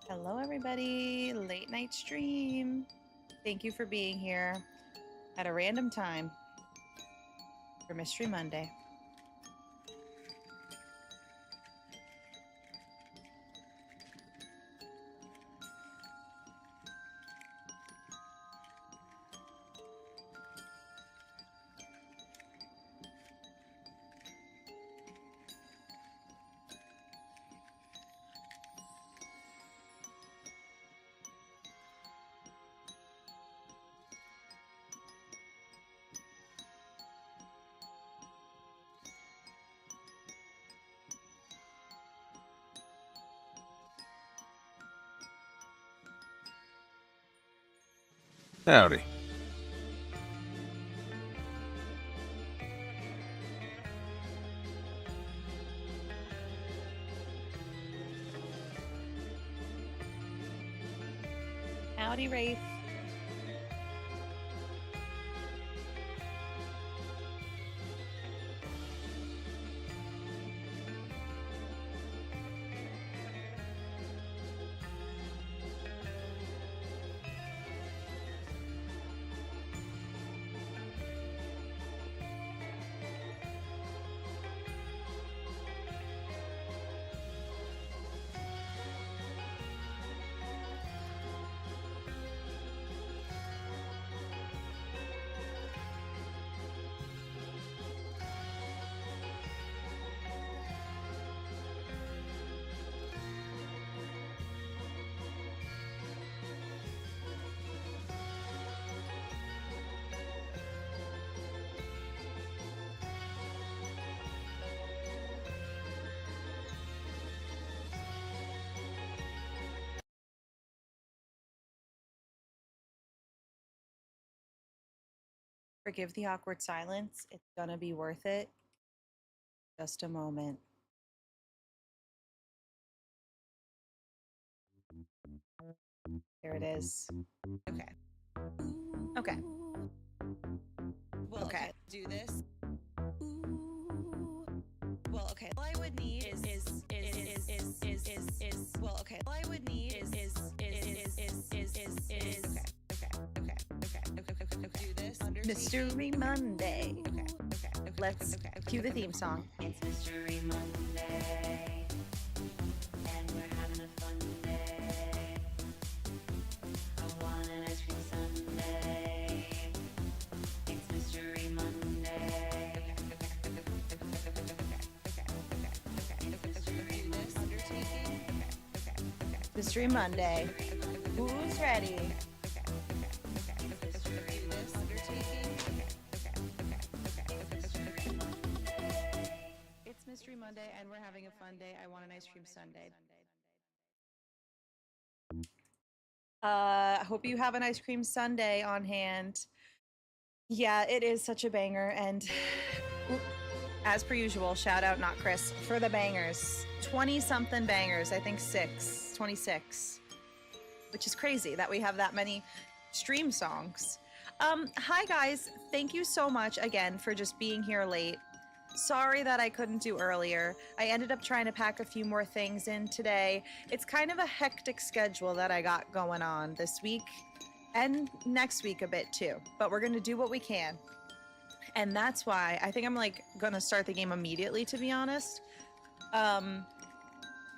Hello, everybody. Late night stream. Thank you for being here at a random time for Mystery Monday. Howdy. Howdy, Rafe. Forgive the awkward silence. It's gonna be worth it. Just a moment. There it is. Okay. Okay. Well, okay. Do this. Well, okay. All I would need is well, okay. All I would need is okay. Do this. Mystery Monday. Okay. Let's cue the theme song. It's Mystery Monday, and we're having a fun day. I want an ice cream sundae. It's Mystery Monday. Mystery Monday. Who's ready? It's Mystery Monday, and we're having a fun day. I want an ice cream sundae. I hope you have an ice cream sundae on hand. Yeah, it is such a banger, and as per usual, shout out not Chris for the bangers. 20 something bangers, I think 26, which is crazy that we have that many stream songs. Hi guys, thank you so much again for just being here late. Sorry that I couldn't do earlier. I ended up trying to pack a few more things in today. It's kind of a hectic schedule that I got going on this week and next week a bit too, but we're gonna do what we can. And that's why I think I'm like gonna start the game immediately, to be honest.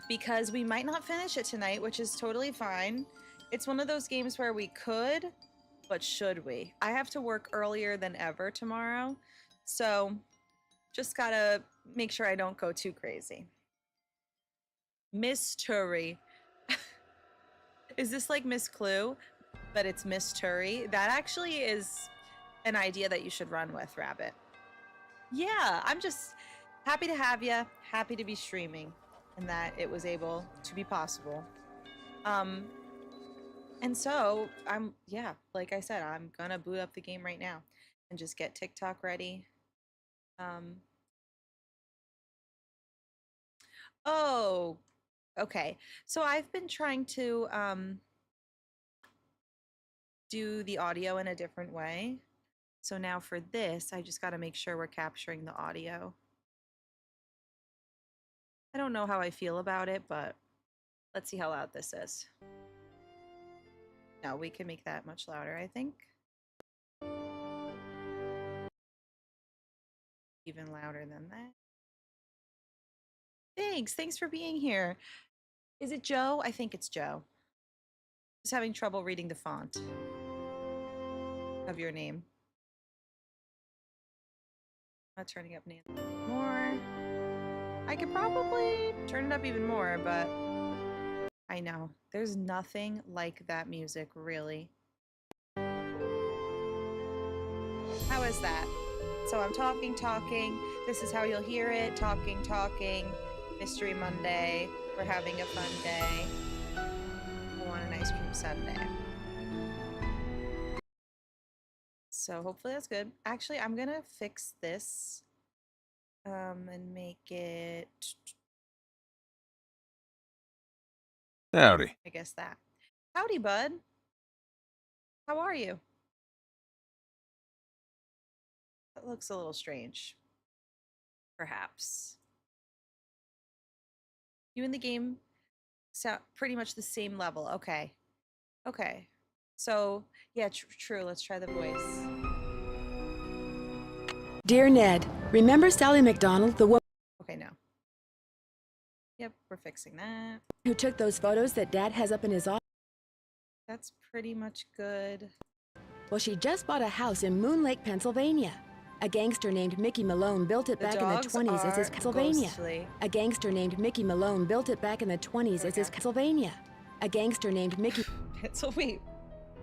Because we might not finish it tonight, which is totally fine. It's one of those games where we could, but should we? I have to work earlier than ever tomorrow, so just gotta make sure I don't go too crazy. Mystery. Is this like Miss Clue, but it's Mystery? That actually is an idea that you should run with, Rabbit. Yeah, I'm just happy to have you, happy to be streaming, and that it was able to be possible. And so yeah, like I said, I'm gonna boot up the game right now and just get TikTok ready. Oh, okay. So I've been trying to do the audio in a different way. So now for this, I just got to make sure we're capturing the audio. I don't know how I feel about it, but Let's see how loud this is. No, we can make that much louder, I think. Even louder than that. Thanks for being here. Is it Joe? I think it's Joe. Just having trouble reading the font of your name. Not turning up Nancy more. I could probably turn it up even more, but I know there's nothing like that music, really. How is that? So I'm talking. This is how you'll hear it. Talking. Mystery Monday. We're having a fun day. I want an ice cream sundae. So hopefully that's good. Actually, I'm gonna fix this and make it, Howdy. I guess that. Howdy, bud. How are you? That looks a little strange. Perhaps. You in the game sound pretty much the same level. Okay. Okay. So, yeah, true. Let's try the voice. Dear Ned, remember Sally McDonald, the woman Okay, no. Yep, we're fixing that. who took those photos that Dad has up in his office? That's pretty much good. Well, she just bought a house in Moon Lake, Pennsylvania. A gangster named Mickey Malone built it The back in the dogs 20s as his are Pennsylvania. ghostly. A gangster named Mickey Malone built it back in the 20s as his Okay. Pennsylvania. A gangster named Mickey. So wait,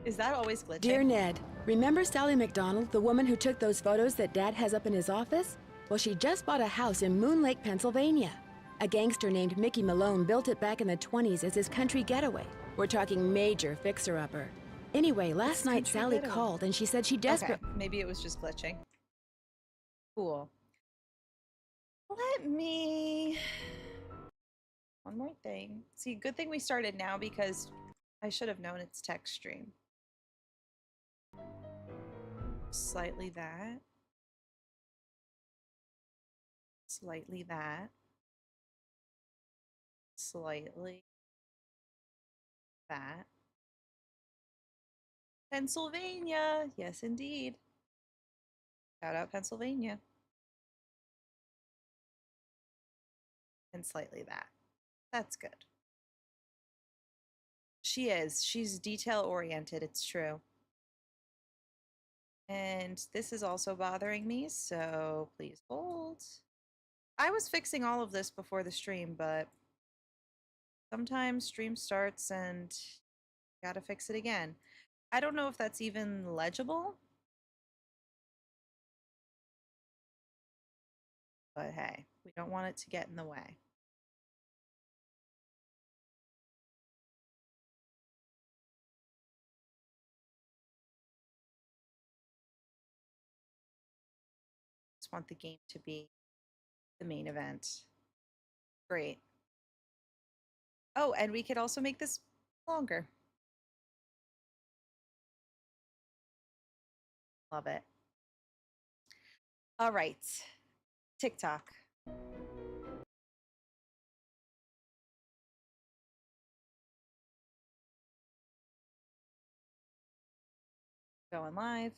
is that always glitching? Dear Ned, remember Sally McDonald, the woman who took those photos that Dad has up in his office? Well, she just bought a house in Moon Lake, Pennsylvania. A gangster named Mickey Malone built it back in the 20s as his country getaway. We're talking major fixer-upper. Anyway, last It's night country Sally getaway. called and she said she Okay, desperately. maybe it was just glitching. Cool. Let me. One more thing. See, good thing we started now because I should have known it's text stream. Slightly that. Slightly that. Slightly that. Pennsylvania. Yes, indeed. Shout out Pennsylvania. And slightly that. That's good. She is. She's detail oriented. It's true. And this is also bothering me, so please hold. I was fixing all of this before the stream, but sometimes stream starts and gotta fix it again. I don't know if that's even legible, but hey, we don't want it to get in the way. Just want the game to be the main event. Great. Oh, and we could also make this longer. Love it. All right. TikTok. Going live.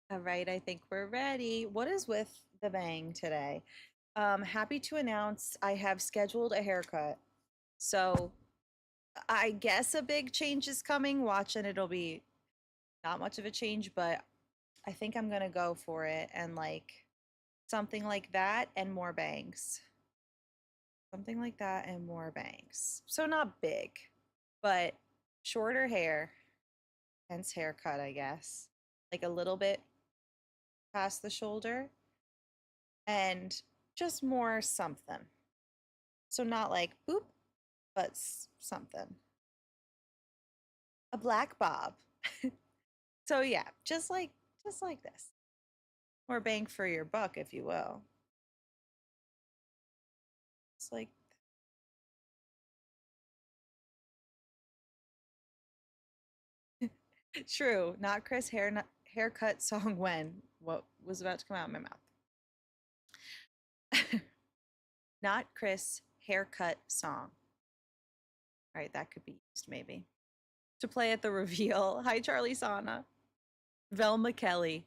All right, I think we're ready. What is with the bang today? Happy to announce I have scheduled a haircut. So I guess a big change is coming. Watch, and it'll be not much of a change, but I think I'm gonna go for it and like something like that and more bangs. Something like that and more bangs. So not big, but shorter hair, hence haircut, I guess. Like a little bit past the shoulder and just more something. So not like boop, but something. A black bob. So yeah, just like this. More bang for your buck, if you will. It's like true, not Chris hair haircut song when? What was about to come out of my mouth? Not Chris, haircut song. All right, that could be used maybe. To play at the reveal. Hi, Charlie Sana. Velma Kelly.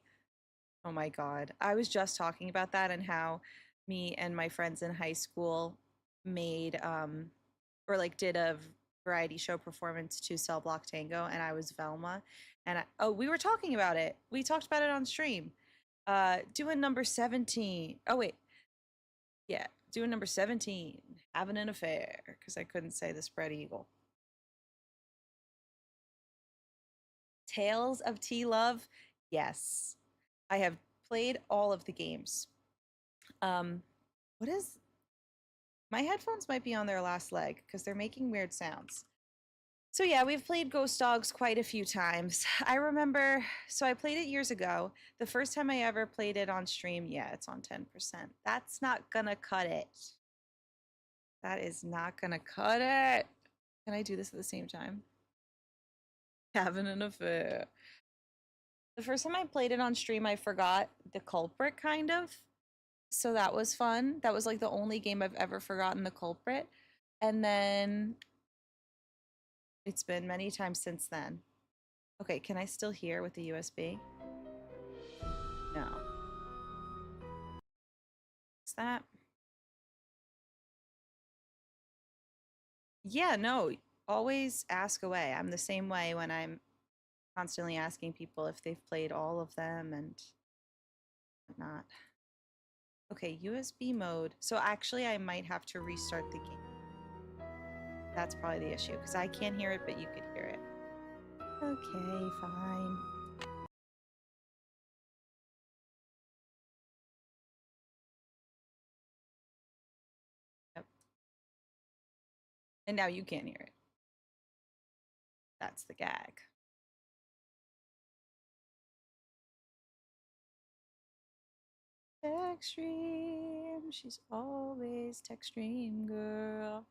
Oh my God. I was just talking about that and how me and my friends in high school made or like did a variety show performance to Cell Block Tango, and I was Velma. And we were talking about it. We talked about it on stream. Doing number 17. Oh wait. Yeah, doing number 17, having an affair, because I couldn't say the spread eagle. Tales of Tea Love. Yes. I have played all of the games. What is my headphones might be on their last leg because they're making weird sounds. So yeah, we've played Ghost Dogs quite a few times. I remember, so I played it years ago. The first time I ever played it on stream, yeah, it's on 10%. That's not gonna cut it. That is not gonna cut it. Can I do this at the same time? Having an affair. The first time I played it on stream, I forgot the culprit, kind of. So that was fun. That was like the only game I've ever forgotten the culprit. And then it's been many times since then. Okay, can I still hear with the USB? No. Is that? Yeah, no. Always ask away. I'm the same way when I'm constantly asking people if they've played all of them and whatnot. Okay, USB mode. So actually, I might have to restart the game. That's probably the issue because I can't hear it, but you could hear it. Okay, fine. Yep. And now you can't hear it. That's the gag. Tech stream. She's always tech stream girl.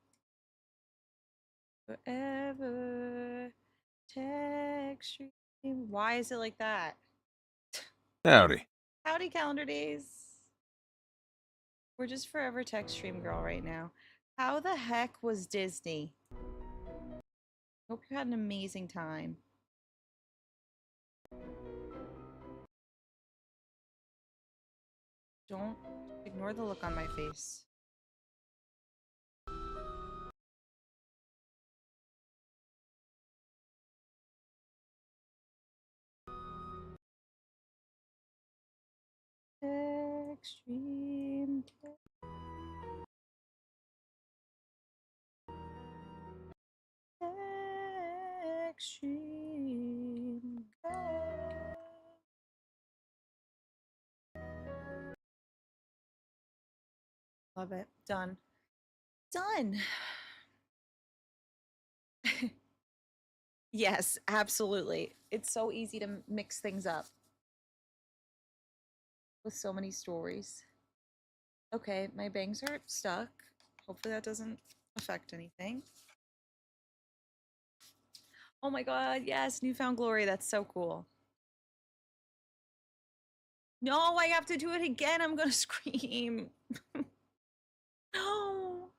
Forever. Tech stream. Why is it like that? Howdy. Howdy, calendar days. We're just forever tech stream girl right now. How the heck was Disney? Hope you had an amazing time. Don't ignore the look on my face. Extreme. Extreme. Love it. Done. Done. Yes, absolutely. It's so easy to mix things up with so many stories. Okay, my bangs are stuck. Hopefully that doesn't affect anything. Oh my god, yes, Newfound Glory. That's so cool. No, I have to do it again. I'm gonna scream. No.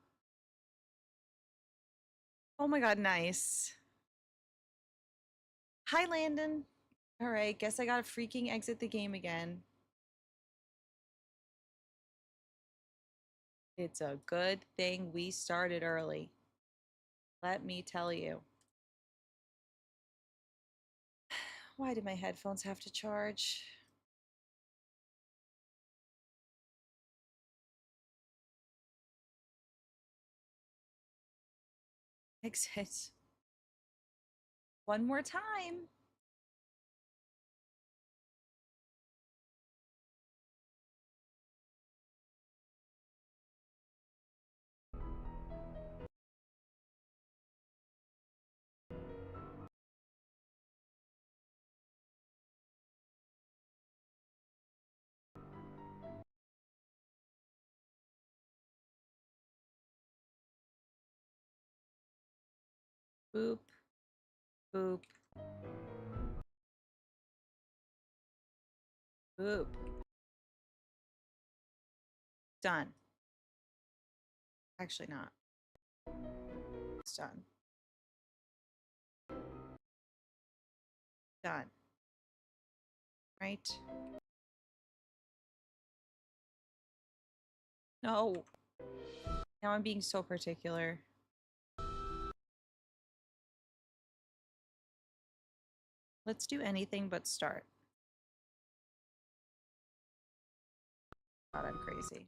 Oh my god, nice. Hi, Landon. All right, guess I gotta freaking exit the game again. It's a good thing we started early. Let me tell you. Why did my headphones have to charge? Exit. One more time. Boop. Boop. Oop. Done. Actually not. It's done. Done. Right? No. Now I'm being so particular. Let's do anything but start. God, I'm crazy.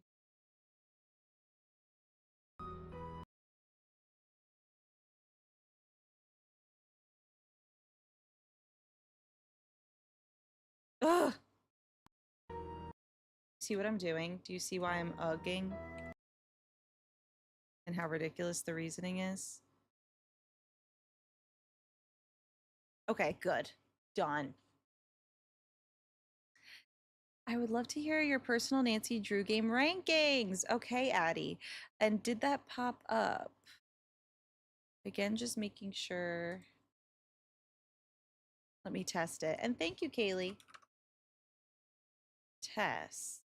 Ugh! See what I'm doing? Do you see why I'm ugging? And how ridiculous the reasoning is? Okay, good. Done. I would love to hear your personal Nancy Drew game rankings. Okay, Addie. And did that pop up? Again, just making sure. Let me test it. And thank you, Kaylee. Test.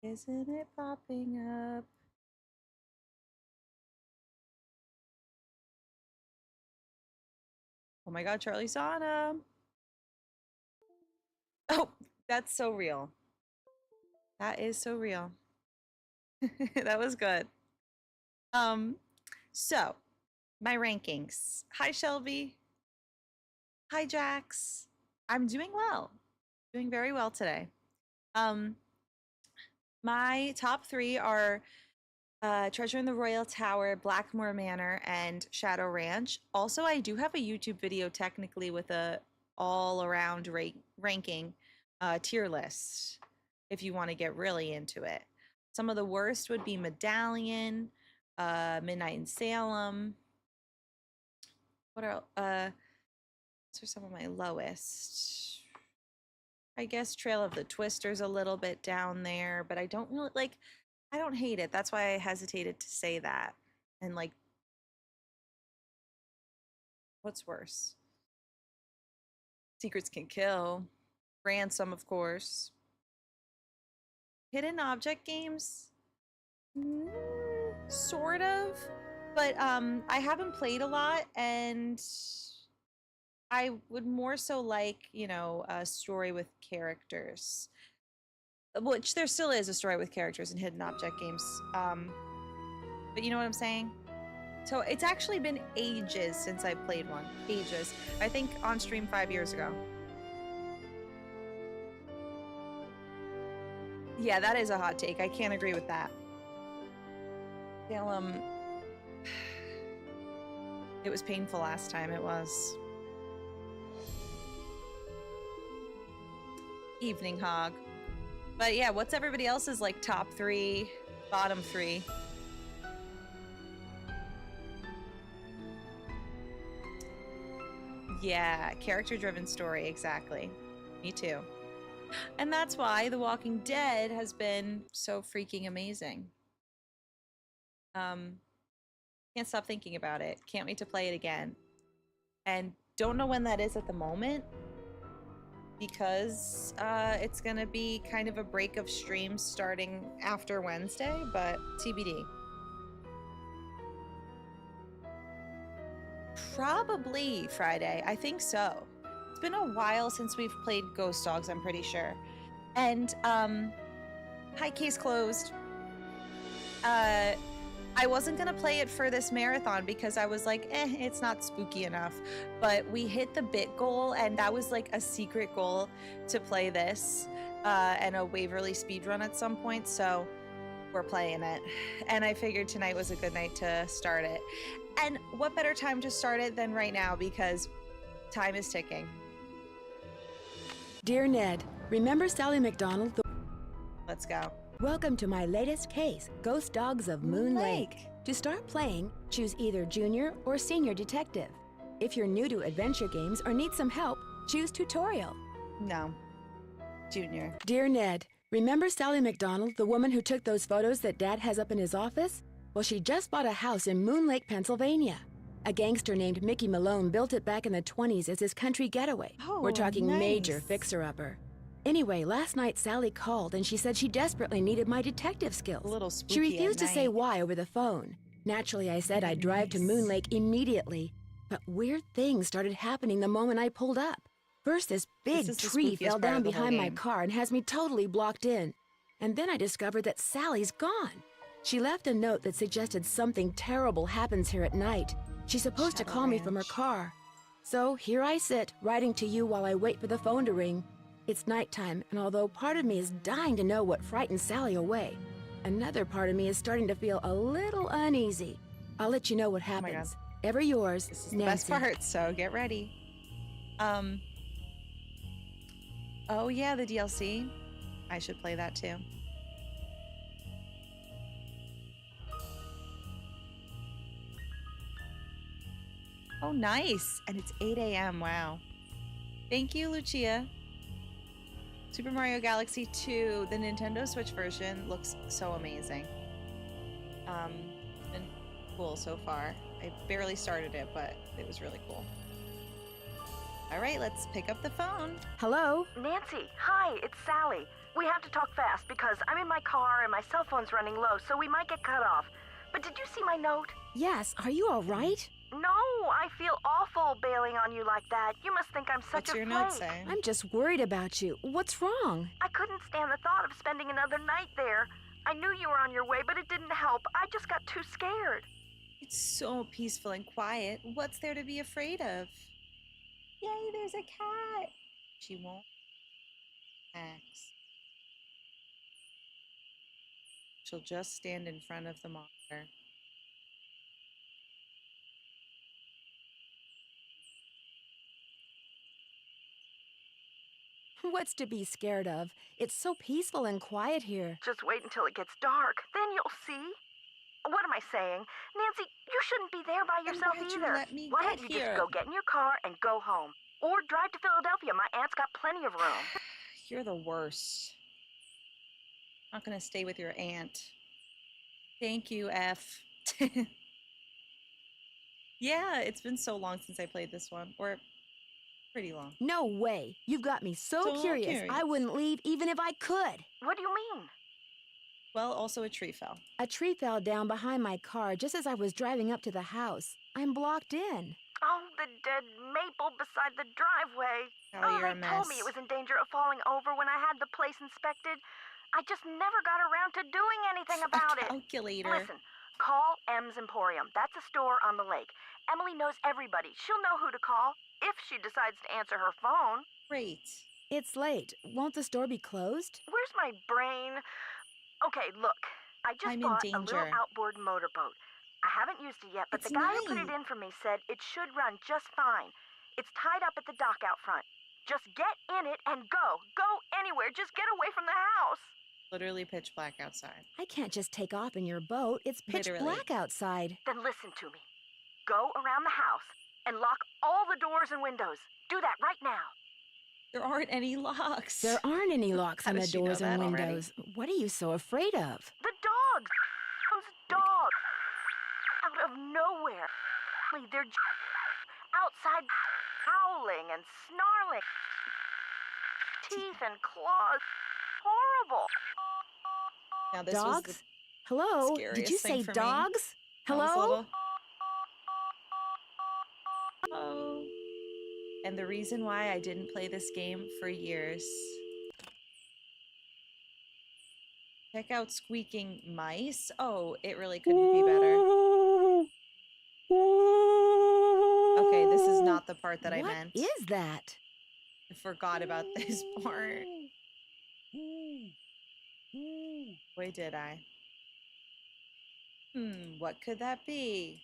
Isn't it popping up? Oh my God, Charlie Sana. Oh, that's so real. That is so real. That was good. So my rankings. Hi, Shelby. Hi, Jax. I'm doing well. Doing very well today. My top 3 are Treasure in the Royal Tower, Blackmore Manor, and Shadow Ranch. Also, I do have a YouTube video technically with a all-around ranking tier list if you want to get really into it. Some of the worst would be Medallion, Midnight in Salem. What are those are some of my lowest. I guess Trail of the Twister's a little bit down there, but I don't really like. I don't hate it. That's why I hesitated to say that. And like, what's worse? Secrets Can Kill, Ransom, of course. Hidden object games, sort of, but I haven't played a lot, and I would more so like, you know, a story with characters, which there still is a story with characters in hidden object games. But you know what I'm saying? So it's actually been ages since I played one. Ages. I think on stream 5 years ago. Yeah, that is a hot take. I can't agree with that. Salem. It was painful last time. It was. Evening Hog. But yeah, what's everybody else's like top 3, bottom 3? Yeah, character-driven story, exactly. Me too. And that's why The Walking Dead has been so freaking amazing. Can't stop thinking about it. Can't wait to play it again. And don't know when that is at the moment, because it's gonna be kind of a break of streams starting after Wednesday, but TBD. Probably Friday. I think so. It's been a while since we've played Ghost Dogs, I'm pretty sure. And hi, case closed. I wasn't gonna play it for this marathon because I was like, it's not spooky enough. But we hit the bit goal, and that was like a secret goal to play this and a Waverly speedrun at some point. So we're playing it. And I figured tonight was a good night to start it. And what better time to start it than right now, because time is ticking. Dear Ned, remember Sally McDonald? Let's go. Welcome to my latest case, Ghost Dogs of Moon Lake. To start playing, choose either Junior or Senior Detective. If you're new to adventure games or need some help, choose Tutorial. No. Junior. Dear Ned, remember Sally McDonald, the woman who took those photos that Dad has up in his office? Well, she just bought a house in Moon Lake, Pennsylvania. A gangster named Mickey Malone built it back in the 20s as his country getaway. Oh, We're talking nice. major fixer-upper. Anyway, last night Sally called and she said she desperately needed my detective skills. A little She spooky refused to at say night. why over the phone. Naturally, I said I'd drive to Nice. Moon Lake immediately. But weird things started happening the moment I pulled up. First, this big is the tree spookiest fell part down of the whole behind my game. car and has me totally blocked in. And then I discovered that Sally's gone. She left a note that suggested something terrible happens here at night. She's supposed to Shadow call me from her Ranch. car. So here I sit, writing to you while I wait for the phone to ring. It's nighttime, and although part of me is dying to know what frightened Sally away, another part of me is starting to feel a little uneasy. I'll let you know what my God. happens. Ever yours, This is the Nancy. best part, so get ready. Oh yeah, the DLC. I should play that too. Oh, nice. And it's 8 a.m. Wow. Thank you, Lucia. Super Mario Galaxy 2, the Nintendo Switch version, looks so amazing. It's been cool so far. I barely started it, but it was really cool. All right, let's pick up the phone. Hello? Nancy, hi, it's Sally. We have to talk fast because I'm in my car and my cell phone's running low, so we might get cut off. But did you see my note? Yes, are you all right? No, I feel awful bailing on you like that. You must think I'm such What's a your flake. note say? I'm just worried about you. What's wrong? I couldn't stand the thought of spending another night there. I knew you were on your way, but it didn't help. I just got too scared. It's so peaceful and quiet. What's there to be afraid of? Yay, there's a cat. She won't axe. She'll just stand in front of the monitor. What's to be scared of? It's so peaceful and quiet here. Just wait until it gets dark. Then you'll see. What am I saying? Nancy, you shouldn't be there by Then yourself why'd you either. let me Why get don't you here? just go get in your car and go home? Or drive to Philadelphia. My aunt's got plenty of room. You're the worst. Not gonna stay with your aunt. Thank you, F. Yeah, it's been so long since I played this one. Or pretty long. No way. You've got me so So curious. I curious. wouldn't leave even if I could. What do you mean? Well, also a tree fell. A tree fell down behind my car just as I was driving up to the house. I'm blocked in. Oh, the dead maple beside the driveway. Oh, you're a they told me mess. it was in danger of falling over when I had the place inspected. I just never got around to doing anything about A it. calculator. Listen, call M's Emporium. That's a store on the lake. Emily knows everybody. She'll know who to call if she decides to answer her phone. Great. It's late. Won't the store be closed? Where's my brain? Okay, look. I just I'm in bought a little danger. outboard motorboat. I haven't used it yet, but It's the guy who put nice. it in for me said it should run just fine. It's tied up at the dock out front. Just get in it and go. Go anywhere. Just get away from the house. Literally pitch black outside. I can't just take off in your boat. It's pitch Literally. black outside. Then listen to me. Go around the house and lock all the doors and windows. Do that right now. There aren't any locks. There aren't any locks How on the does she know doors and that already? windows. What are you so afraid of? The dogs. Those dogs. Out of nowhere. They're outside howling and snarling. Teeth and claws. Horrible. Now this Dogs? was Hello? Did scariest you thing say for me. dogs? that was a Hello? little- Oh. And the reason why I didn't play this game for years. Check out squeaking mice. Oh, it really couldn't be better. Okay, this is not the part that I meant. What is that? I forgot about this part. Boy, did I. What could that be?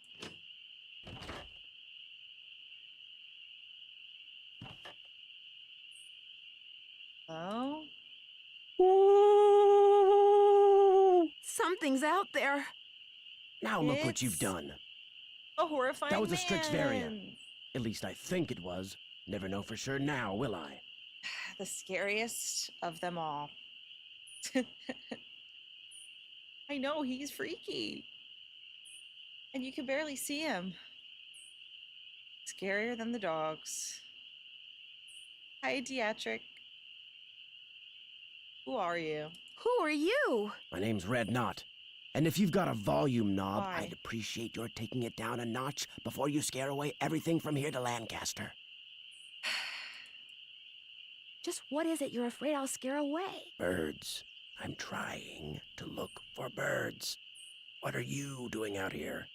Oh? Something's out there. Now look what you've It's done. A horrifying That was a Strix variant. man. At least I think it was. Never know for sure now, will I? The scariest of them all. I know, he's freaky. And you can barely see him. Scarier than the dogs. Hi, Dietrich. Who are you? Who are you? My name's Red Knot. And if you've got a volume knob, Why? I'd appreciate your taking it down a notch before you scare away everything from here to Lancaster. Just what is it you're afraid I'll scare away? Birds. I'm trying to look for birds. What are you doing out here?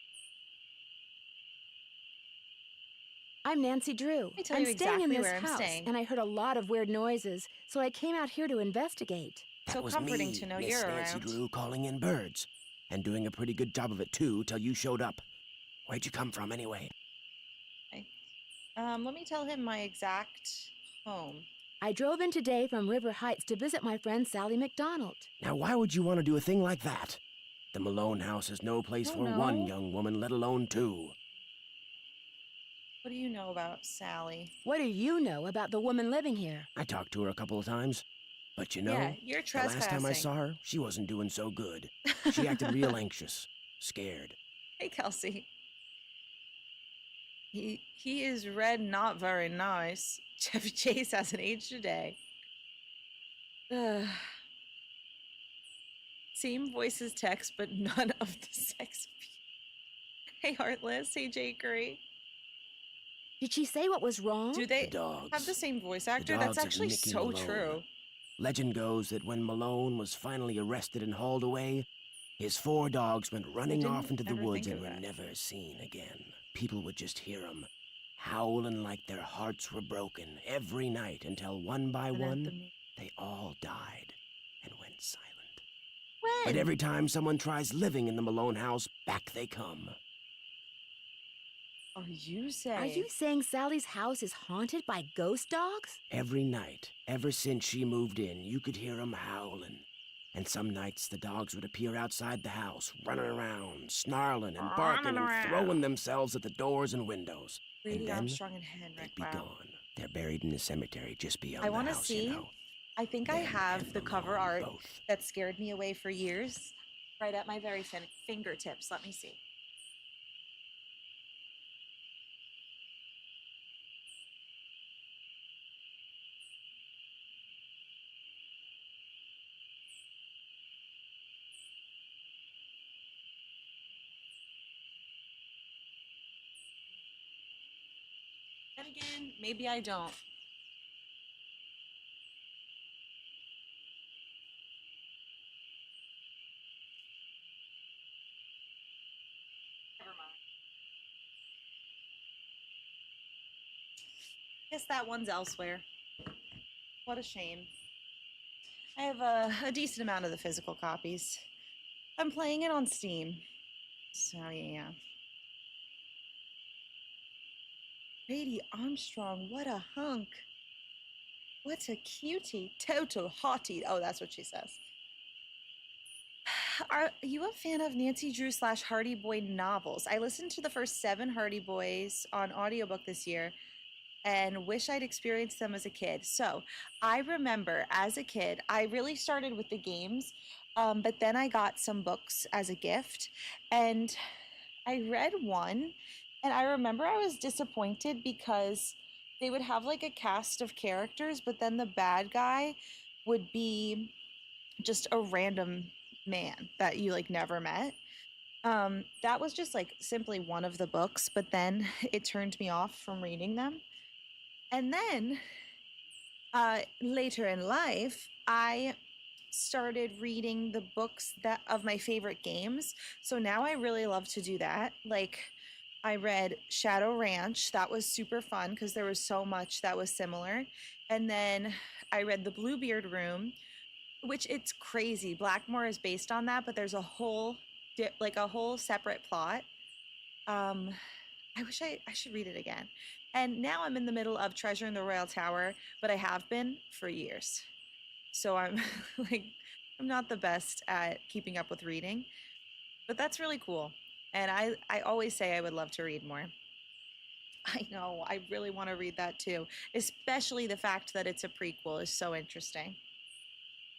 I'm Nancy Drew. me tell I'm you staying in exactly this where I'm house, staying. and I heard a lot of weird noises, so I came out here to investigate. That So was comforting me, to know Miss you're Nancy around. Drew, calling in birds. And doing a pretty good job of it, too, till you showed up. Where'd you come from, anyway? Let me tell him my exact home. I drove in today from River Heights to visit my friend Sally McDonald. Now, why would you want to do a thing like that? The Malone house is no place Don't for one know. young woman, let alone two. What do you know about Sally? What do you know about the woman living here? I talked to her a couple of times. But you know, Yeah, you're the last time I trespassing. saw her, she wasn't doing so good. She acted real anxious, scared. Hey, Kelsey. He is red, not very nice. Chevy Chase hasn't aged a day. Ugh. Same voice as Tex, but none of the sex appeal. Hey, Heartless. Hey, Jakery. Did she say what was wrong? Do they The dogs. have the same voice The actor? dogs That's of actually Mickey so Malone. true. Legend goes that when Malone was finally arrested and hauled away, his 4 dogs went running didn't off into the ever woods think and of were that. never seen again. People would just hear them, howling like their hearts were broken every night until one by And at one, the- they all died and went silent. When? But every time someone tries living in the Malone house, back they come. Are you saying? Are you saying Sally's house is haunted by ghost dogs? Every night, ever since she moved in, you could hear 'em howling. And some nights the dogs would appear outside the house, running around, snarling and barking and throwing themselves at the doors and windows. Brady and then Armstrong and Henrik? they'd be Wow. gone. They're buried in the cemetery just beyond I the want to house, see. you know. I think I Them have and the cover Malone art both. that scared me away for years, right at my very fingertips. Let me see. And again, maybe I don't. Never mind. Guess that one's elsewhere. What a shame. I have a decent amount of the physical copies. I'm playing it on Steam. So, yeah. Brady Armstrong, what a hunk. What a cutie. Total hottie. Oh, that's what she says. Are you a fan of Nancy Drew / Hardy Boy novels? I listened to the first 7 Hardy Boys on audiobook this year and wish I'd experienced them as a kid. So I remember as a kid, I really started with the games, but then I got some books as a gift and I read one and I remember I was disappointed because they would have like a cast of characters, but then the bad guy would be just a random man that you like never met. That was just like simply one of the books, but then it turned me off from reading them. And then later in life, I started reading the books that of my favorite games. So now I really love to do that. Like I read Shadow Ranch. That was super fun because there was so much that was similar. And then I read The Bluebeard Room, which it's crazy. Blackmore is based on that, but there's a whole a whole separate plot. I wish I should read it again. And now I'm in the middle of Treasure in the Royal Tower, but I have been for years. So I'm like I'm not the best at keeping up with reading, but that's really cool. And I always say I would love to read more. I know, I really want to read that too, especially the fact that it's a prequel is so interesting.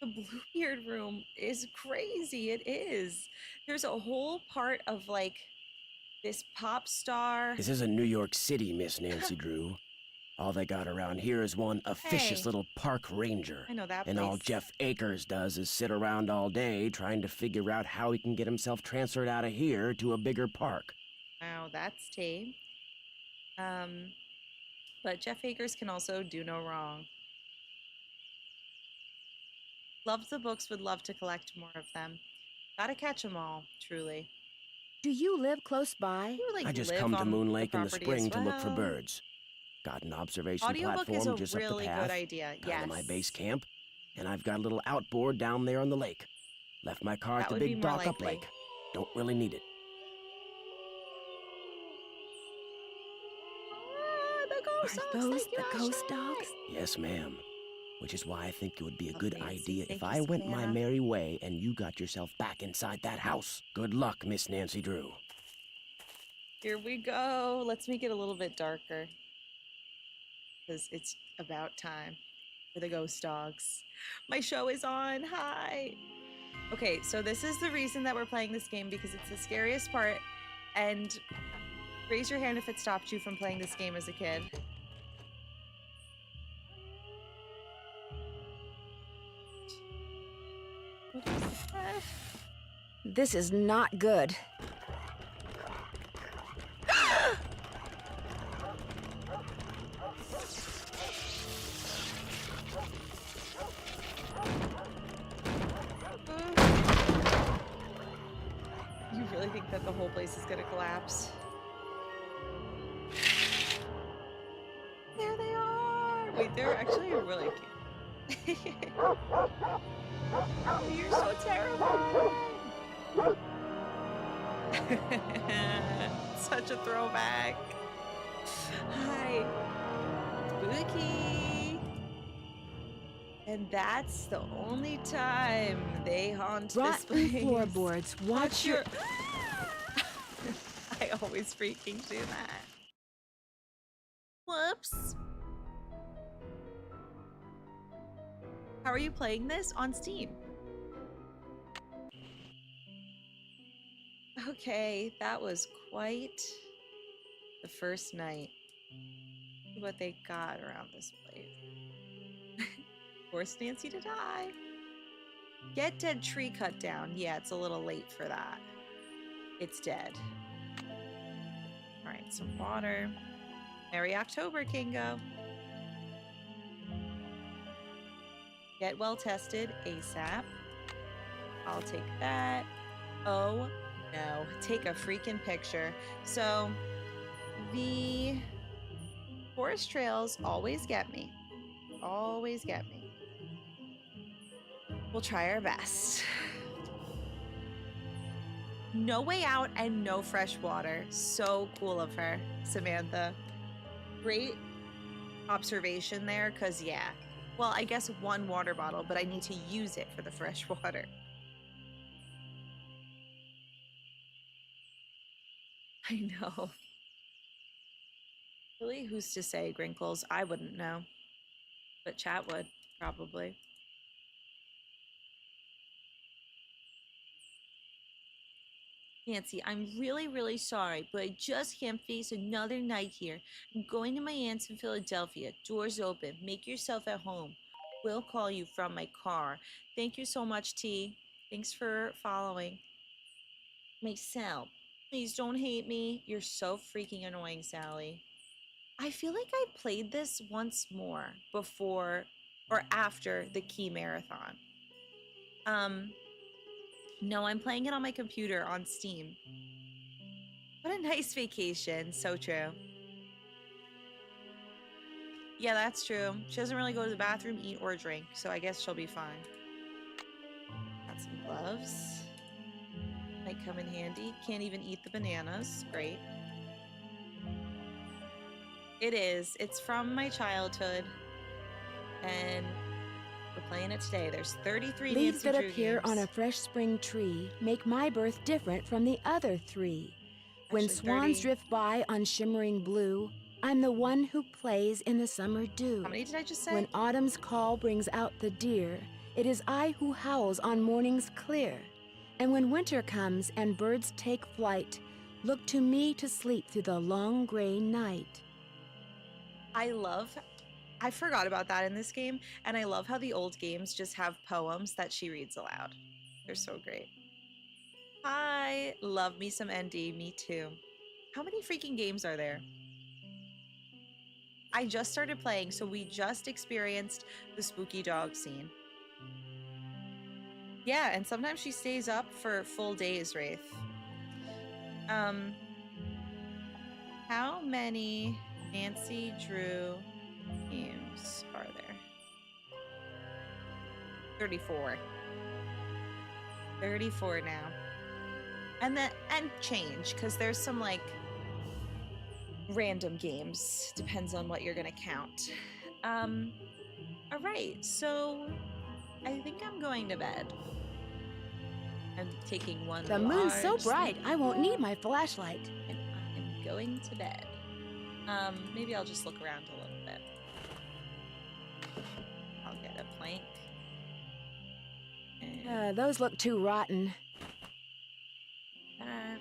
The Bluebeard Room is crazy. It is. There's a whole part of like this pop star. This isn't New York City, Miss Nancy Drew. All they got around here is one officious Hey. little park ranger. I know that And all place. Jeff Akers does is sit around all day trying to figure out how he can get himself transferred out of here to a bigger park. Wow, that's tame. But Jeff Akers can also do no wrong. Loves the books, would love to collect more of them. Gotta catch them all, truly. Do you live close by? You like I just live come to on Moon the Lake in the property spring as to look for well. birds. Got an observation Audiobook is platform a just up really the path. good idea. Down to my Yes. base camp, and I've got a little outboard down there on the lake. Left my car That at the would be big more dock up likely. lake. Don't really need it. Ah, the ghost Are dogs, those thank you, the ghost Ashley. dogs? Yes, ma'am. Which is why I think it would be a Oh, good Nancy, idea thank if you, I went my Savannah. merry way and you got yourself back inside that house. Good luck, Miss Nancy Drew. Here we go. Let's make it a little bit darker. Because it's about time for the ghost dogs. My show is on. Hi. Okay, so this is the reason that we're playing this game, because it's the scariest part. And raise your hand if it stopped you from playing this game as a kid. What is that? This is not good. You really think that the whole place is gonna collapse? There they are! Wait, they're actually really cute. You're so terrible! Such a throwback. Hi. Spooky. And that's the only time they haunt this Rotten place. floorboards. Watch your... I always freaking do that. Whoops. How are you playing this? On Steam. Okay, that was quite the first night. See what they got around this place. Forced Nancy to die. Get dead tree cut down. Yeah, it's a little late for that. It's dead. All right, some water. Merry October, Kingo. Get well tested ASAP. I'll take that. Oh no, take a freaking picture. So the forest trails always get me. Always get me. We'll try our best. No way out and no fresh water. So cool of her, Samantha. Great observation there, because yeah. Well, I guess one water bottle, but I need to use it for the fresh water. I know. Really, who's to say, Grinkles? I wouldn't know. But chat would, probably. Nancy, I'm really, really sorry, but I just can't face another night here. I'm going to my aunt's in Philadelphia. Doors open. Make yourself at home. We'll call you from my car. Thank you so much, T. Thanks for following. Myself, please don't hate me. You're so freaking annoying, Sally. I feel like I played this once more before or after the Key Marathon. No, I'm playing it on my computer on Steam. What a nice vacation. So true. Yeah, that's true. She doesn't really go to the bathroom, eat, or drink, so I guess she'll be fine. Got some gloves. Might come in handy. Can't even eat the bananas. Great. It is. It's from my childhood. And we're playing it today. There's 33 Leaves Nancy that Drew appear on a games. fresh spring tree make my birth different from the other three. When Actually, swans 30. drift by on shimmering blue, I'm the one who plays in the summer dew. How many did I just say? When autumn's call brings out the deer, it is I who howls on mornings clear. And when winter comes and birds take flight, look to me to sleep through the long gray night. I forgot about that in this game, and I love how the old games just have poems that she reads aloud. They're so great. I love me some ND, me too. How many freaking games are there? I just started playing, so we just experienced the spooky dog scene. Yeah, and sometimes she stays up for full days, Wraith. How many Nancy Drew games are there? 34. 34 now. And change, because there's some like random games. Depends on what you're gonna count. All right, so I think I'm going to bed. I'm taking one The moon's so large bright, sleep, I won't need my flashlight. and I'm going to bed. Maybe I'll just look around a little bit. I'll get a plank. And Those look too rotten. that.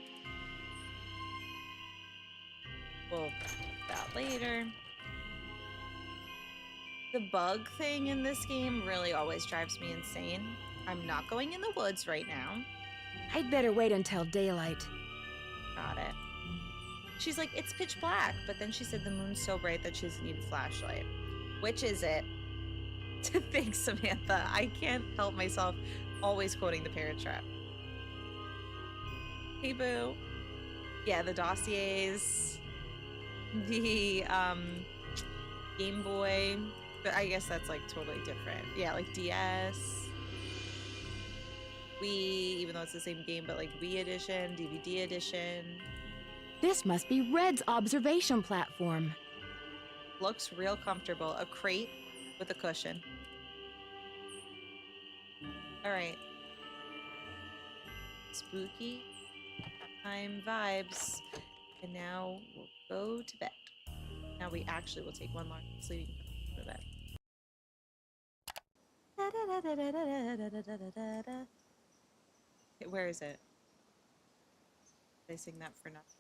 We'll put that later. The bug thing in this game really always drives me insane. I'm not going in the woods right now. I'd better wait until daylight. Got it. She's like, it's pitch black, but then she said the moon's so bright that she doesn't need a flashlight. Which is it? Thanks, Samantha. I can't help myself always quoting the Parent Trap. Hey, boo. Yeah, the dossiers. The Game Boy. But I guess that's like totally different. Yeah, like DS. Wii, even though it's the same game, but like Wii edition, DVD edition. This must be Red's observation platform. Looks real comfortable. A crate with a cushion. All right. Spooky time vibes. And now we'll go to bed. Now we actually will take one long sleep and go to bed. Okay, where is it? Did I sing that for nothing?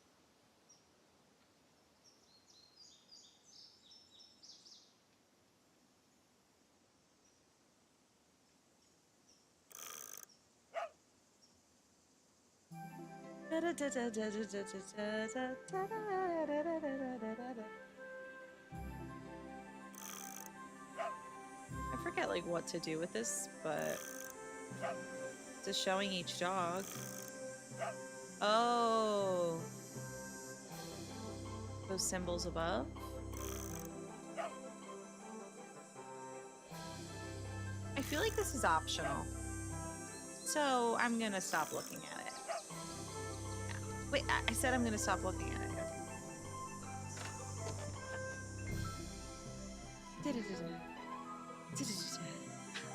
I forget like what to do with this, but just showing each dog. Oh, those symbols above. I feel like this is optional, so I'm gonna stop looking at it. Yeah. Wait, I said I'm gonna stop looking at it.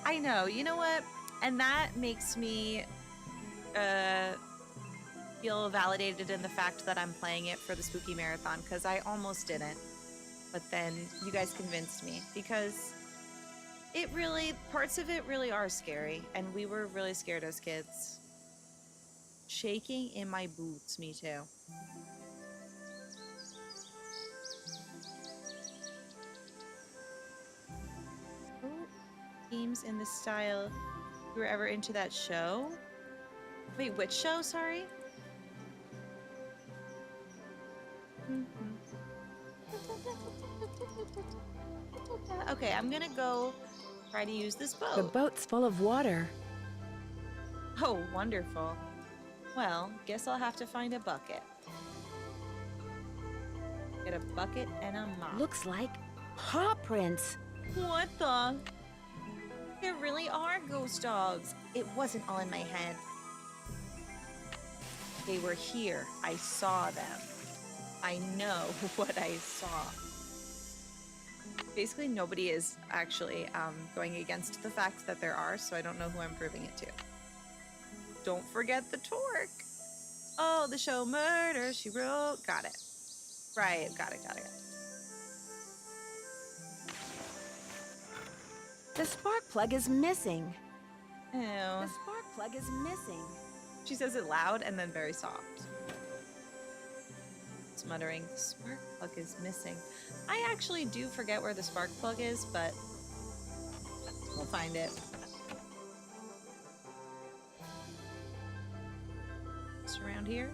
I know, you know what? And that makes me feel validated in the fact that I'm playing it for the Spooky Marathon, because I almost didn't. But then you guys convinced me, because it really, parts of it really are scary, and we were really scared as kids. Shaking in my boots, me too. Games in the style. You were ever into that show? Wait, which show? Sorry? Okay, I'm gonna go try to use this boat. The boat's full of water. Oh, wonderful. Well, guess I'll have to find a bucket. Get a bucket and a mop. Looks like paw prints. What the? There really are ghost dogs. It wasn't all in my head. They were here. I saw them. I know what I saw. Basically, nobody is actually going against the fact that there are, so I don't know who I'm proving it to. Don't forget the torque. Oh, the show Murder, She Wrote. Got it. Right, got it. The spark plug is missing. Ew. The spark plug is missing. She says it loud and then very soft. It's muttering, the spark plug is missing. I actually do forget where the spark plug is, but we'll find it. It's around here.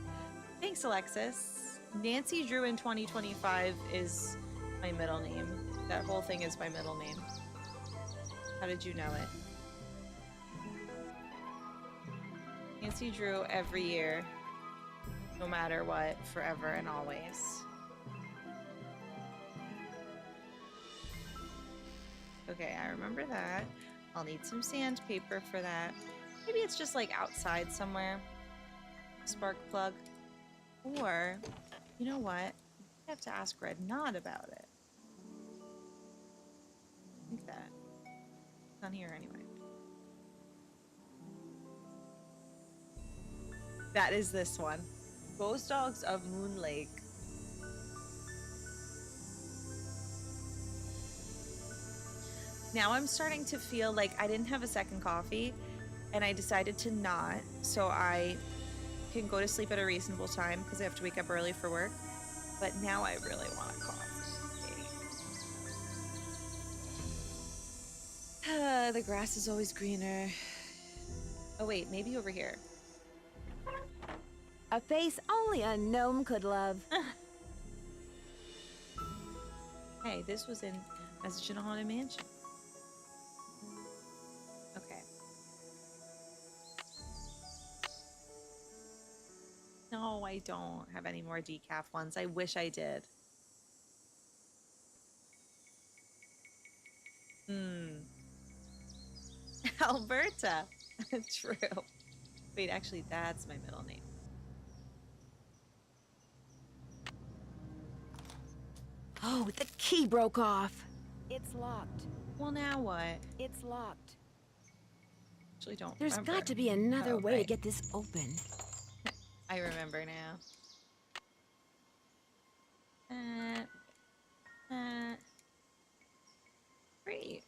Thanks, Alexis. Nancy Drew in 2025 is my middle name. That whole thing is my middle name. How did you know it? Nancy Drew every year, no matter what, forever and always. Okay, I remember that. I'll need some sandpaper for that. Maybe it's just like outside somewhere. Spark plug. Or, you know what? I have to ask Red Knot about it. I think that. It's on here anyway. That is this one. Ghost Dogs of Moon Lake. Now I'm starting to feel like I didn't have a second coffee and I decided to not, so I can go to sleep at a reasonable time because I have to wake up early for work. But now I really want a coffee. The grass is always greener. Oh wait, maybe over here. A face only a gnome could love. Hey, this was in Message in a Haunted Mansion. Okay. No, I don't have any more decaf ones. I wish I did. Alberta. True. Wait, actually, that's my middle name. Oh, the key broke off. It's locked. Well, now what? It's locked. Actually, don't There's remember. got to be another Oh, way to right. get this open. I remember now. Great.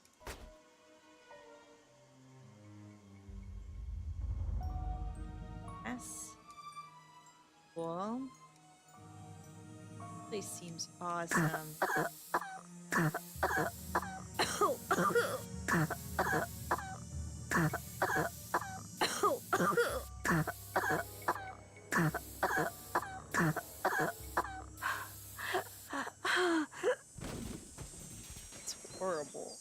Yes. Cool. Place seems awesome. It's horrible.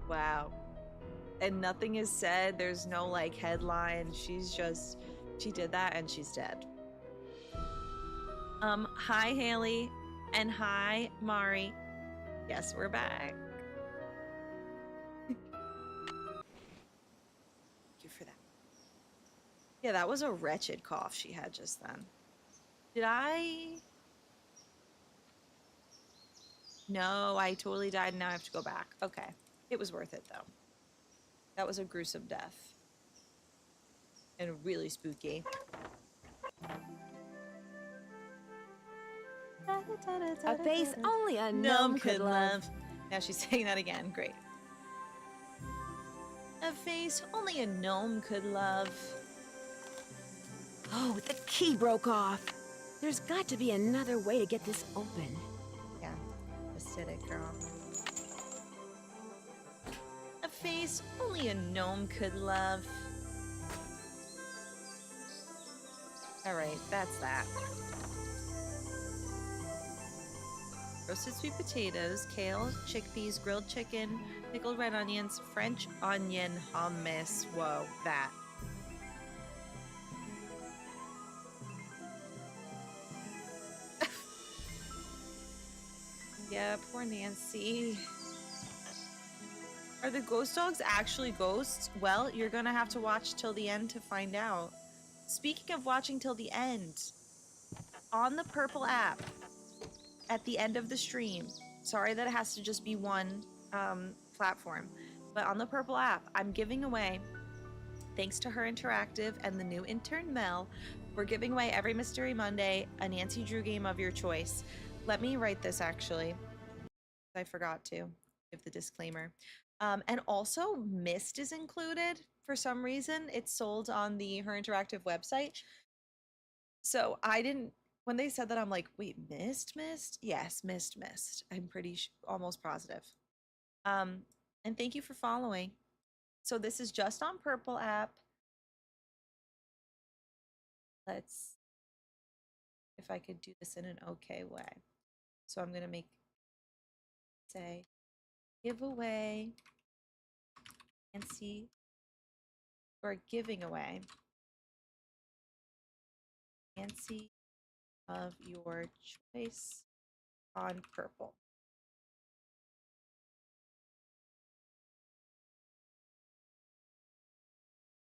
Wow. And nothing is said. There's no like headline. She's just, she did that and she's dead. Hi Haley and hi Mari. Yes, we're back. Thank you for that. Yeah, that was a wretched cough she had just then. Did I? No, I totally died and now I have to go back. Okay. It was worth it though. That was a gruesome death. And really spooky. A face only a gnome could love. Now she's saying that again. Great. A face only a gnome could love. Oh, the key broke off. There's got to be another way to get this open. Yeah, acidic girl. A face only a gnome could love. All right, that's that. Roasted sweet potatoes, kale, chickpeas, grilled chicken, pickled red onions, French onion hummus. Whoa, that. Yeah, poor Nancy. Are the ghost dogs actually ghosts? Well, you're gonna have to watch till the end to find out. Speaking of watching till the end, on the Purple app, at the end of the stream, sorry that it has to just be one platform, but on the Purple app, I'm giving away, thanks to her interactive and the new intern Mel, we're giving away every Mystery Monday a Nancy Drew game of your choice. Let me write this actually. I forgot to give the disclaimer. And also, Mist is included for some reason. It's sold on the Her Interactive website. So I didn't, when they said that, I'm like, wait, mist? Yes, mist. I'm pretty almost positive. And thank you for following. So this is just on Purple app. Let's, if I could do this in an okay way. So I'm going to say, giveaway, and see, or giving away Nancy of your choice on Purple.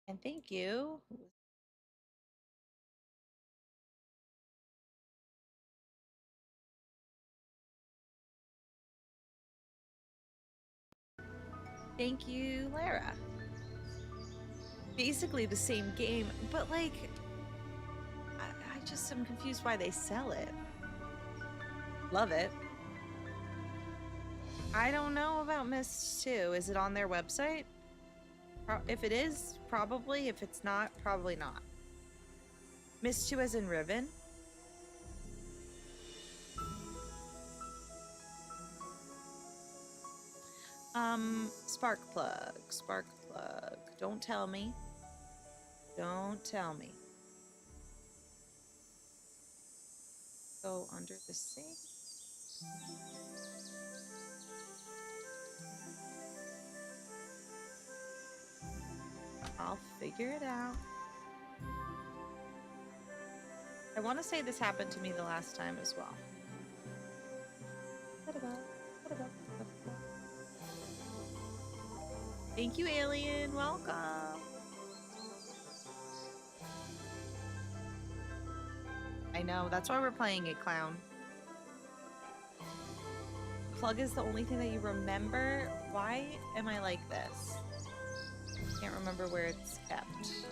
And thank you. Thank you, Lara. Basically the same game, but like, I just am confused why they sell it. Love it. I don't know about Mist 2. Is it on their website? If it is, probably. If it's not, probably not. Mist 2 as in Ribbon? Spark plug. Don't tell me. Go under the sink. I'll figure it out. I want to say this happened to me the last time as well. Thank you, Alien. Welcome. I know. That's why we're playing it, Clown. Plug is the only thing that you remember. Why am I like this? Can't remember where it's kept.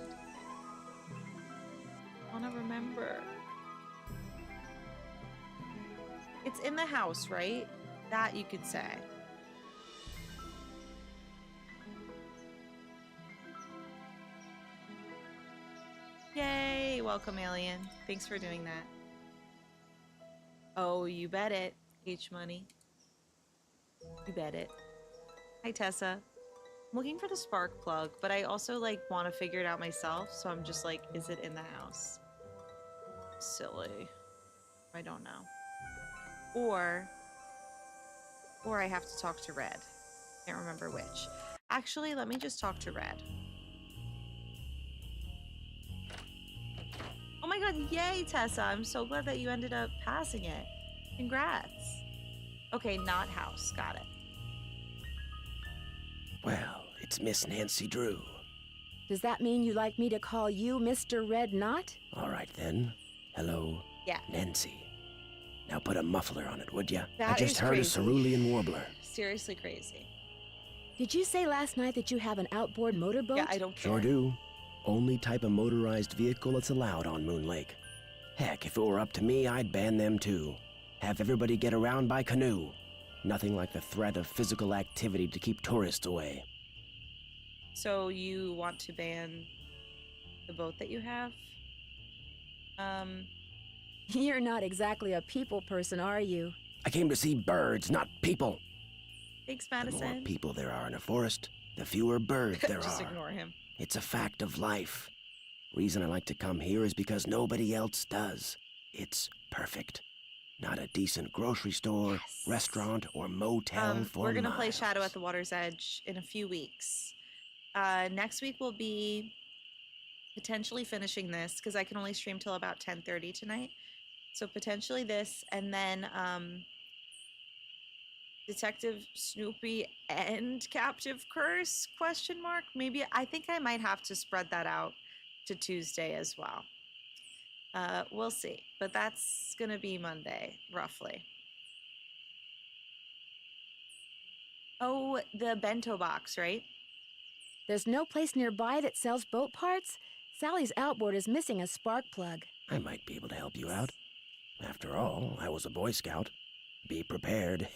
I want to remember. It's in the house, right? That you could say. Yay! Welcome, Alien. Thanks for doing that. Oh, you bet it, H-Money. You bet it. Hi, Tessa. I'm looking for the spark plug, but I also like want to figure it out myself, so I'm just like, is it in the house? Silly. I don't know. Or I have to talk to Red. Can't remember which. Actually, let me just talk to Red. Oh my god, yay, Tessa. I'm so glad that you ended up passing it. Congrats. Okay, not house. Got it. Well, it's Miss Nancy Drew. Does that mean you like me to call you Mr. Red Knot? All right, then. Hello, Yeah. Nancy. Now put a muffler on it, would ya? I That just is heard crazy. a cerulean warbler. Seriously crazy. Did you say last night that you have an outboard motorboat? Yeah, I don't care. Sure do. Only type of motorized vehicle that's allowed on Moon Lake. Heck, if it were up to me, I'd ban them too. Have everybody get around by canoe. Nothing like the threat of physical activity to keep tourists away. So you want to ban the boat that you have? You're not exactly a people person, are you? I came to see birds, not people. Thanks, The more Madison. people there are in a forest, the fewer birds there Just are. ignore him. It's a fact of life. Reason I like to come here is because nobody else does. It's perfect. Not a decent grocery store, Yes. restaurant, or motel for We're gonna play miles. Shadow at the Water's Edge in a few weeks. Next week will be potentially finishing this because I can only stream till about 10:30 tonight. So potentially this, and then Detective Snoopy and Captive Curse ? Maybe I think I might have to spread that out to Tuesday as well. We'll see, but that's gonna be Monday roughly. Oh, the bento box, right? There's no place nearby that sells boat parts? Sally's outboard is missing a spark plug. I might be able to help you out. After all, I was a Boy Scout. Be prepared.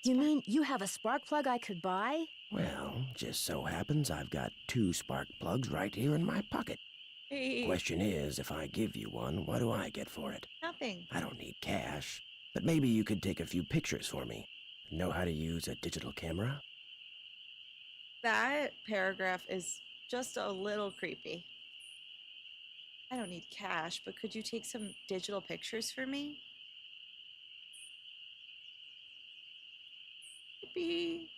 You mean you have a spark plug I could buy? Well, just so happens I've got 2 spark plugs right here in my pocket. Hey, Question is, if I give you one, what do I get for it? nothing. I don't need cash, but maybe you could take a few pictures for me. Know how to use a digital camera? That paragraph is just a little creepy. I don't need cash, but could you take some digital pictures for me? Creepy.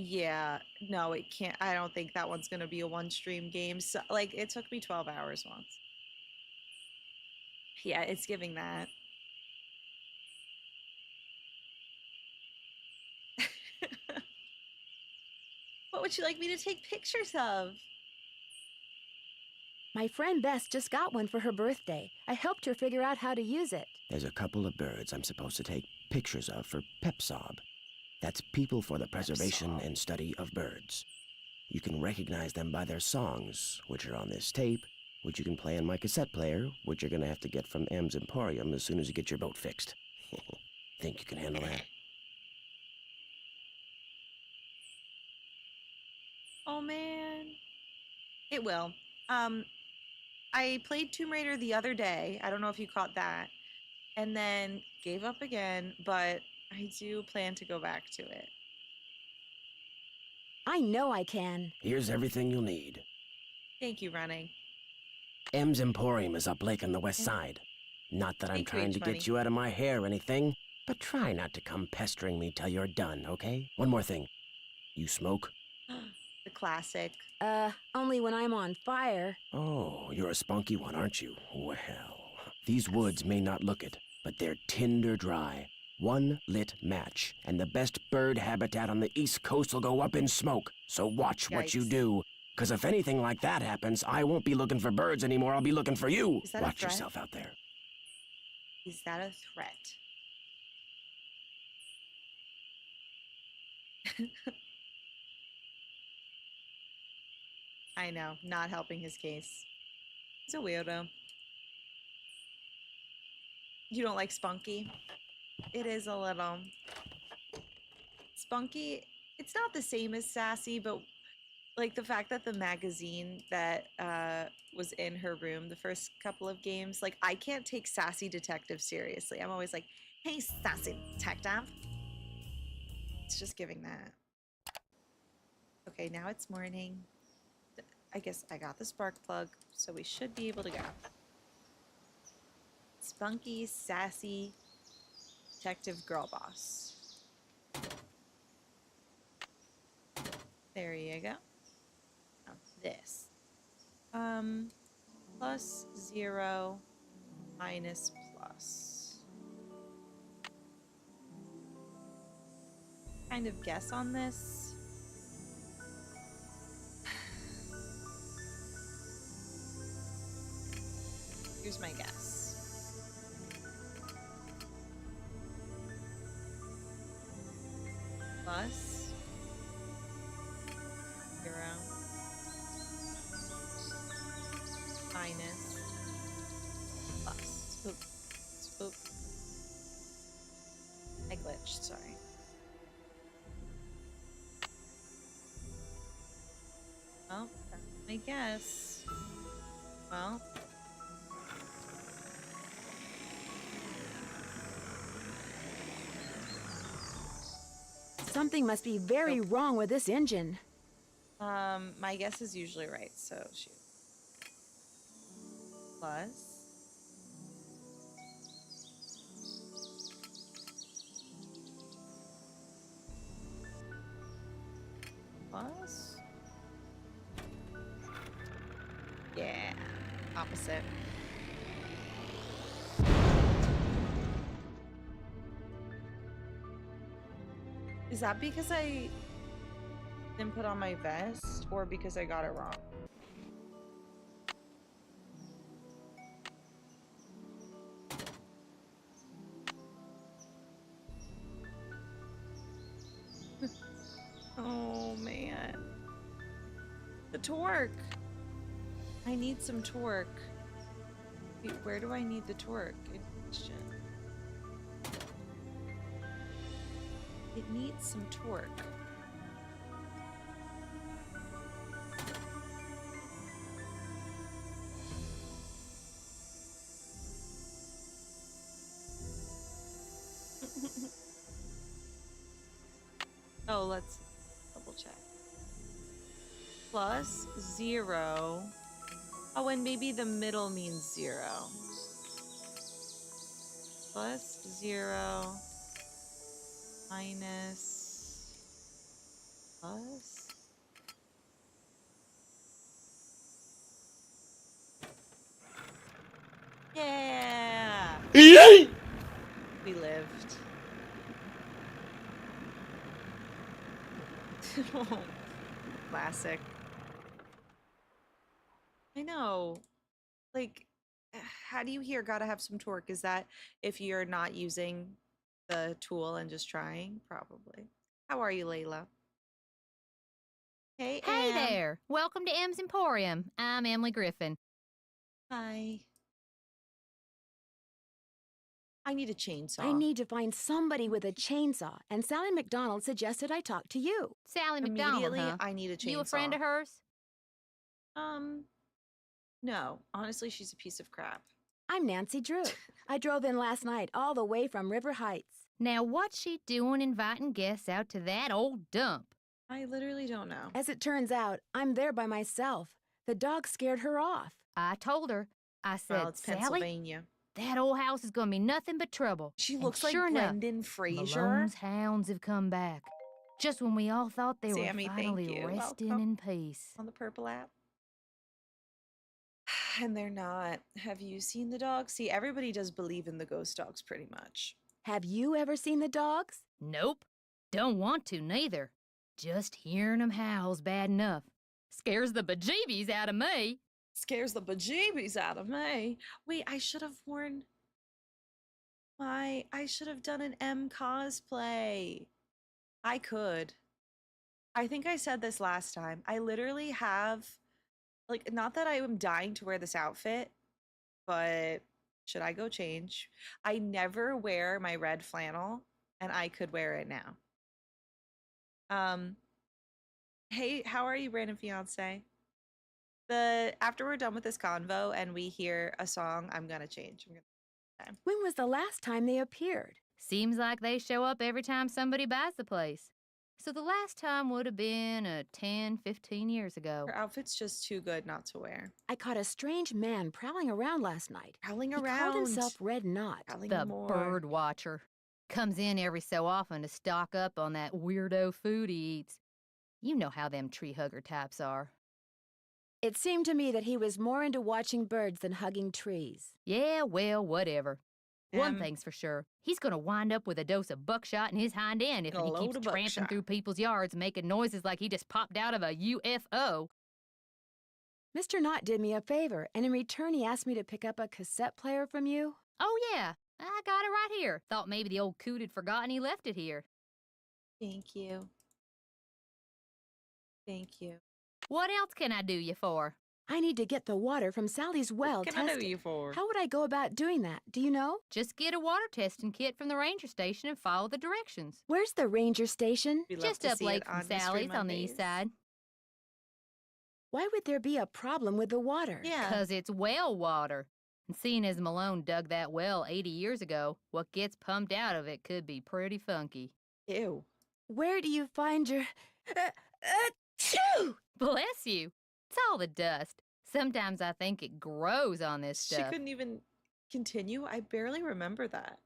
Yeah, no, it can't. I don't think that one's gonna be a one stream game. So, like, it took me 12 hours once. Yeah, it's giving that. What would you like me to take pictures of? My friend Bess just got one for her birthday. I helped her figure out how to use it. There's a couple of birds I'm supposed to take pictures of for PEPSOB. That's People for the Preservation PEPSOB. and Study of Birds. You can recognize them by their songs, which are on this tape, which you can play on my cassette player, which you're gonna have to get from M's Emporium as soon as you get your boat fixed. Think you can handle that? Oh man. It will. I played Tomb Raider the other day. I don't know if you caught that. And then gave up again, but I do plan to go back to it. I know I can. Here's everything you'll need. Thank you, Running. M's Emporium is up lake on the west side. Not that I'm Thank you, trying to H-Money. get you out of my hair or anything, but try not to come pestering me till you're done, okay? One more thing. You smoke? The classic. Only when I'm on fire. Oh, you're a spunky one, aren't you? Well, these woods may not look it, but they're tinder dry. One lit match, and the best bird habitat on the East Coast will go up in smoke. So watch what you Yikes. do. Because if anything like that happens, I won't be looking for birds anymore. I'll be looking for you. Is that a Watch threat? yourself out there. Is that a threat? I know, not helping his case. He's a weirdo. You don't like Spunky? It is a little. Spunky, it's not the same as Sassy, but like the fact that the magazine that was in her room the first couple of games, like I can't take Sassy Detective seriously. I'm always like, hey, Sassy Detective. It's just giving that. Okay, now it's morning. I guess I got the spark plug, so we should be able to go. Spunky, Sassy, Detective Girl Boss. There you go. Now this. Plus 0, minus plus. Kind of guess on this. Here's my guess. Plus 0 minus plus. Oop. Oop. I glitched, sorry. Well, that's my guess. Well, Something must be very wrong with this engine. my guess is usually right, so shoot. Plus. Plus. Yeah, opposite. Is that because I didn't put on my vest or because I got it wrong? Oh man. The torque. I need some torque. Wait, where do I need the torque? Good question. It needs some torque. Oh, let's double check. Plus 0. Oh, and maybe the middle means 0. Plus 0 minus plus. Yeah! We lived. Classic. I know. Like, how do you hear gotta have some torque? Is that if you're not using the tool and just trying? Probably. How are you, Layla? Hey, Hey Em. there! Welcome to M's Emporium. I'm Emily Griffin. Hi. I need a chainsaw. I need to find somebody with a chainsaw, and Sally McDonald suggested I talk to you. Sally McDonald, Immediately, huh? I need a chainsaw. You a friend of hers? No. Honestly, she's a piece of crap. I'm Nancy Drew. I drove in last night all the way from River Heights. Now, what's she doing inviting guests out to that old dump? I literally don't know. As it turns out, I'm there by myself. The dog scared her off. I told her. I said, Well, it's Sally, Pennsylvania. that old house is gonna be nothing but trouble. She And looks like sure enough, Brendan Fraser. Malone's hounds have come back. Just when we all thought they Sammy, were thank finally you. resting Welcome. in peace. On the purple app. And they're not. Have you seen the dogs? See, everybody does believe in the ghost dogs pretty much. Have you ever seen the dogs? Nope. Don't want to, neither. Just hearing 'em howl's bad enough. Scares the bejeebies out of me. Scares the bejeebies out of me. Wait, I should have worn I should have done an M cosplay. I could. I think I said this last time. I literally have, like, not that I am dying to wear this outfit, but should I go change? I never wear my red flannel, and I could wear it now. Hey, how are you, Brandon Fiance? After we're done with this convo and we hear a song, I'm gonna change. When was the last time they appeared? Seems like they show up every time somebody buys the place. So the last time would have been 10, 15 years ago. Her outfit's just too good not to wear. I caught a strange man prowling around last night. Prowling He around. called himself Red Knot. Prowling The more. bird watcher. Comes in every so often to stock up on that weirdo food he eats. You know how them tree hugger types are. It seemed to me that he was more into watching birds than hugging trees. Yeah, well, whatever. One Um, thing's for sure. He's gonna wind up with a dose of buckshot in his hind end if A he load keeps of tramping buckshot. through people's yards making noises like he just popped out of a UFO. Mr. Knott did me a favor, and in return he asked me to pick up a cassette player from you. Oh, yeah, I got it right here. Thought maybe the old coot had forgotten he left it here. Thank you. Thank you. What else can I do you for? I need to get the water from Sally's well What can I tested. do you for? How would I go about doing that? Do you know? Just get a water testing kit from the ranger station and follow the directions. Where's the ranger station? We love Just to up see lake it from on Mystery Sally's on the east Mondays. side. Why would there be a problem with the water? Yeah. 'Cause it's well water. And seeing as Malone dug that well 80 years ago, what gets pumped out of it could be pretty funky. Ew. Where do you find your... Achoo! Bless you. It's all the dust. Sometimes I think it grows on this She stuff. couldn't even continue. I barely remember that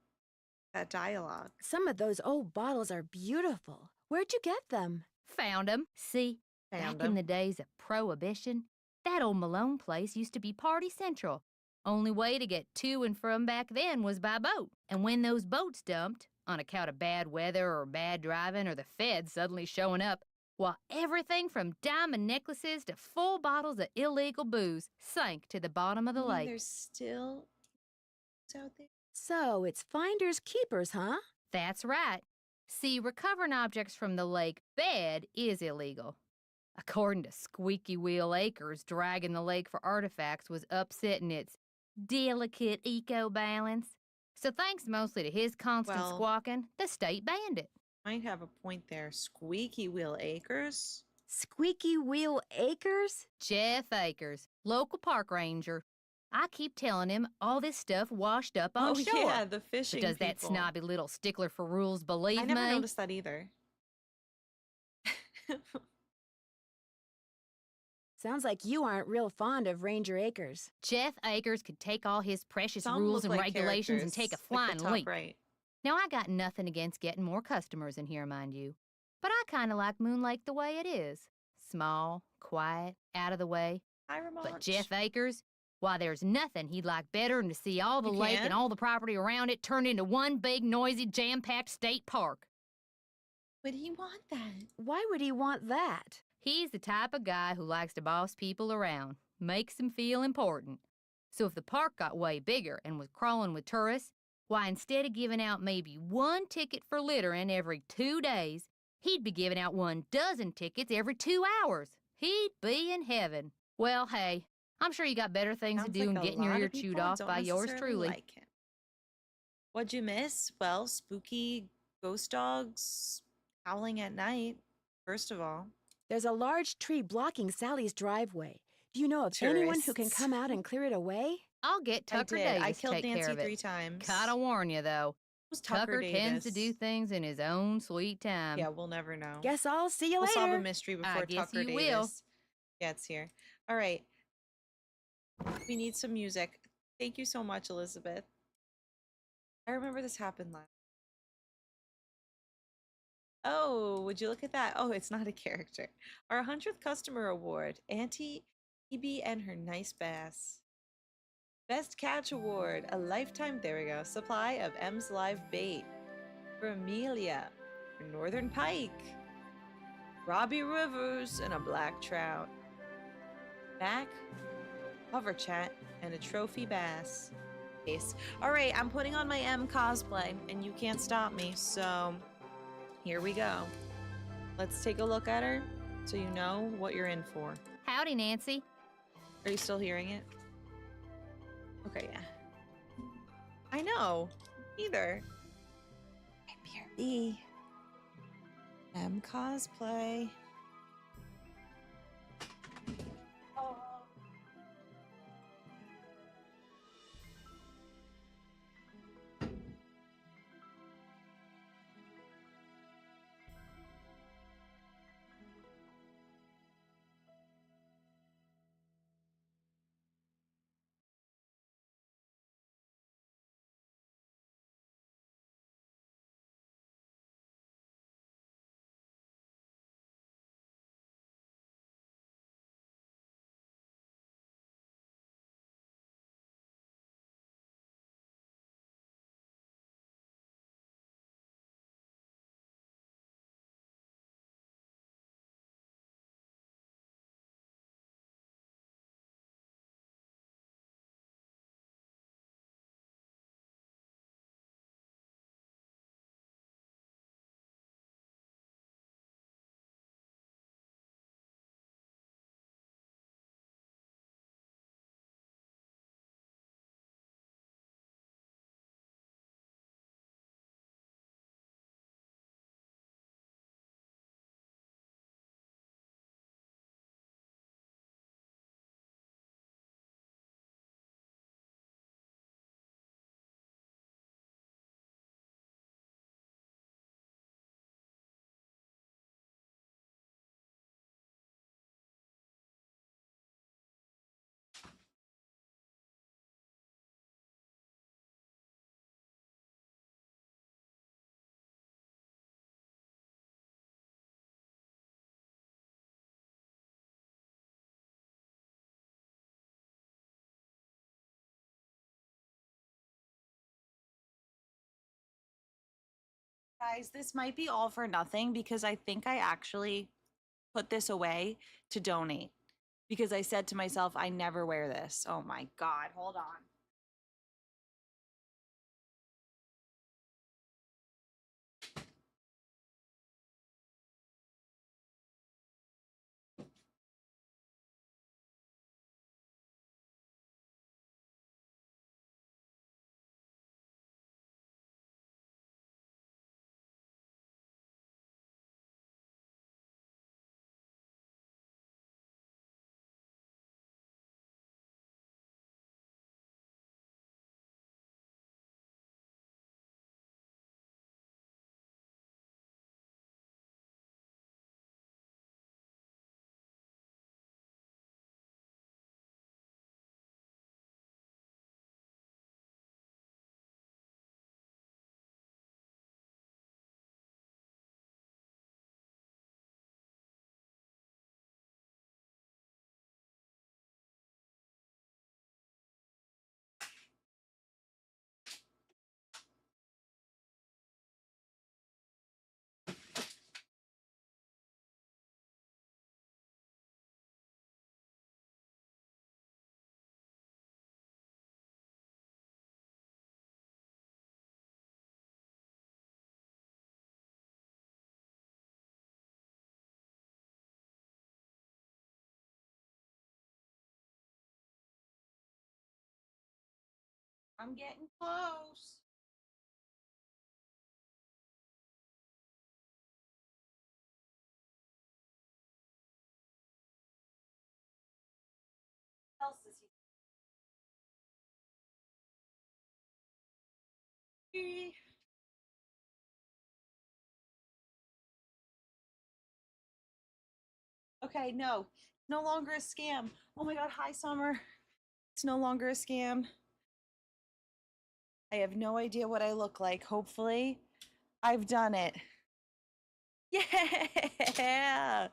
dialogue. Some of those old bottles are beautiful. Where'd you get them? Found 'em. See, Found back in 'em. the days of Prohibition, that old Malone place used to be Party Central. Only way to get to and from back then was by boat. And when those boats dumped, on account of bad weather or bad driving or the feds suddenly showing up, well, everything from diamond necklaces to full bottles of illegal booze sank to the bottom of the You mean lake. there's still out there. So it's finders keepers, huh? That's right. See, recovering objects from the lake bed is illegal. According to Squeaky Wheel Acres, dragging the lake for artifacts was upsetting its delicate eco-balance. So thanks mostly to his constant Well- squawking, the state banned it. Might have a point there. Squeaky Wheel Acres. Squeaky Wheel Acres? Jeff Akers, local park ranger. I keep telling him all this stuff washed up on Oh, shore. yeah, the But fishing does that people. snobby little stickler for rules believe I never me? noticed that either. Sounds like you aren't real fond of Ranger Acres. Jeff Akers could take all his precious Some rules look and like regulations and take a characters, like flying the top leap. right. Now, I got nothing against getting more customers in here, mind you. But I kind of like Moon Lake the way it is. Small, quiet, out of the way. Hi, Ramon. But Jeff Akers, why, there's nothing he'd like better than to see all the You lake can't? and all the property around it turned into one big, noisy, jam-packed state park. Would he want that? Why would he want that? He's the type of guy who likes to boss people around, makes them feel important. So if the park got way bigger and was crawling with tourists, why, instead of giving out maybe one ticket for littering every 2 days, he'd be giving out 12 tickets every 2 hours. He'd be in heaven. Well, hey, I'm sure you got better things Sounds to do like than a getting your lot ear of chewed people off don't by yours necessarily truly. like him. What'd you miss? Well, spooky ghost dogs howling at night, first of all. There's a large tree blocking Sally's driveway. Do you know of anyone who can Tourists. come out and clear it away? I'll get Tucker I did. Davis I to killed take Nancy care of it. 3 times. Gotta warn you, though. Who's Tucker tends to Davis? do things in his own sweet time. Yeah, we'll never know. Guess I'll see you We'll solve a later. mystery I before guess Tucker you Davis will. gets here. All right. We need some music. Thank you so much, Elizabeth. I remember this happened last. Oh, would you look at that? Oh, it's not a character. Our 100th customer award. Auntie Phoebe and her nice bass. Best catch award. A lifetime, there we go. Supply of M's live bait. For Amelia. For Northern Pike. Robbie Rivers and a black trout. Back. Hover chat and a trophy bass. Case. All right, I'm putting on my M cosplay and you can't stop me. So here we go. Let's take a look at her so you know what you're in for. Howdy, Nancy. Are you still hearing it? Okay, yeah. I know. Either. BRB. M cosplay. Oh. Guys, this might be all for nothing because I think I actually put this away to donate because I said to myself, I never wear this. Oh my God, hold on. I'm getting close. What else is he? Okay, no. No longer a scam. Oh my god, hi Summer. It's no longer a scam. I have no idea what I look like. Hopefully, I've done it. Yeah!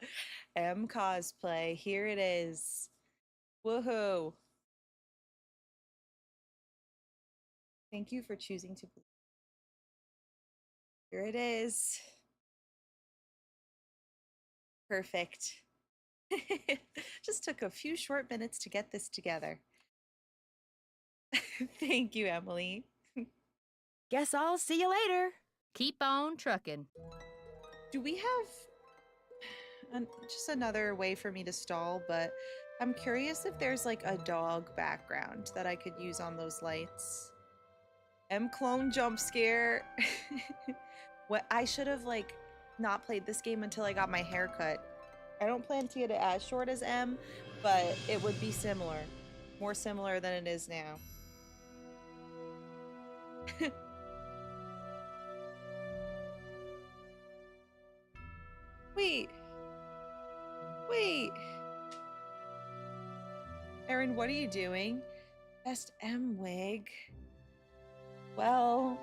M cosplay. Here it is. Woohoo. Thank you for choosing to believe. Here it is. Perfect. Just took a few short minutes to get this together. Thank you, Emily. Guess I'll see you later. Keep on trucking. Do we have just another way for me to stall, but I'm curious if there's like a dog background that I could use on those lights. M clone jump scare. What I should have like not played this game until I got my hair cut. I don't plan to get it as short as M, but it would be similar. More similar than it is now. Wait. Wait. Erin, what are you doing? Best M wig. Well.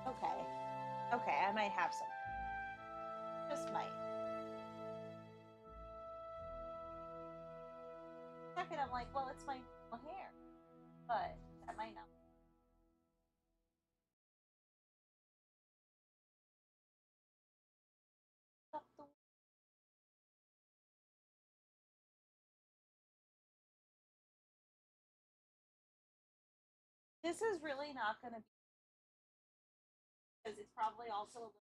Okay. Okay, I might have some. Just might. Second, I'm like, well, it's my hair. But that might not. This is really not going to be because it's probably also a little.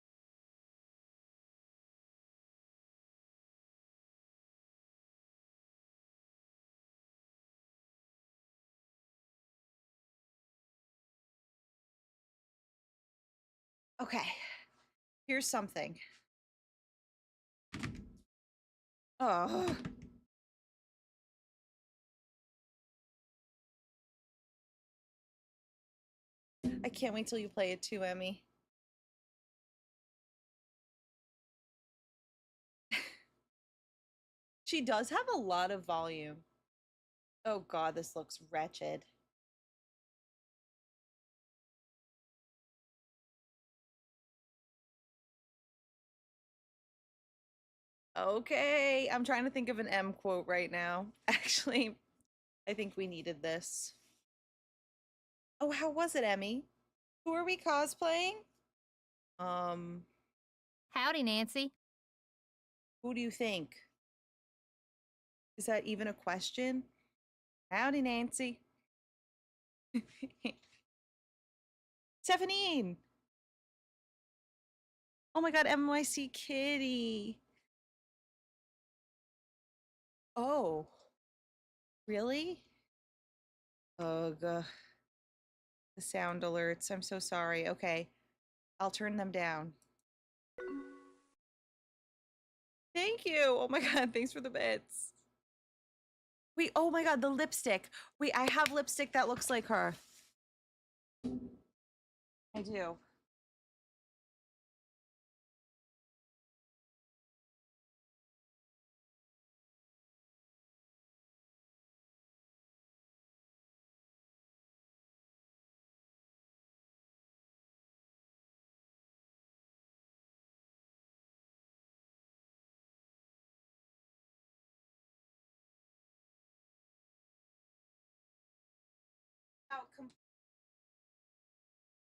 Okay, here's something. Oh. I can't wait till you play it too, Emmy. She does have a lot of volume. Oh god, this looks wretched. Okay, I'm trying to think of an M quote right now. Actually, I think we needed this. Oh, how was it, Emmy? Who are we cosplaying? Howdy, Nancy. Who do you think? Is that even a question? Howdy, Nancy. Stephanie. Oh my god, MYC Kitty. Oh. Really? Ugh. The sound alerts. I'm so sorry. Okay. I'll turn them down. Thank you. Oh my god, thanks for the bits. Wait, oh my god, the lipstick. Wait, I have lipstick that looks like her. I do.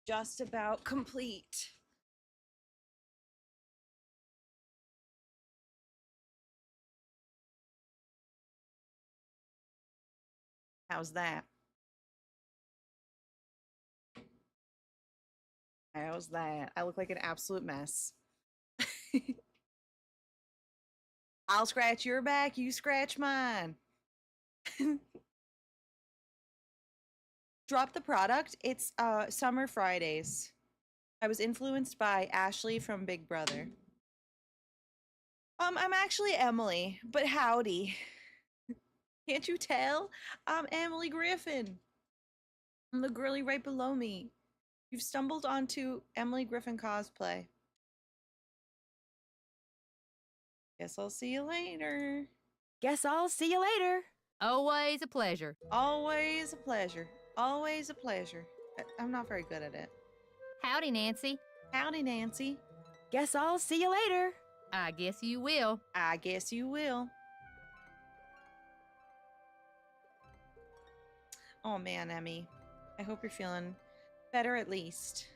Just about complete. How's that? How's that? I look like an absolute mess. I'll scratch your back, you scratch mine. Drop the product. It's Summer Fridays. I was influenced by Ashley from Big Brother. I'm actually Emily, but howdy. Can't you tell? I'm Emily Griffin. I'm the girlie right below me. You've stumbled onto Emily Griffin cosplay. Guess I'll see you later. Guess I'll see you later. Always a pleasure. Always a pleasure. Always a pleasure. I'm not very good at it. Howdy, Nancy. Howdy, Nancy. Guess I'll see you later. I guess you will. I guess you will. Oh man, Emmy. I hope you're feeling better at least.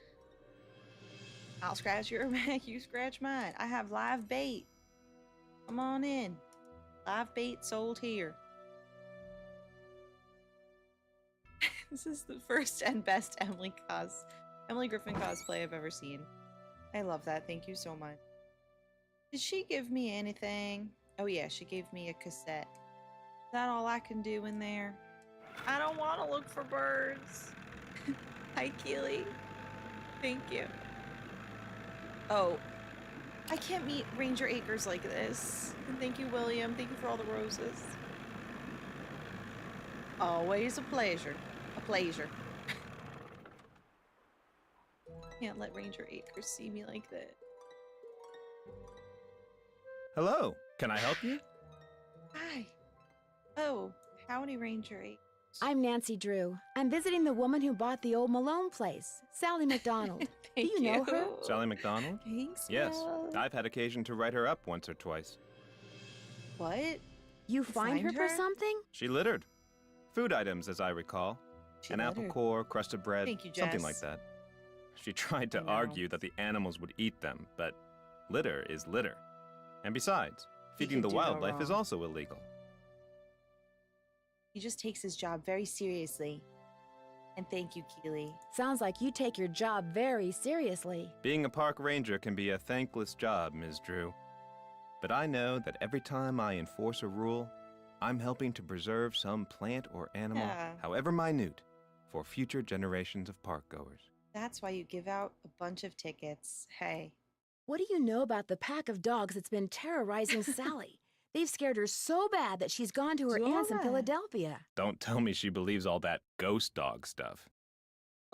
I'll scratch your back, you scratch mine. I have live bait. Come on in. Live bait sold here. This is the first and best Emily Griffin cosplay I've ever seen. I love that. Thank you so much. Did she give me anything? Oh yeah, she gave me a cassette. Is that all I can do in there? I don't want to look for birds. Hi, Keely. Thank you. Oh, I can't meet Ranger Acres like this. And thank you, William. Thank you for all the roses. Always a pleasure. A pleasure. Can't let Ranger Acres see me like that. Hello, can I help you? Hi. Oh, howdy, Ranger Acres. I'm Nancy Drew. I'm visiting the woman who bought the old Malone place, Sally McDonald. Do you know her? Sally McDonald? Thanks, Yes, Mel. I've had occasion to write her up once or twice. What? You find her find for her? something? She littered. Food items, as I recall. She An apple littered. core, crust of bread, Thank you, something Jess. like that. She tried to I know. argue that the animals would eat them, but litter is litter. And besides, feeding could the do no wildlife is wrong. also illegal. He just takes his job very seriously. And thank you, Keely. Sounds like you take your job very seriously. Being a park ranger can be a thankless job, Ms. Drew. But I know that every time I enforce a rule, I'm helping to preserve some plant or animal, Yeah. however minute, for future generations of park goers. That's why you give out a bunch of tickets. Hey. What do you know about the pack of dogs that's been terrorizing Sally? They've scared her so bad that she's gone to her aunt's in Dora. Philadelphia. Don't tell me she believes all that ghost dog stuff.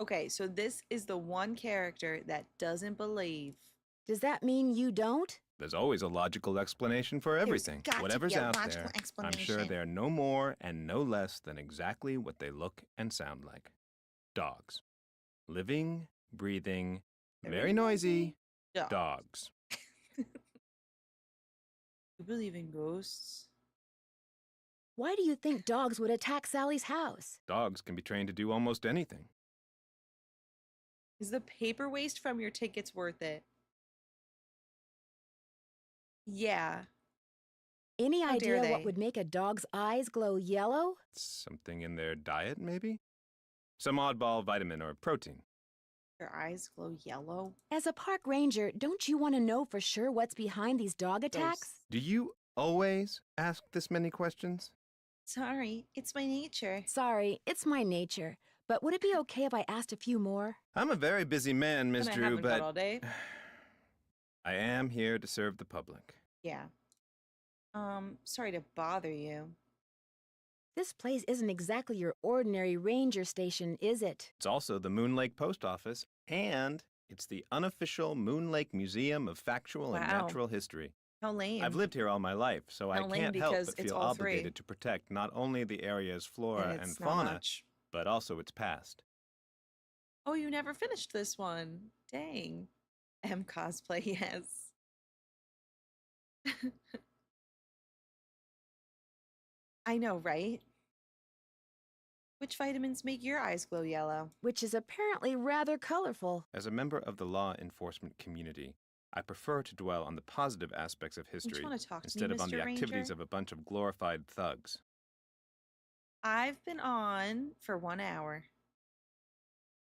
Okay, so this is the one character that doesn't believe. Does that mean you don't? There's always a logical explanation for everything. got to Whatever's be a out logical there, I'm sure explanation. they're no more and no less than exactly what they look and sound like. Dogs. Living, breathing, very noisy Dog. dogs. You believe in ghosts? Why do you think dogs would attack Sally's house? Dogs can be trained to do almost anything. Is the paper waste from your tickets worth it? Yeah. Any How dare idea what they? would make a dog's eyes glow yellow? Something in their diet, maybe? Some oddball vitamin or protein. Your eyes glow yellow? As a park ranger, don't you want to know for sure what's behind these dog attacks? Do you always ask this many questions? Sorry, it's my nature. Sorry, it's my nature. But would it be okay if I asked a few more? I'm a very busy man, Miss And I Drew, haven't got but all day. I am here to serve the public. Yeah. Sorry to bother you. This place isn't exactly your ordinary ranger station, is it? It's also the Moon Lake Post Office, and it's the unofficial Moon Lake Museum of Factual and Wow. Natural History. How lame. I've lived here all my life, so I How lame can't help because but it's feel all three. obligated to protect not only the area's flora and it's not fauna, much. but also its past. Oh, you never finished this one. Dang. M cosplay, yes. I know, right? Which vitamins make your eyes glow yellow? Which is apparently rather colorful. As a member of the law enforcement community, I prefer to dwell on the positive aspects of history wanna talk to me, instead of on the Mr. activities Ranger? of a bunch of glorified thugs. I've been on for 1 hour.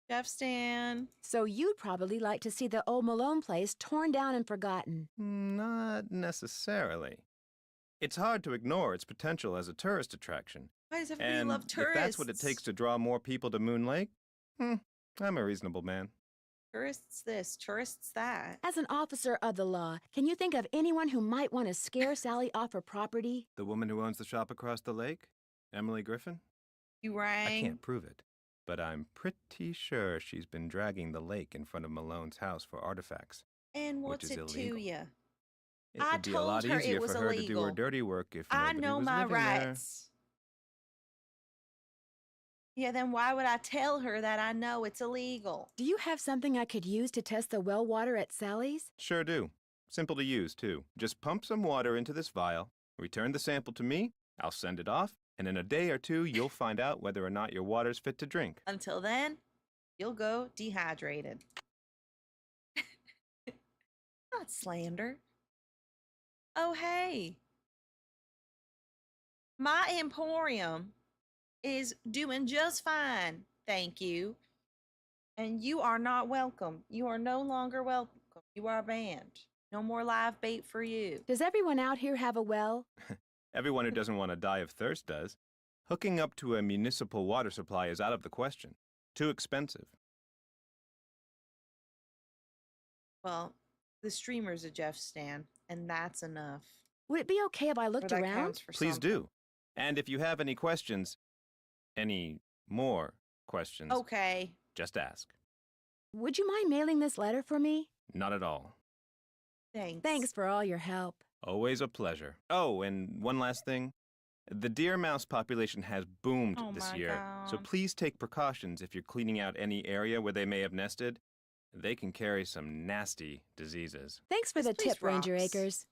Jeff Stan. So you'd probably like to see the old Malone place torn down and forgotten. Not necessarily. It's hard to ignore its potential as a tourist attraction. Why does everybody And love if tourists? that's what it takes to draw more people to Moon Lake, I'm a reasonable man. Tourists this, tourists that. As an officer of the law, can you think of anyone who might want to scare Sally off her property? The woman who owns the shop across the lake? Emily Griffin? You I rang. can't prove it, but I'm pretty sure she's been dragging the lake in front of Malone's house for artifacts. And which what's is it illegal. to you? It I would be a lot told her it easier was for her to do her illegal. dirty work if I nobody know was my living there. rights. Yeah, then why would I tell her that I know it's illegal? Do you have something I could use to test the well water at Sally's? Sure do. Simple to use, too. Just pump some water into this vial, return the sample to me, I'll send it off, and in a day or two, you'll find out whether or not your water's fit to drink. Until then, you'll go dehydrated. Not slander. Oh, hey. My emporium is doing just fine, thank you. And you are not welcome. You are no longer welcome. You are banned. No more live bait for you. Does everyone out here have a well? Everyone who doesn't want to die of thirst does. Hooking up to a municipal water supply is out of the question. Too expensive. Well, the streamer's a Jeff stan, and that's enough. Would it be okay if I Or looked that around? counts for Please something. do. And if you have any questions, any more questions, Okay. just ask. Would you mind mailing this letter for me? Not at all. Thanks. Thanks for all your help. Always a pleasure. Oh, and one last thing. The deer mouse population has boomed Oh this my year, so God. please take precautions if you're cleaning out any area where they may have nested. They can carry some nasty diseases. Thanks for This the place tip, Ranger rocks. Acres.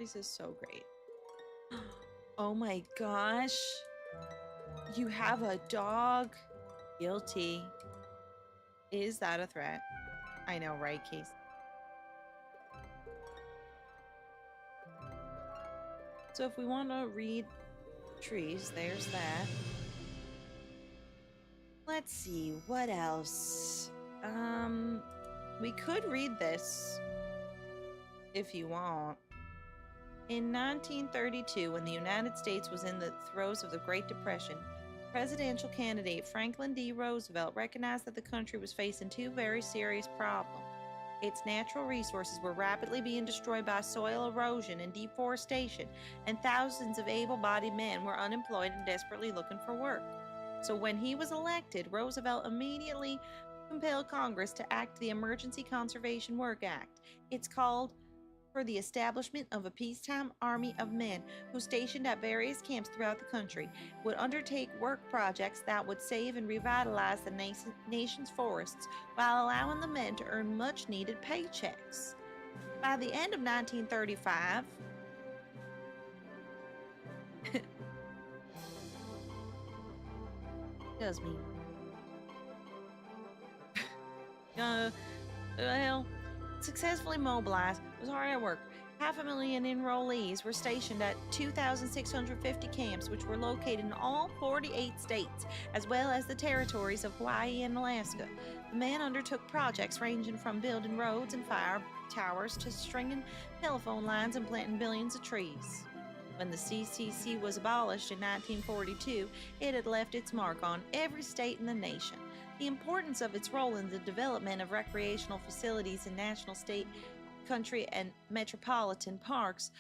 This is so great. Oh my gosh. You have a dog? Guilty. Is that a threat? I know, right, Case? So if we want to read trees, there's that. Let's see, what else? We could read this if you want. In 1932, when the United States was in the throes of the Great Depression, presidential candidate Franklin D. Roosevelt recognized that the country was facing two very serious problems. Its natural resources were rapidly being destroyed by soil erosion and deforestation, and thousands of able-bodied men were unemployed and desperately looking for work. So when he was elected, Roosevelt immediately compelled Congress to act the Emergency Conservation Work Act. It's called for the establishment of a peacetime army of men who, stationed at various camps throughout the country, would undertake work projects that would save and revitalize the nation's forests while allowing the men to earn much needed paychecks. By the end of 1935, does me. Well, successfully mobilized, was hard at work. 500,000 enrollees were stationed at 2,650 camps, which were located in all 48 states, as well as the territories of Hawaii and Alaska. The men undertook projects ranging from building roads and fire towers to stringing telephone lines and planting billions of trees. When the CCC was abolished in 1942, it had left its mark on every state in the nation. The importance of its role in the development of recreational facilities in national, state, country, and metropolitan parks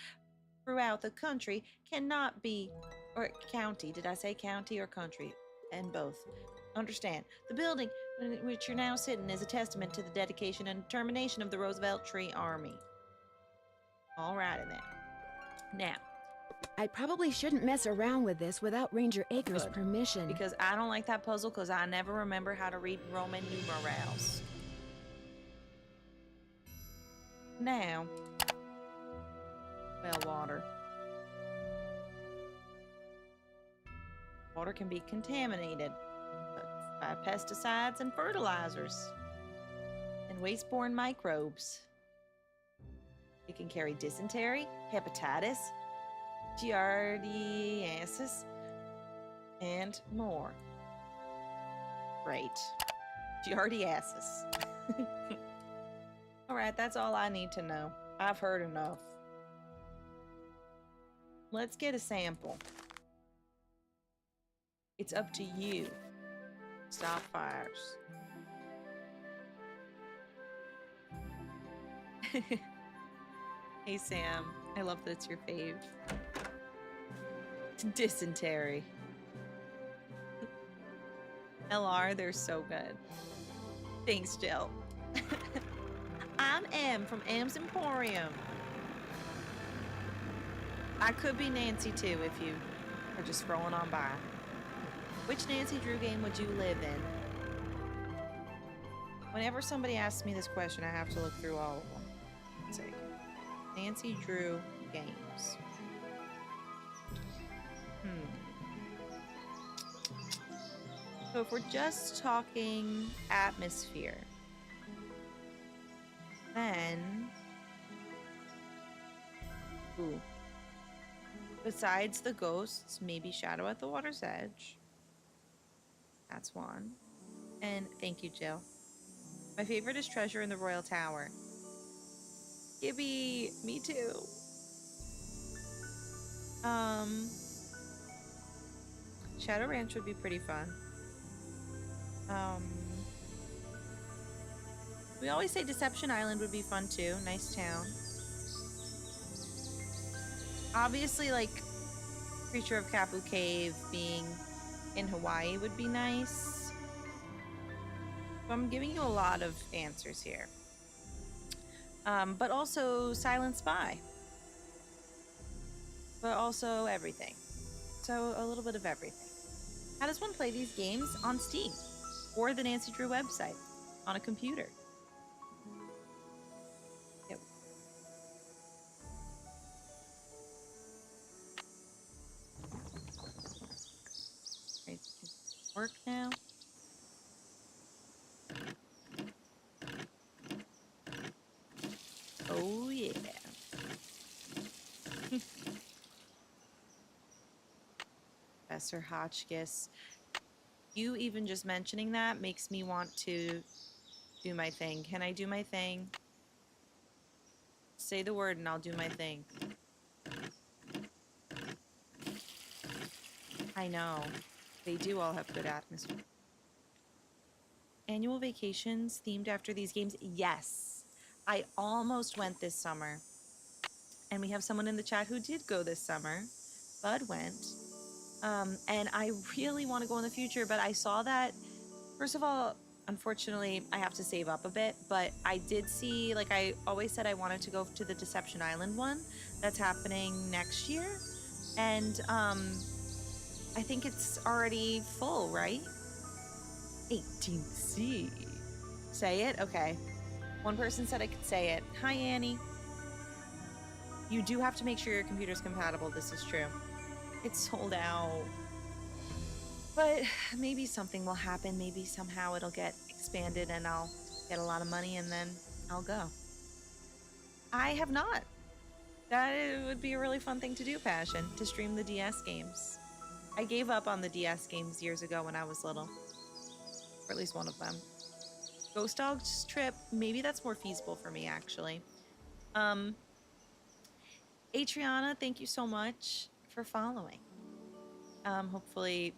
throughout the country cannot be, or county, did I say county or country? And both. Understand, the building in which you're now sitting is a testament to the dedication and determination of the Roosevelt Tree Army. All right in there. Now, I probably shouldn't mess around with this without Ranger Acres' Good. permission. because I don't like that puzzle because I never remember how to read Roman numerals. Now, well, water. Water can be contaminated by pesticides and fertilizers and waste-borne microbes. It can carry dysentery, hepatitis, giardiasis, and more. Great. Giardiasis. All right, that's all I need to know. I've heard enough. Let's get a sample. It's up to you. Stop fires. Hey Sam, I love that it's your fave. Dysentery. LR, they're so good. Thanks, Jill. I'm M from M's Emporium. I could be Nancy too if you are just scrolling on by. Which Nancy Drew game would you live in? Whenever somebody asks me this question, I have to look through all of them. Let's see. Nancy Drew games. So if we're just talking atmosphere, then... Ooh. Besides the ghosts, maybe Shadow at the Water's Edge. That's one. And thank you, Jill. My favorite is Treasure in the Royal Tower. Gibby, me too. Shadow Ranch would be pretty fun. We always say Deception Island would be fun too. Nice town. Obviously, like, Creature of Kapu Cave being in Hawaii would be nice. So I'm giving you a lot of answers here. But also Silent Spy. But also everything. So a little bit of everything. How does one play these games? On Steam or the Nancy Drew website on a computer? Yep. Right, work now. Oh yeah. Professor Hotchkiss. You even just mentioning that makes me want to do my thing. Can I do my thing? Say the word and I'll do my thing. I know. They do all have good atmosphere. Annual vacations themed after these games? Yes. I almost went this summer. And we have someone in the chat who did go this summer. Bud went. And I really want to go in the future, but I saw that, first of all, unfortunately, I have to save up a bit, but I did see, like I always said, I wanted to go to the Deception Island one that's happening next year. And I think it's already full, right? 18C. Say it? Okay. One person said I could say it. Hi, Annie. You do have to make sure your computer's compatible. This is true. It's sold out. But maybe something will happen. Maybe somehow it'll get expanded and I'll get a lot of money and then I'll go. I have not. That would be a really fun thing to do, Passion, to stream the DS games. I gave up on the DS games years ago when I was little. Or at least one of them. Ghost Dog's trip, maybe that's more feasible for me, actually. Adriana, thank you so much for following. Hopefully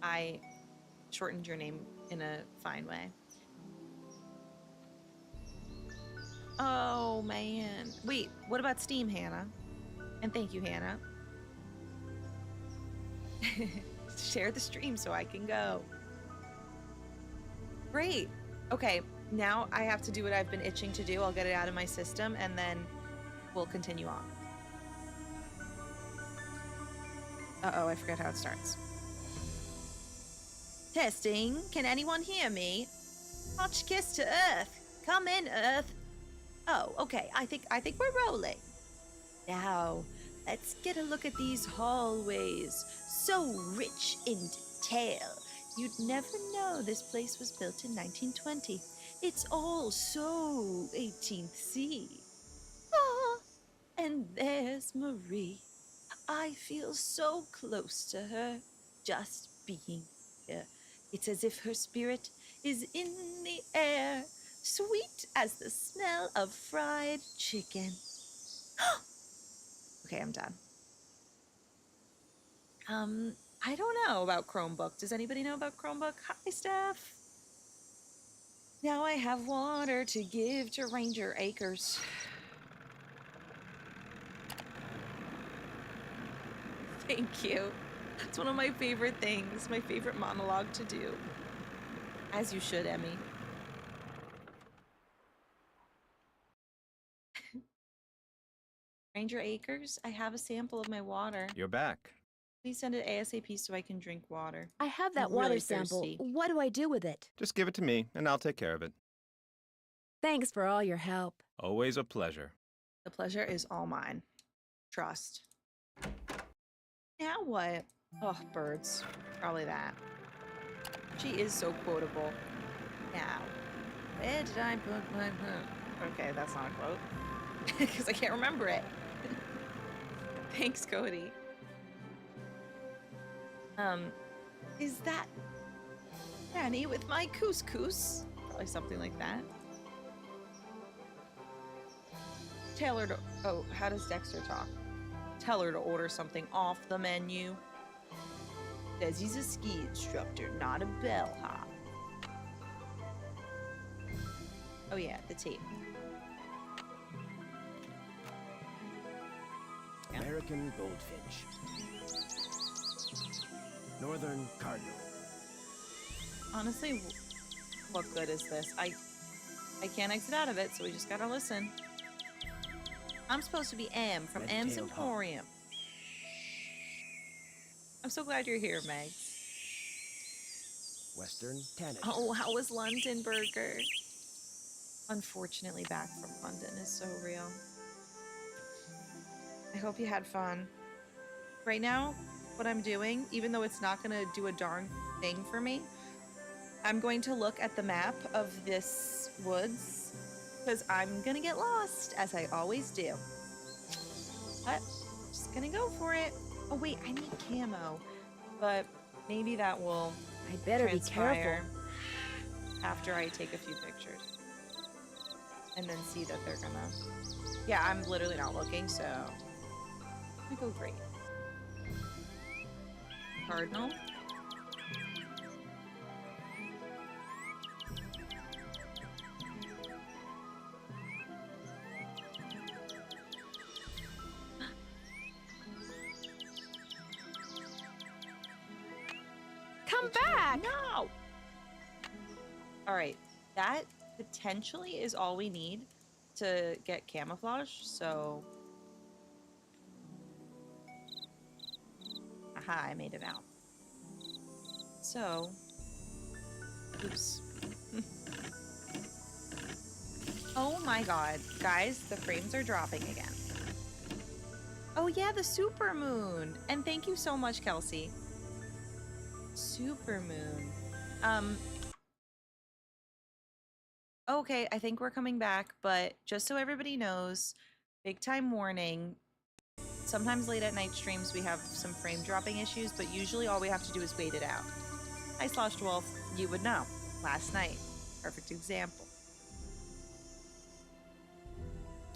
I shortened your name in a fine way. Oh, man. Wait, what about Steam, Hannah? And thank you, Hannah. Share the stream so I can go. Great. Okay, now I have to do what I've been itching to do. I'll get it out of my system and then we'll continue on. Uh-oh, I forgot how it starts. Testing. Can anyone hear me? Hotchkiss to Earth. Come in, Earth. Oh, okay. I think we're rolling. Now, let's get a look at these hallways. So rich in detail. You'd never know this place was built in 1920. It's all so 18th C. Ah, and there's Marie. I feel so close to her, just being here. It's as if her spirit is in the air, sweet as the smell of fried chicken. Okay, I'm done. I don't know about Chromebook. Does anybody know about Chromebook? Hi, Steph. Now I have water to give to Ranger Acres. Thank you. It's one of my favorite things, my favorite monologue to do. As you should, Emmy. Ranger Acres, I have a sample of my water. You're back. Please send it ASAP so I can drink water. I have that I'm water really sample. thirsty. What do I do with it? Just give it to me, and I'll take care of it. Thanks for all your help. Always a pleasure. The pleasure is all mine. Trust. Now what? Oh, birds. Probably that. She is so quotable. Now, where did I put my phone? Okay, that's not a quote. Because I can't remember it. Thanks, Cody. Is that Granny with my couscous? Probably something like that. Tell her to... Oh, how does Dexter talk? Tell her to order something off the menu. Says he's a ski instructor, not a bellhop. Oh yeah, the tape. American goldfinch. Northern cardinal. Honestly, what good is this? I can't exit out of it, so we just gotta listen. I'm supposed to be M from M's Red-tailed hawk. Emporium. I'm so glad you're here, Megs. Western tanager. Oh, how was London Burger? Unfortunately, back from London is so real. I hope you had fun. Right now, what I'm doing, even though it's not gonna do a darn thing for me, I'm going to look at the map of this woods because I'm gonna get lost, as I always do. But just gonna go for it. Oh wait, I need camo, but maybe that will I better be transpire careful. after I take a few pictures and then see that they're gonna. Yeah, I'm literally not looking, so we go great. Cardinal. Come back! No! Alright, that potentially is all we need to get camouflage, so... Aha, I made it out. So... Oops. Oh my god. Guys, the frames are dropping again. Oh yeah, the super moon! And thank you so much, Kelsey. Super moon. Okay, I think we're coming back, but just so everybody knows, big time warning. Sometimes late at night streams we have some frame dropping issues, but usually all we have to do is wait it out. Hi Sloshed Wolf, you would know. Last night. Perfect example.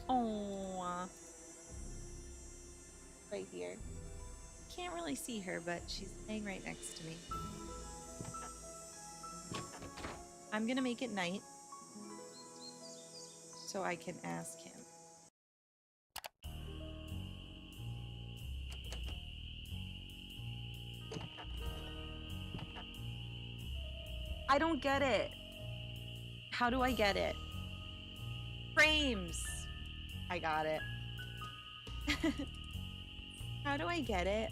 Oh, right here. Can't really see her, but she's laying right next to me. I'm gonna make it night so I can ask him. I don't get it. How do I get it? Frames! I got it. How do I get it?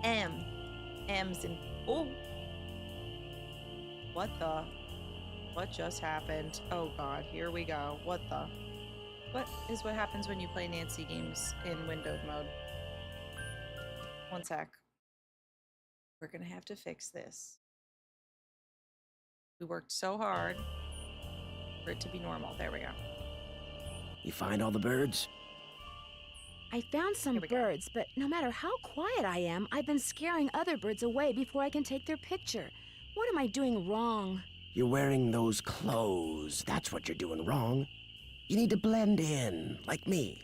M. M's in... Oh! What the? What just happened? Oh god, here we go. What the? What is what happens when you play Nancy games in windowed mode? One sec. We're gonna have to fix this. We worked so hard for it to be normal. There we go. You find all the birds? I found some Here we go. birds, but no matter how quiet I am, I've been scaring other birds away before I can take their picture. What am I doing wrong? You're wearing those clothes. That's what you're doing wrong. You need to blend in, like me.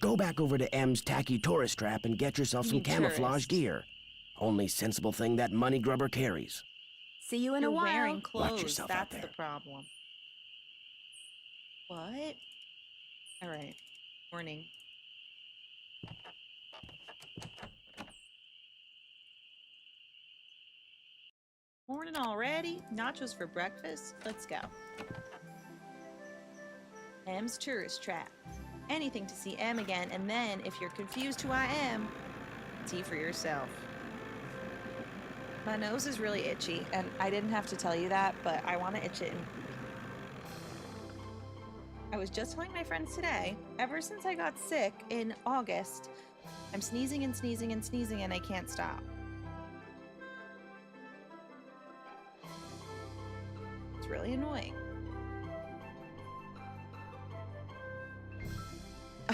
Go back over to M's tacky tourist trap and get yourself some You camouflage tourist. gear. Only sensible thing that money grubber carries. See you in You're a while. wearing clothes. yourself out That's the there. problem. What? All right. Morning. Morning already? Nachos for breakfast? Let's go. M's tourist trap. Anything to see M again, and then if you're confused who I am, see for yourself. My nose is really itchy, and I didn't have to tell you that, but I want to itch it. I was just telling my friends today, ever since I got sick in August, I'm sneezing and sneezing and sneezing, and I can't stop. It's really annoying.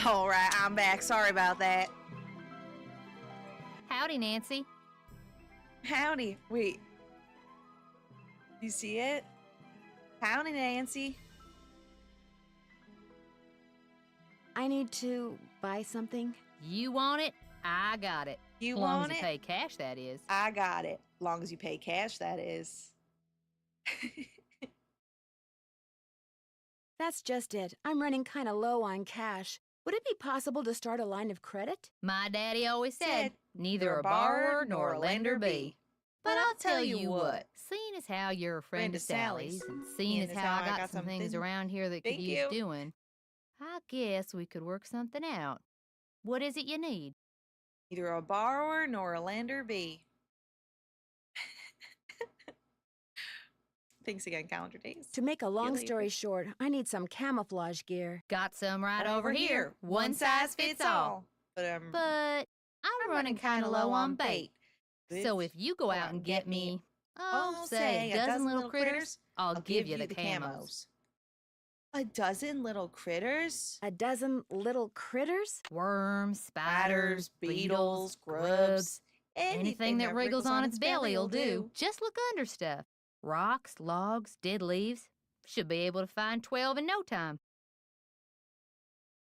All right, I'm back. Sorry about that. Howdy, Nancy. Howdy. Wait. You see it? Howdy, Nancy. I need to buy something. You want it? I got it. You Long want as it? you pay cash, that is. I got it. Long as you pay cash, that is. That's just it. I'm running kind of low on cash. Would it be possible to start a line of credit? My daddy always said, Said, neither a borrower nor a lender be. But I'll tell you what, seeing as how you're a friend of Sally's, and seeing as how I got some things around here that could Thank use you. doing, I guess we could work something out. What is it you need? Neither a borrower nor a lender be. Thanks again, calendar days. To make a long later. story short, I need some camouflage gear. Got some right over here. One size fits all. But But I'm running kind of low on bait. So if you go out and get me, say, a dozen little critters, I'll give you the camos. A dozen little critters? A dozen little critters? Worms, Spiders, spiders, beetles, beetles, grubs, anything that wriggles on its belly will do. Just look under stuff. Rocks, logs, dead leaves. Should be able to find 12 in no time.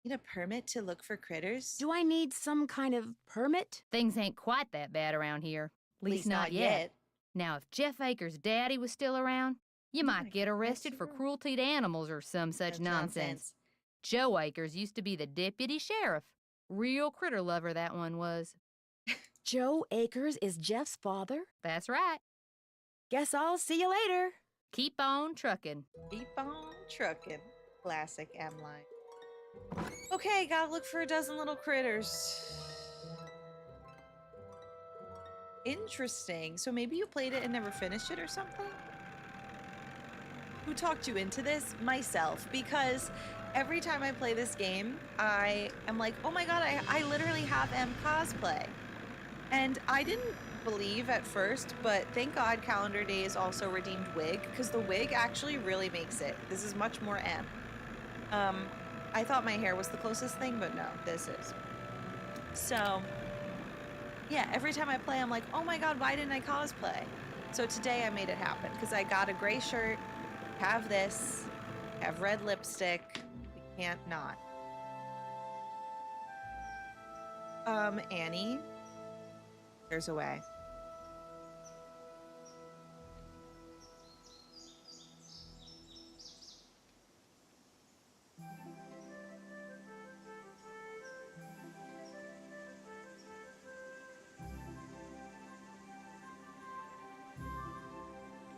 Need a permit to look for critters? Do I need some kind of permit? Things ain't quite that bad around here. At least not yet. Now, if Jeff Akers' daddy was still around, you might get arrested for cruelty to animals or some such That's nonsense. Joe Akers used to be the deputy sheriff. Real critter lover, that one was. Joe Akers is Jeff's father? That's right. Guess I'll see you later. Keep on trucking. Keep on trucking. Classic M line. Okay, gotta look for a dozen little critters. Interesting. So maybe you played it and never finished it or something? Who talked you into this? Myself. Because every time I play this game, I am like, oh my god, I literally have M cosplay. And I didn't believe at first, but thank God Calendar Days also redeemed wig, because the wig actually really makes it. This is much more M. I thought my hair was the closest thing, but no, this is. So, yeah, every time I play, I'm like, oh my god, why didn't I cosplay? So today I made it happen, because I got a gray shirt, have this, have red lipstick, we can't not. Annie, there's a way.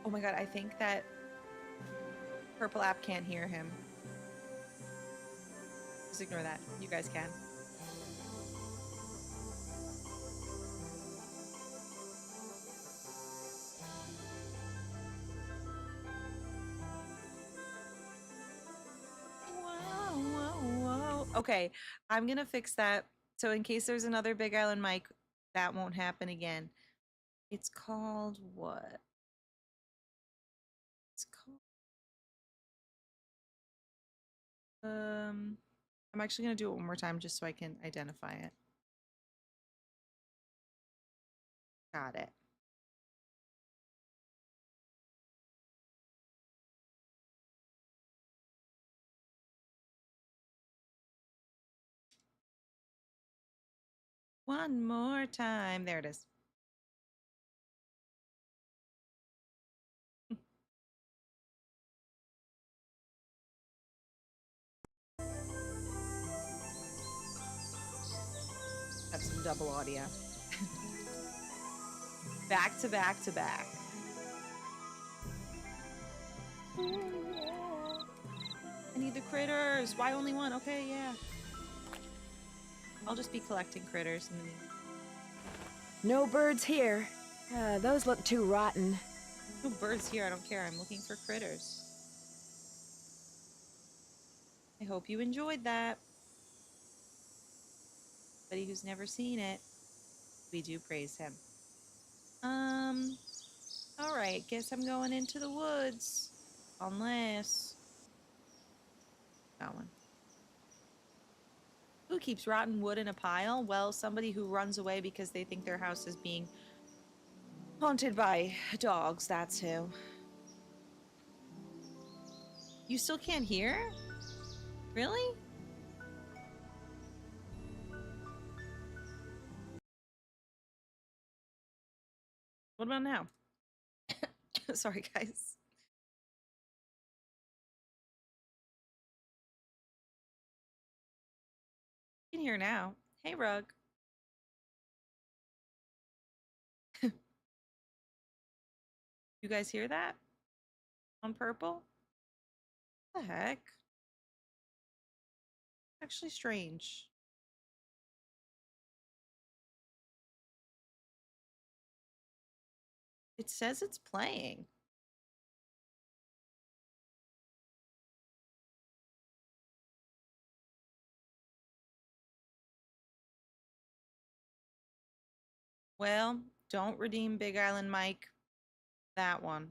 Oh my god, I think that Purple app can't hear him. Just ignore that. You guys can. Whoa, whoa, whoa. Okay, I'm gonna fix that. So in case there's another Big Island mic, that won't happen again. It's called what? It's called. I'm actually gonna do it one more time just so I can identify it. Got it. One more time. There it is. Have some double audio. Back to back to back. Ooh, yeah. I need the critters. Why only one? Okay, yeah. I'll just be collecting critters. And No birds here. Those look too rotten. no birds here. I don't care. I'm looking for critters. I hope you enjoyed that. Anybody who's never seen it, we do praise him. All right. Guess I'm going into the woods. Unless that one. Who keeps rotten wood in a pile? Well, somebody who runs away because they think their house is being haunted by dogs. That's who. You still can't hear? Really? What about now? Sorry, guys. You can hear now. Hey, Rug. You guys hear that? On purple? What the heck? Actually strange. It says it's playing. Well, don't redeem Big Island Mike. That one.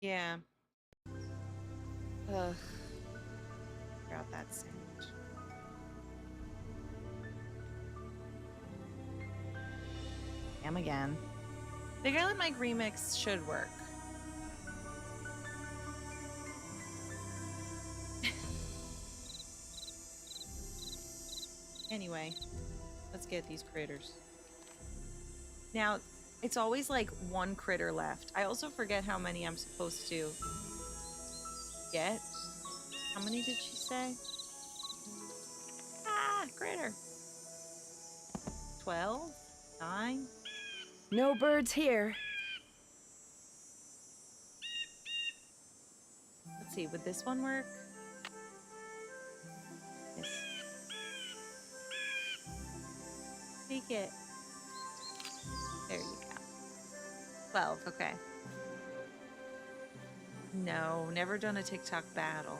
Yeah. Ugh. Forgot that sound. Am again. Big Island Mike remix should work. Anyway, let's get these critters. Now, it's always like one critter left. I also forget how many I'm supposed to get. How many did she say? Ah, critter. 12? 9? No birds here. Let's see, would this one work? Yes. Take it. There you go. 12, okay. No, never done a TikTok battle.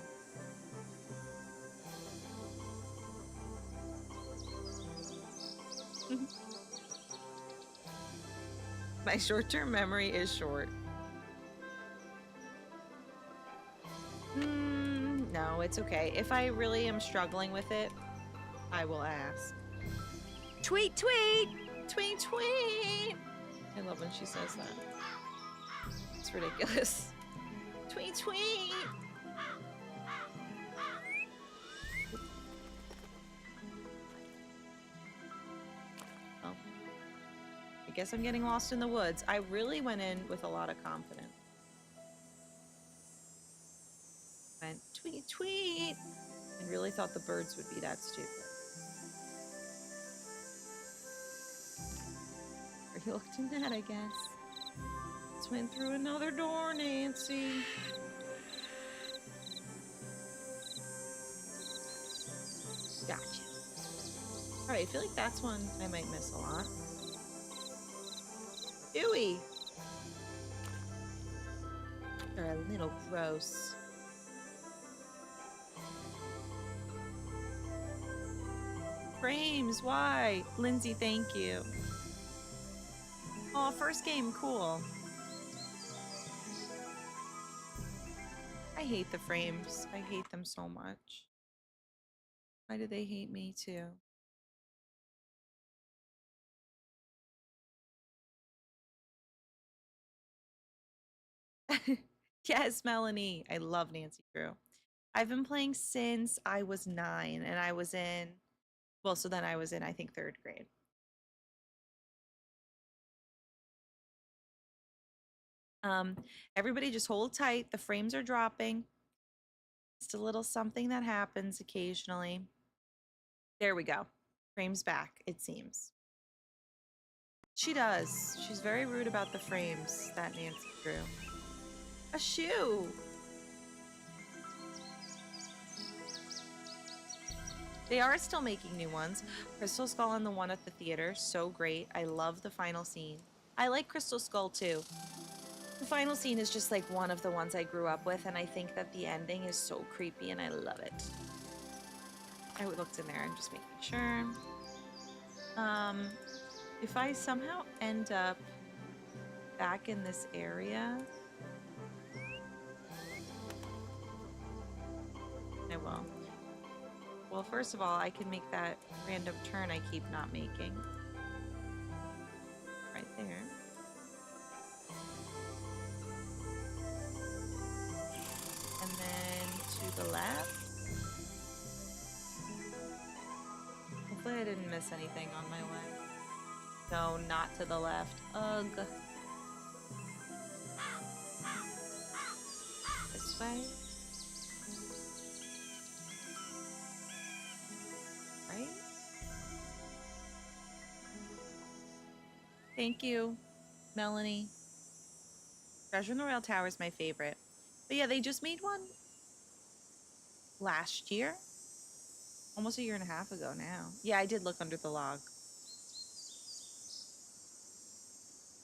My short-term memory is short. No, it's okay. If I really am struggling with it, I will ask. Tweet, tweet! Tweet, tweet! I love when she says that. It's ridiculous. Tweet, tweet! Well, I guess I'm getting lost in the woods. I really went in with a lot of confidence. Went tweet, tweet! And really thought the birds would be that stupid. You looked in that, I guess. Just went through another door, Nancy. Gotcha. Alright, I feel like that's one I might miss a lot. Ewy! They're a little gross. Frames, why? Lindsay, thank you. Oh, first game, cool. I hate the frames. I hate them so much. Why do they hate me too? Yes, Melanie. I love Nancy Drew. I've been playing since I was 9 and I was in Well, so then I was in, I think, 3rd grade. Everybody just hold tight. The frames are dropping. Just a little something that happens occasionally. There we go. Frames back, it seems. She does. She's very rude about the frames that Nancy drew. A shoe. They are still making new ones. Crystal Skull and the one at the theater, so great. I love the final scene. I like Crystal Skull too. The final scene is just like one of the ones I grew up with, and I think that the ending is so creepy and I love it. I looked in there and just making sure. If I somehow end up back in this area, I will. Well, first of all, I can make that random turn I keep not making. Right there. And then to the left. Hopefully I didn't miss anything on my way. No, not to the left. Ugh. This way. Right? Thank you, Melanie. Treasure in the Royal Tower is my favorite. But yeah, they just made one last year. Almost a year and a half ago now. Yeah, I did look under the log.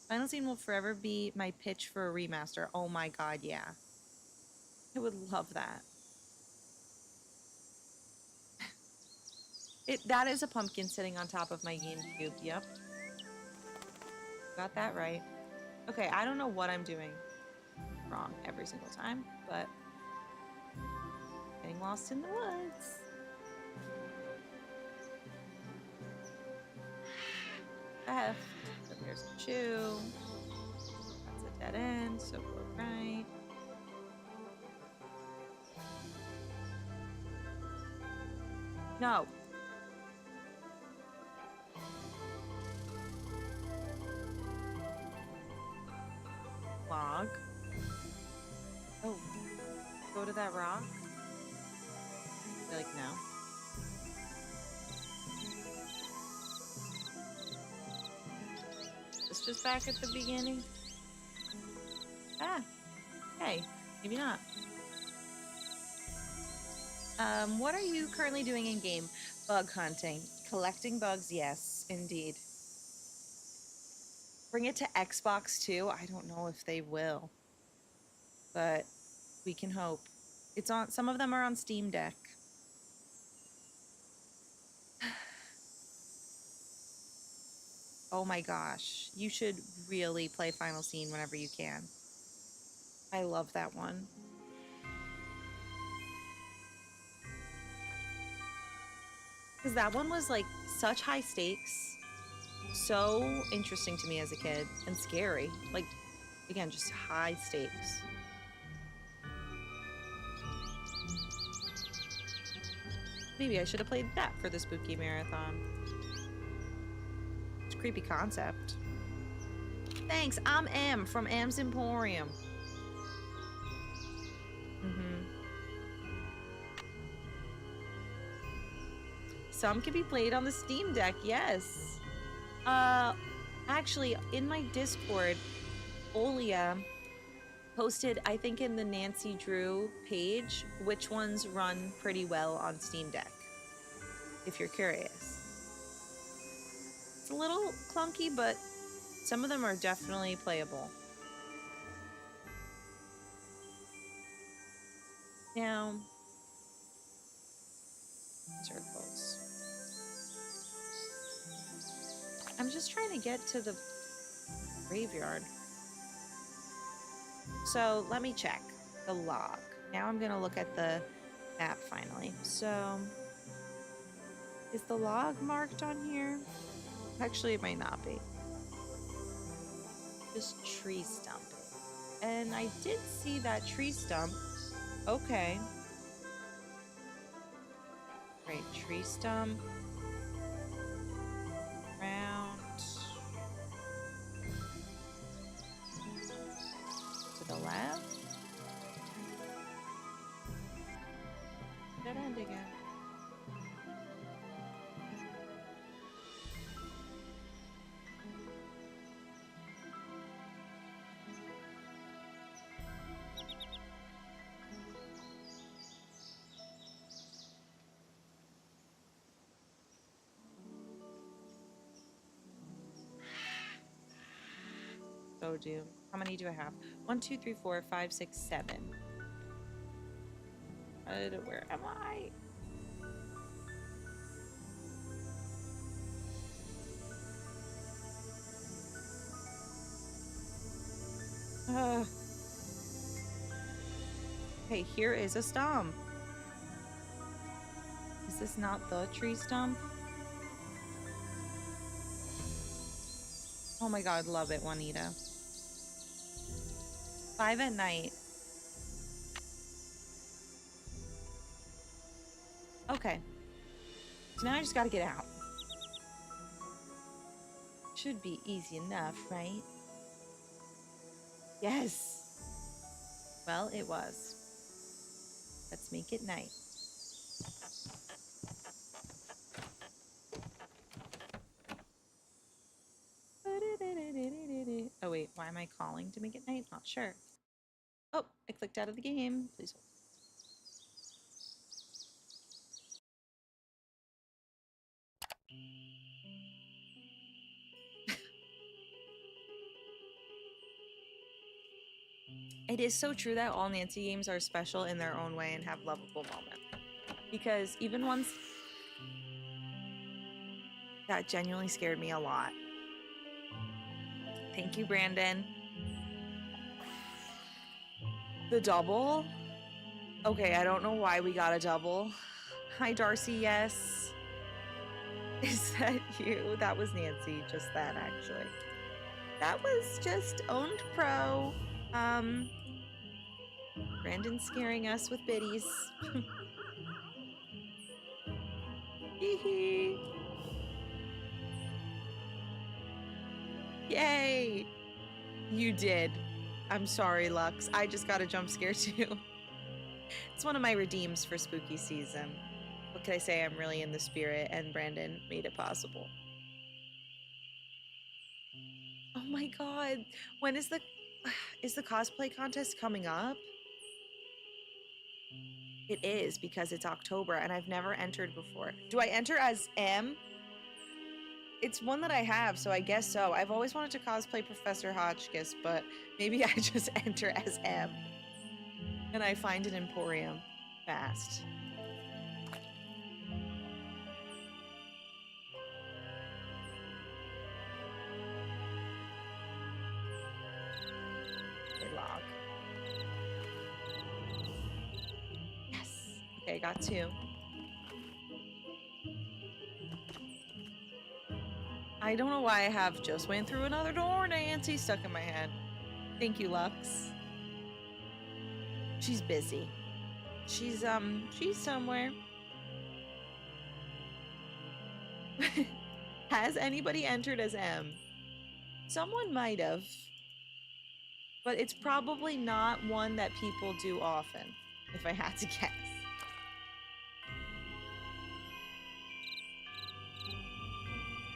Final Scene will forever be my pitch for a remaster. Oh my god, yeah. I would love that. That is a pumpkin sitting on top of my GameCube. Yep. Got that right. Okay, I don't know what I'm doing wrong every single time, but getting lost in the woods. Left. So there's a shoe. That's a dead end, so go right. No. Log. Oh. Go to that rock? I feel like no. It's just back at the beginning. Ah. Hey. Maybe not. What are you currently doing in game? Bug hunting. Collecting bugs, yes, indeed. Bring it to Xbox too. I don't know if they will, but we can hope. It's on. Some of them are on Steam Deck. Oh my gosh, you should really play Final Scene whenever you can. I love that one. Because that one was like such high stakes. So interesting to me as a kid and scary. Like, again, just high stakes. Maybe I should have played that for the spooky marathon. It's a creepy concept. Thanks, I'm M from M's Emporium. Some can be played on the Steam Deck, yes. Actually, in my Discord, Olia posted, I think in the Nancy Drew page, which ones run pretty well on Steam Deck, if you're curious. It's a little clunky, but some of them are definitely playable. Now, circles. I'm just trying to get to the graveyard. So let me check the log. Now I'm gonna look at the map finally. So is the log marked on here? Actually, it might not be. Just tree stump. And I did see that tree stump. Okay. Right, tree stump. so doomed. How many do I have? 1, 2, 3, 4, 5, 6, 7. Where am I? Okay, here is a stump. Is this not the tree stump? Oh my god, love it, Juanita. 5 at night. Okay. So now I just gotta get out. Should be easy enough, right? Yes. Well, it was. Let's make it night. Oh wait, why am I calling to make it night? Not sure. Oh, I clicked out of the game. Please hold. It is so true that all Nancy games are special in their own way and have lovable moments. Because even ones that genuinely scared me a lot. Thank you, Brandon. The double? Okay, I don't know why we got a double. Hi, Darcy, yes. Is that you? That was Nancy, just that, actually. That was just owned pro. Brandon scaring us with biddies. Hee hee. Yay! You did. I'm sorry, Lux. I just got a jump scare too. It's one of my redeems for spooky season. What can I say? I'm really in the spirit, and Brandon made it possible. Oh my god. When is the cosplay contest coming up? It is, because it's October and I've never entered before. Do I enter as M? It's one that I have, so I guess so. I've always wanted to cosplay Professor Hotchkiss, but maybe I just enter as M. And I find an emporium fast. Okay, log. Yes. Okay, got 2. I don't know why I have just went through another door, Nancy, stuck in my head. Thank you, Lux. She's busy. She's somewhere. Has anybody entered as M? Someone might have. But it's probably not one that people do often, if I had to guess.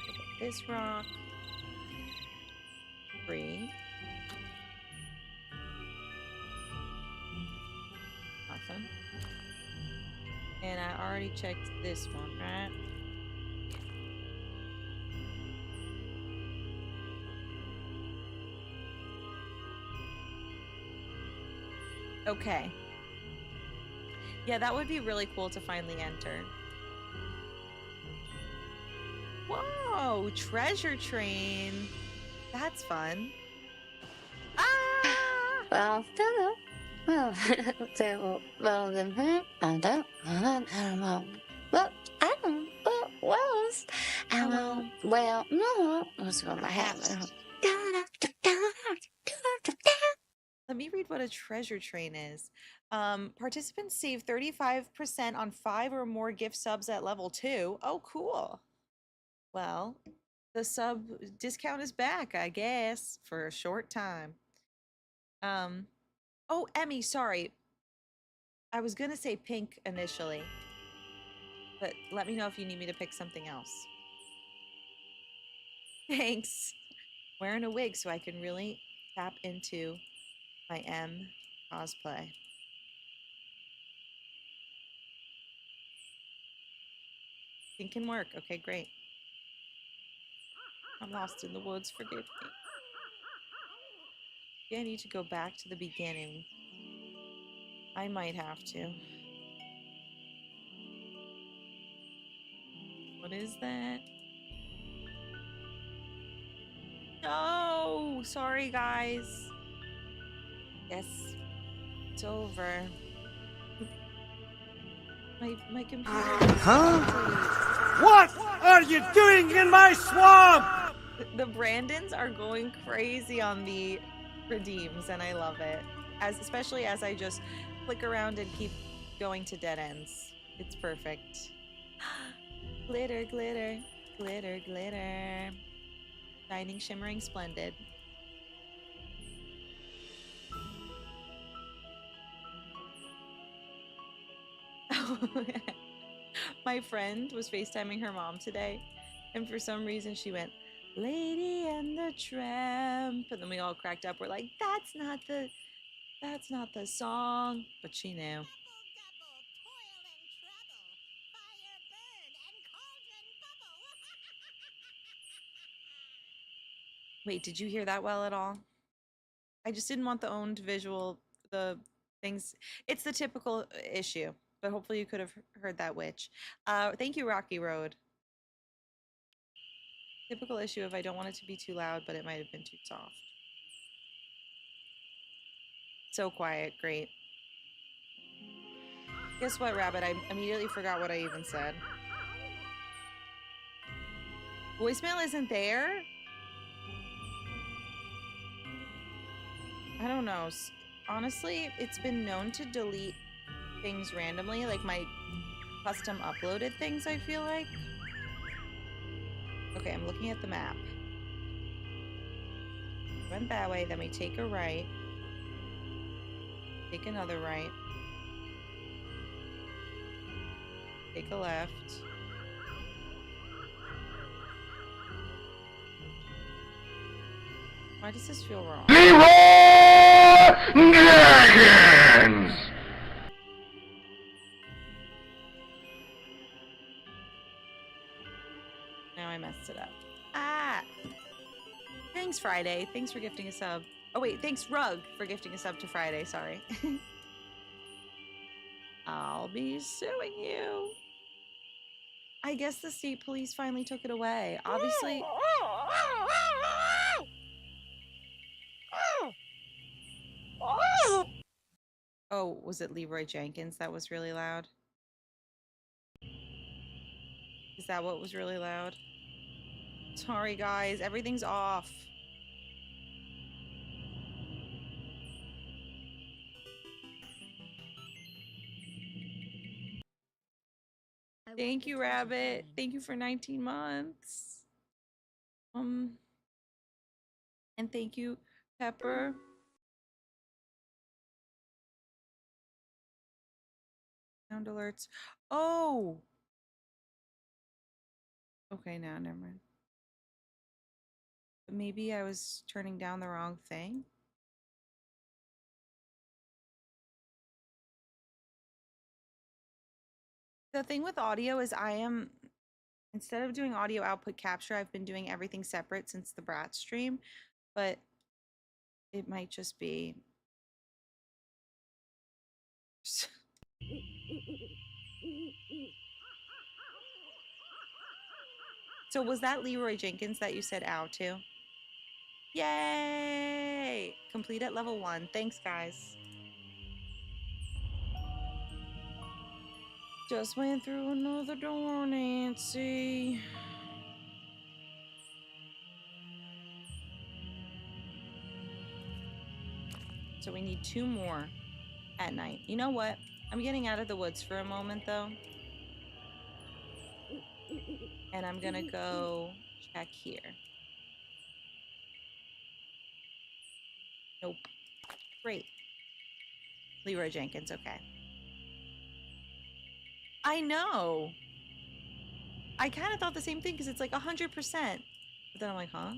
Okay, this rock. 3. Nothing. And I already checked this one, right? Okay. Yeah, that would be really cool to finally enter. Whoa, treasure train. That's fun. Ah! Well, hello. Well, so, well, then, I don't know. Well, I don't know what else. Well, no, what's going to happen? Let me read what a treasure train is. Participants save 35% on 5 or more gift subs at level 2. Oh, cool. Well, the sub discount is back, I guess, for a short time. Oh, Emmy, sorry. I was gonna say pink initially, but let me know if you need me to pick something else. Thanks. Wearing a wig so I can really tap into my M cosplay. Pink can work. Okay, great. I'm lost in the woods. Forgive me. I need to go back to the beginning. I might have to. What is that? No! Sorry, guys. Yes. It's over. My computer. What are you doing in my swamp? The Brandons are going crazy on the redeems, and I love it. Especially as I just click around and keep going to dead ends. It's perfect. Glitter, glitter, glitter, glitter. Shining, shimmering, splendid. My friend was FaceTiming her mom today, and for some reason she went, Lady and the Tramp, and then we all cracked up. We're like, that's not the song, but she knew. Wait, did you hear that well at all? I just didn't want the owned visual, the things. It's the typical issue, but hopefully you could have heard that witch. Thank you, Rocky Road. Typical issue of I don't want it to be too loud, but it might have been too soft. So quiet, great. Guess what, Rabbit? I immediately forgot what I even said. Voicemail isn't there? I don't know. Honestly, it's been known to delete things randomly, like my custom uploaded things, I feel like. Okay, I'm looking at the map. Went that way, then we take a right. Take another right. Take a left. Why does this feel wrong? Dragons! Now I messed it up. Ah! Thanks, Friday. Thanks for gifting a sub. Oh, wait. Thanks, Rug, for gifting a sub to Friday. Sorry. I'll be suing you. I guess the state police finally took it away. Obviously. Oh, was it Leroy Jenkins that was really loud? Is that what was really loud? Sorry, guys. Everything's off. Thank you, Rabbit. Thank you for 19 months. And thank you, Pepper. Sound alerts. Oh! Okay, now, never mind. Maybe I was turning down the wrong thing? The thing with audio is instead of doing audio output capture, I've been doing everything separate since the Brat stream, but it might just be. So was that Leroy Jenkins that you said ow to? Yay! Complete at level 1. Thanks, guys. Just went through another door, Nancy. So we need 2 more at night. You know what? I'm getting out of the woods for a moment, though. And I'm gonna go check here. Nope. Great. Leroy Jenkins, okay. I know. I kind of thought the same thing because it's like 100%. But then I'm like, huh?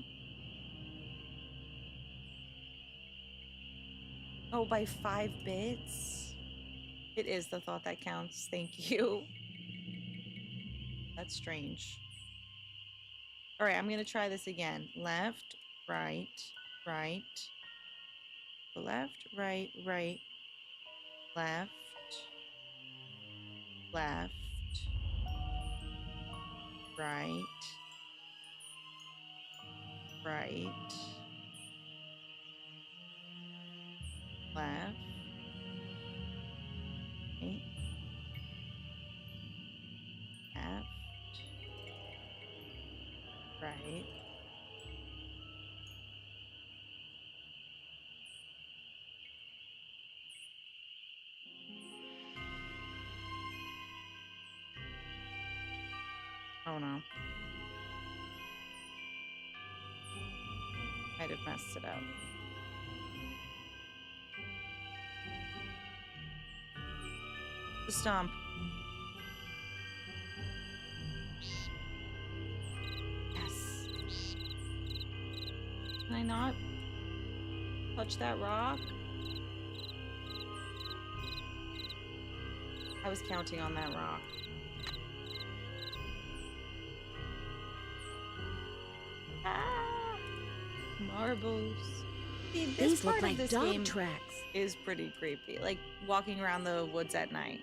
Oh, by 5 bits? It is the thought that counts. Thank you. That's strange. All right, I'm going to try this again. Left, right, right. Left, right, right, left, left, right, right, left, right, left, right. Oh no. Might have messed it up. The stomp. Yes. Can I not touch that rock? I was counting on that rock. Ah, marbles. See, this These part look like of this dog game tracks. is pretty creepy. Like walking around the woods at night.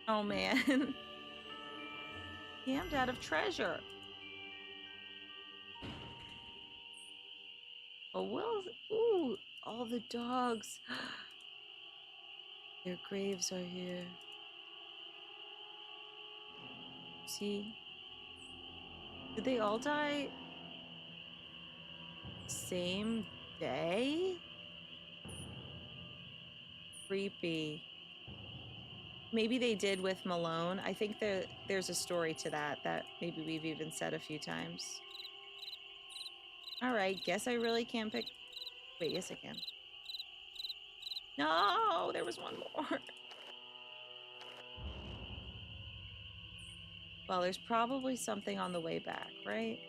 Oh man. Cammed out of treasure. Oh, Will's. Ooh, all the dogs. Their graves are here. See? Did they all die same day? Creepy. Maybe they did with Malone. I think there's a story to that maybe we've even said a few times. All right, guess I really can't pick. Wait, yes I can. No, there was one more. Well, there's probably something on the way back, right?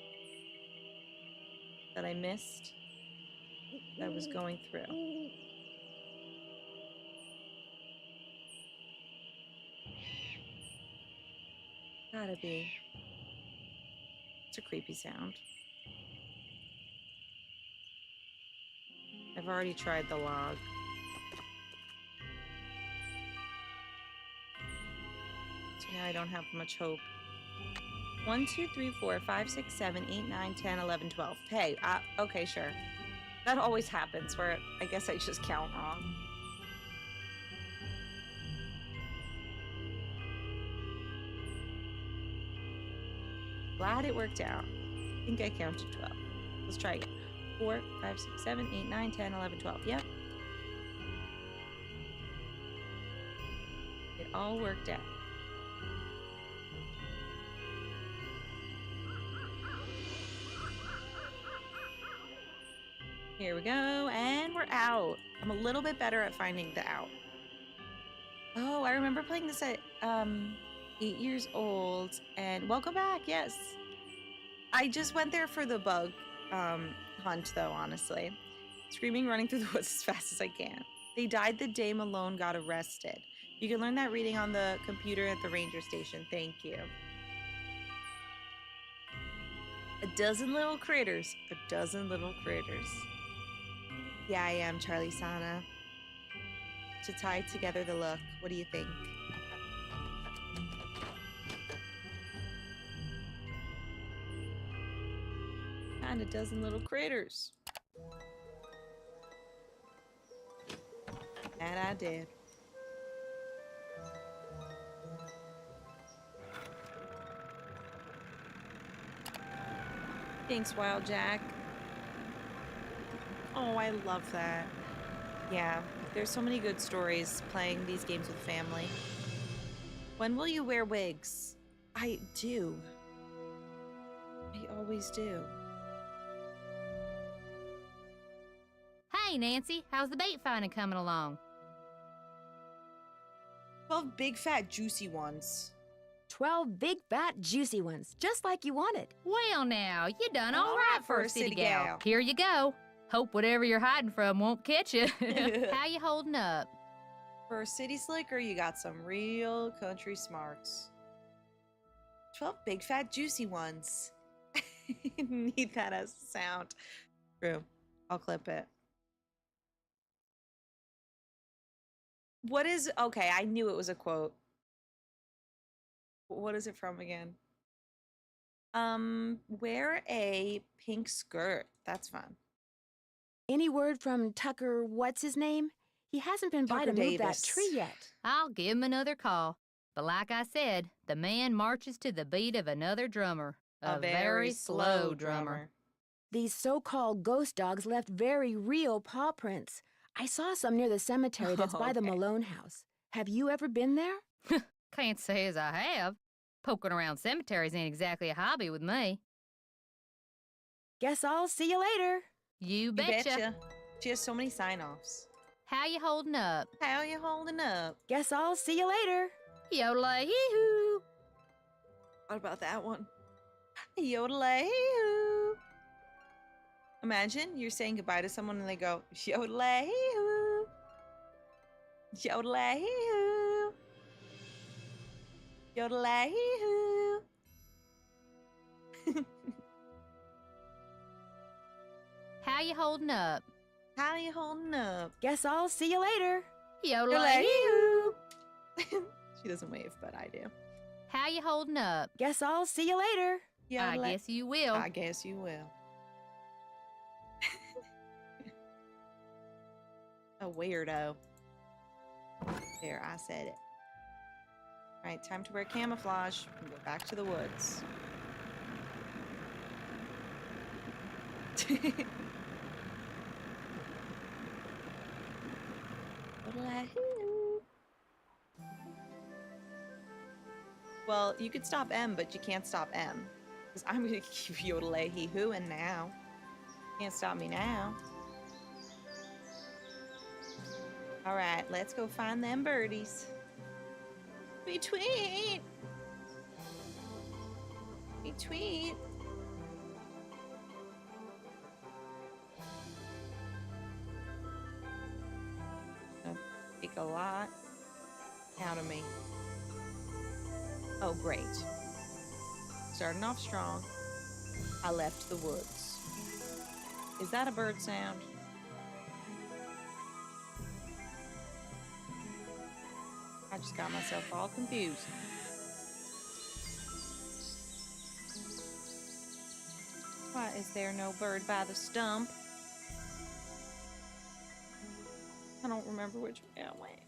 That I missed. That I was going through. Gotta be. It's a creepy sound. I've already tried the log. So now I don't have much hope. 1, 2, 3, 4, 5, 6, 7, 8, 9, 10, 11, 12. Hey, okay, sure. That always happens where I guess I just count wrong. Glad it worked out. I think I counted 12. Let's try again. 4, 5, 6, 7, 8, 9, 10, 11, 12. Yep. It all worked out. Here we go, and we're out. I'm a little bit better at finding the out. Oh, I remember playing this at 8 years old, and welcome back, yes. I just went there for the bug hunt, though, honestly. Screaming, running through the woods as fast as I can. They died the day Malone got arrested. You can learn that reading on the computer at the ranger station. Thank you. A dozen little critters. A dozen little critters. Yeah, I am, Charlie Sana. To tie together the look, what do you think? And a dozen little critters. That I did. Thanks, Wild Jack. Oh, I love that. Yeah, there's so many good stories playing these games with family. When will you wear wigs? I do. I always do. Hey, Nancy, how's the bait finding coming along? 12 big, fat, juicy ones. 12 big, fat, juicy ones, just like you wanted. Well, now, you done all right for a city gal. gal. Here you go. Hope whatever you're hiding from won't catch you. How you holding up? For a city slicker, you got some real country smarts. 12 big, fat, juicy ones. Need that as a sound. True. I'll clip it. What is... Okay, I knew it was a quote. What is it from again? Wear a pink skirt. That's fun. Any word from Tucker, what's his name? He hasn't been by Tucker to move that Davis. tree yet. I'll give him another call. But like I said, the man marches to the beat of another drummer. A very slow drummer. These so-called ghost dogs left very real paw prints. I saw some near the cemetery that's by the Okay. Malone house. Have you ever been there? Can't say as I have. Poking around cemeteries ain't exactly a hobby with me. Guess I'll see you later. You You betcha. betcha. She has so many sign-offs. How you holding up? How you holding up? Guess I'll see you later. Yodelay-hee-hoo. What about that one? Yodelay-hoo. Imagine you're saying goodbye to someone and they go, yodelay-hoo. Yodelay-hoo. Yodelay-hoo. How you holding up? How you holding up? Guess I'll see you later. Yodelay-hee-hoo. She doesn't wave, but I do. How you holding up? Guess I'll see you later. I Yodelay- guess you will. I guess you will. A weirdo. There, I said it. All right, time to wear camouflage and go back to the woods. Well, you could stop M, but you can't stop M. Because I'm going to keep yodelay-hee-hooing now. Can't stop me now. All right, let's go find them birdies. Tweet, tweet. Tweet, tweet. Gonna take a lot out of me. Oh, great. Starting off strong. I left the woods. Is that a bird sound? I just got myself all confused. Why is there no bird by the stump? I don't remember which way I went.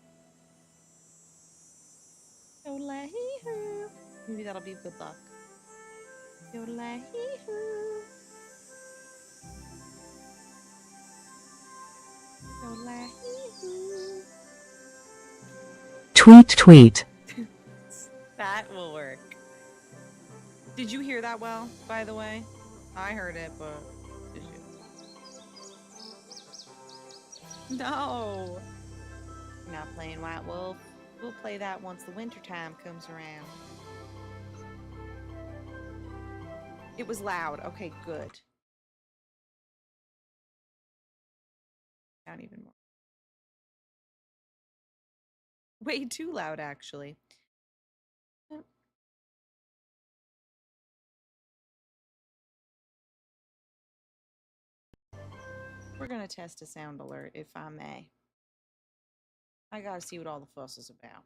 Yodelay-hee-hoo. Maybe that'll be good luck. Yodelay-hee-hoo. Yodelay-hee-hoo. Tweet, tweet. That will work. Did you hear that well, by the way? I heard it, but did you? No. We're not playing White Wolf. We'll play that once the wintertime comes around. It was loud. Okay, good. Down even more. Way too loud, actually. We're gonna test a sound alert, if I may. I gotta see what all the fuss is about.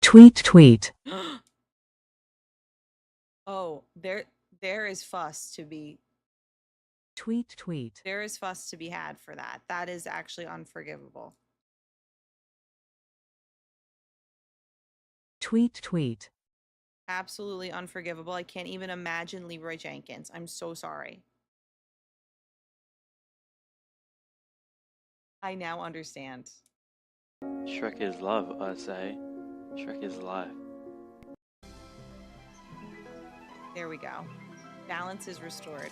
Tweet, tweet. Oh, there is fuss to be Tweet, tweet. there is fuss to be had for that. That is actually unforgivable. Tweet, tweet. Absolutely unforgivable. I can't even imagine Leroy Jenkins. I'm so sorry. I now understand. Shrek is love, I say. Shrek is life. There we go. Balance is restored.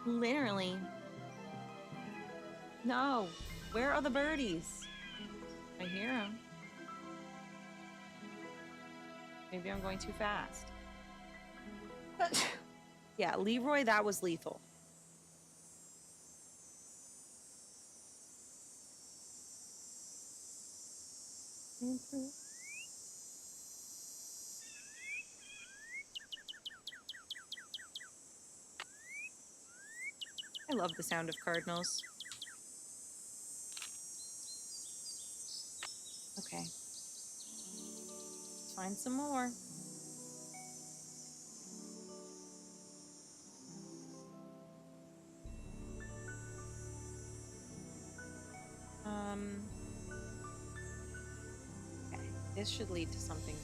Literally. No. Where are the birdies? I hear them. Maybe I'm going too fast. Yeah, Leroy, that was lethal. I love the sound of cardinals. Okay. Let's find some more. Okay. This should lead to something new.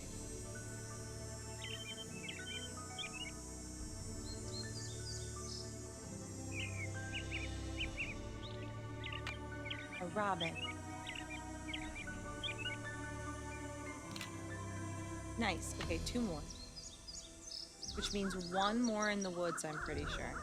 A robin. Nice. Okay, 2 more. Which means 1 more in the woods, I'm pretty sure.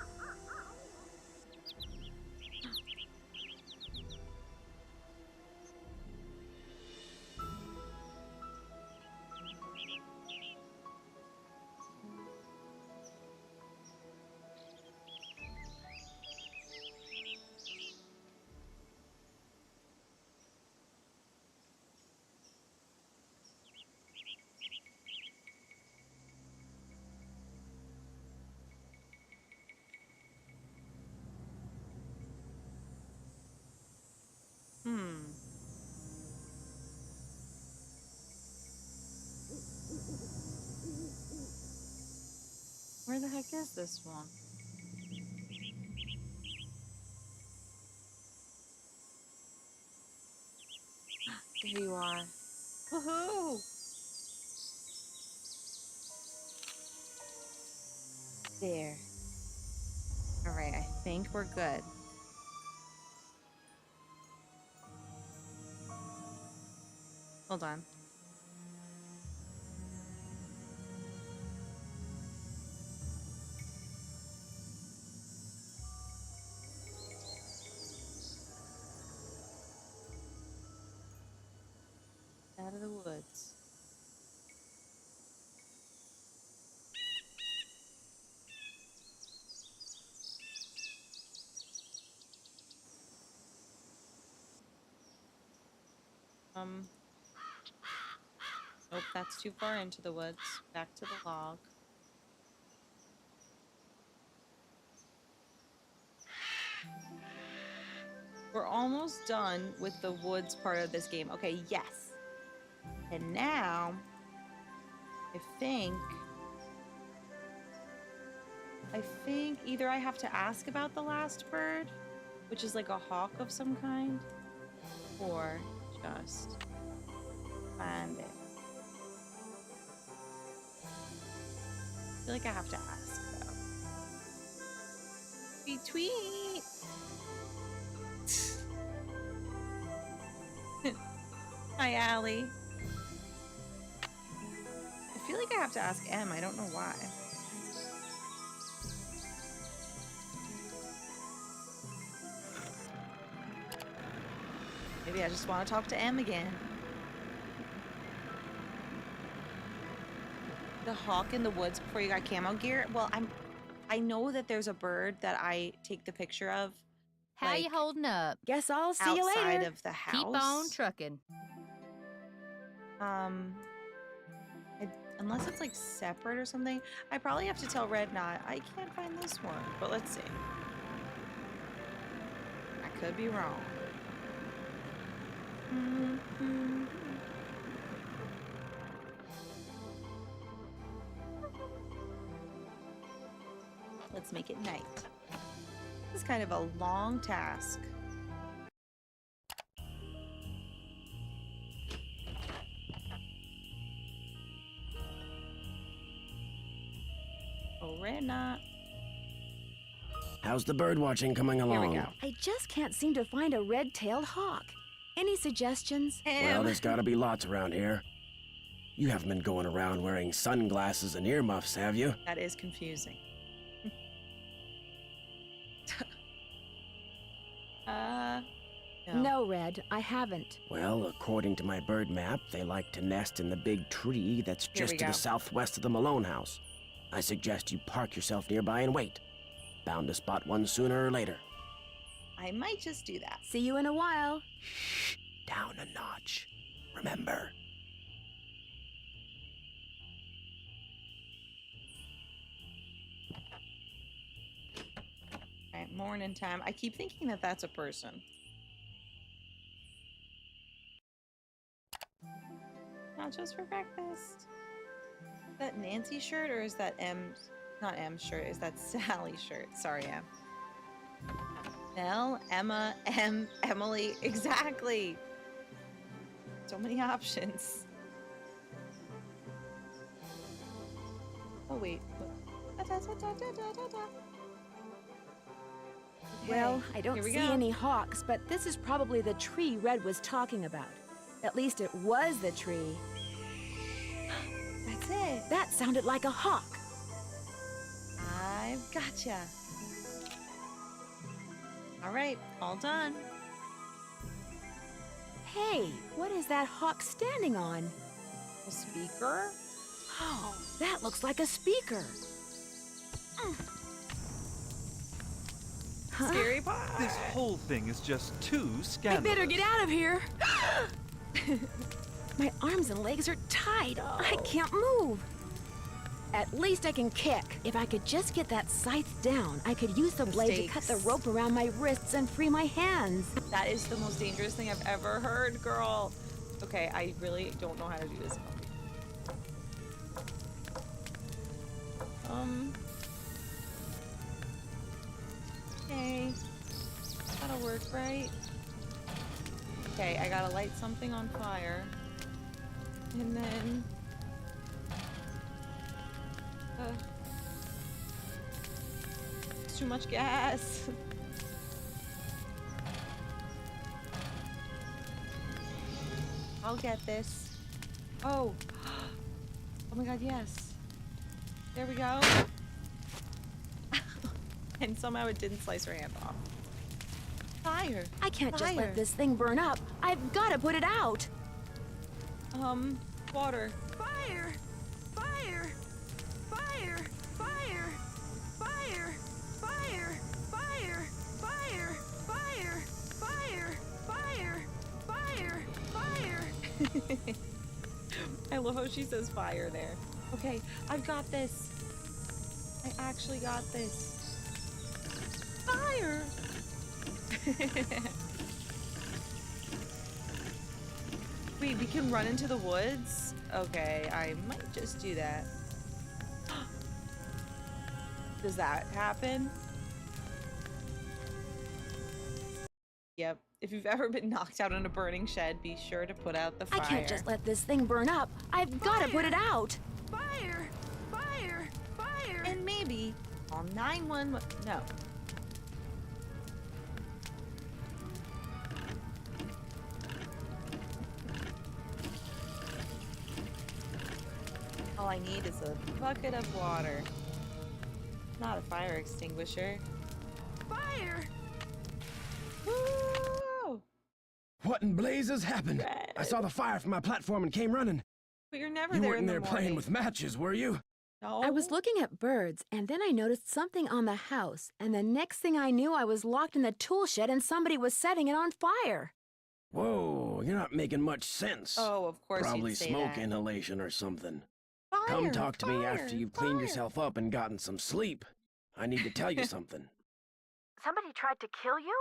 Where the heck is this one? There you are. Woohoo! There. Alright, I think we're good. Hold on. Out of the woods. Nope, that's too far into the woods. Back to the log. We're almost done with the woods part of this game. Okay, yes. And now, I think either I have to ask about the last bird, which is like a hawk of some kind, or just find it. I feel like I have to ask, though. Tweet, tweet! Hi, Allie. I feel like I have to ask M. I don't know why. Maybe I just want to talk to M again. The hawk in the woods before you got camo gear? Well, I know that there's a bird that I take the picture of. How you holding up? Guess I'll see you later. Outside of the house. Keep on trucking. Unless it's like separate or something. I probably have to tell Red Knot. I can't find this one, but let's see. I could be wrong. Let's make it night. This is kind of a long task. Oh, Red Knot. How's the bird watching coming along? Here we go. I just can't seem to find a red-tailed hawk. Any suggestions? Well, there's gotta be lots around here. You haven't been going around wearing sunglasses and earmuffs, have you? That is confusing. No, Red, I haven't. Well, according to my bird map, they like to nest in the big tree that's Here just we to go. the southwest of the Malone house. I suggest you park yourself nearby and wait. Bound to spot one sooner or later. I might just do that. See you in a while. Shh, down a notch. Remember. All right, morning time. I keep thinking that that's a person. Not just for breakfast. Is that Nancy's shirt or is that M's? Not M's shirt. Is that Sally's shirt? Sorry, Em. Mel, Emma, M, Emily. Exactly. So many options. Oh wait. Well, I don't here we see go. any hawks, but this is probably the tree Red was talking about. At least it was the tree. That's it. That sounded like a hawk. I've gotcha. All right, all done. Hey, what is that hawk standing on? A speaker? Oh, that looks like a speaker. Huh? Scary part. This whole thing is just too I scandalous. better get out of here. My arms and legs are tied. I can't move. At least I can kick. If I could just get that scythe down, I could use the blade to cut the Mistakes. rope around my wrists and free my hands. That is the most dangerous thing I've ever heard, girl. Okay, I really don't know how to do this. Okay. That'll work, right? Okay, I gotta light something on fire. And then... it's too much gas. I'll get this. Oh. Oh my god, yes. There we go. And somehow it didn't slice her hand off. Fire. I can't just Fire. let this thing burn up. I've got to put it out. Water. Fire! Fire! Fire! Fire! Fire! Fire! Fire! Fire! Fire! Fire! Fire! Fire! Fire! I love how she says fire there. Okay, I've got this. I actually got this. Fire! Wait, we can run into the woods? Okay, I might just do that. Does that happen? Yep. If you've ever been knocked out in a burning shed, be sure to put out the fire. I can't just let this thing burn up. I've got to put it out. Fire! Fire! Fire! And maybe on 911. No. All I need is a bucket of water. Not a fire extinguisher. Fire! Woo! What in blazes happened? I saw the fire from my platform and came running. But you're never You there weren't in the there playing morning. with matches, were you? No. I was looking at birds, and then I noticed something on the house, and the next thing I knew, I was locked in the tool shed and somebody was setting it on fire. Whoa, you're not making much sense. Oh, of course Probably you'd say smoke that. inhalation or something. Fire, Come talk to me after fire, you've cleaned fire. yourself up and gotten some sleep. I need to tell you something. Somebody tried to kill you?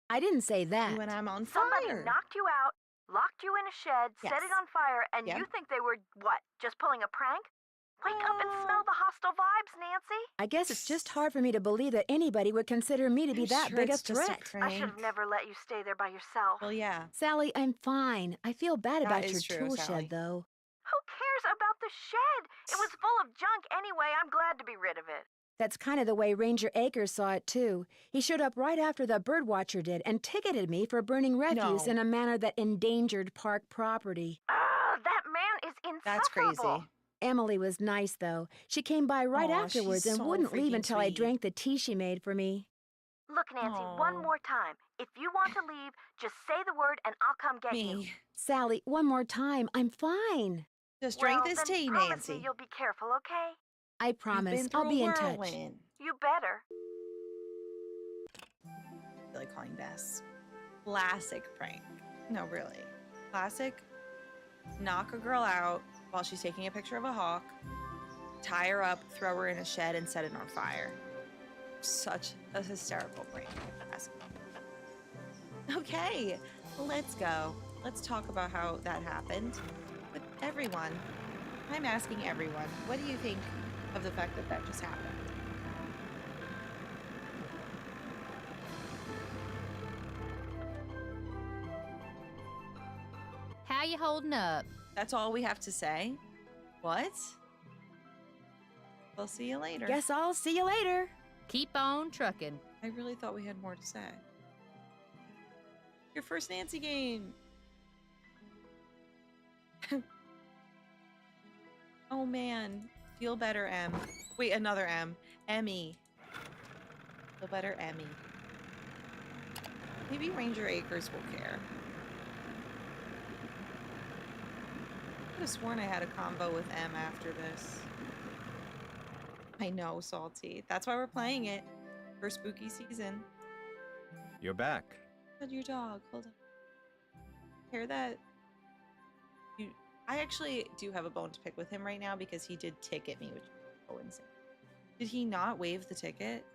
I didn't say that. When I'm on Somebody fire. knocked you out, locked you in a shed, set Yes. it on fire, and Yep. you think they were, what, just pulling a prank? Wake up and smell the hostile vibes, Nancy. I guess it's just hard for me to believe that anybody would consider me to be I'm that sure big a it's just threat. I should have prank. never let you stay there by yourself. Well, yeah. Sally, I'm fine. I feel bad That about is your true, tool Sally. shed, though. Who cares about the shed? It was full of junk anyway. I'm glad to be rid of it. That's kind of the way Ranger Akers saw it, too. He showed up right after the birdwatcher did and ticketed me for burning refuse No. in a manner that endangered park property. That man is insufferable. That's crazy. Emily was nice, though. She came by right Aw, afterwards she's and so wouldn't leave freaking until I sweet. drank the tea she made for me. Look, Nancy, Aw. one more time. If you want to leave, just say the word and I'll come get you. Me. Sally, one more time. I'm fine. Just drink Well, this then tea, promise Nancy. me you'll be careful, okay? I You've promise. been I'll through be a in touch. whirlwind. You better. I feel like calling Bess. Classic prank. No, really. Classic. Knock a girl out while she's taking a picture of a hawk, tie her up, throw her in a shed, and set it on fire. Such a hysterical prank. Okay, let's go. Let's talk about how that happened with everyone. I'm asking everyone, what do you think of the fact that that just happened? How you holding up? That's all we have to say? What? We'll see you later. Guess I'll see you later. Keep on trucking. I really thought we had more to say. Your first Nancy game. Oh man. Feel better, M. Wait, another M. Emmy. Feel better, Emmy. Maybe Ranger Acres will care. I could have sworn I had a combo with M after this. I know, Salty. That's why we're playing it. For spooky season. You're back. How'd your dog? Hold on. Hear that? I actually do have a bone to pick with him right now because he did ticket me, which is so insane. Did he not waive the ticket?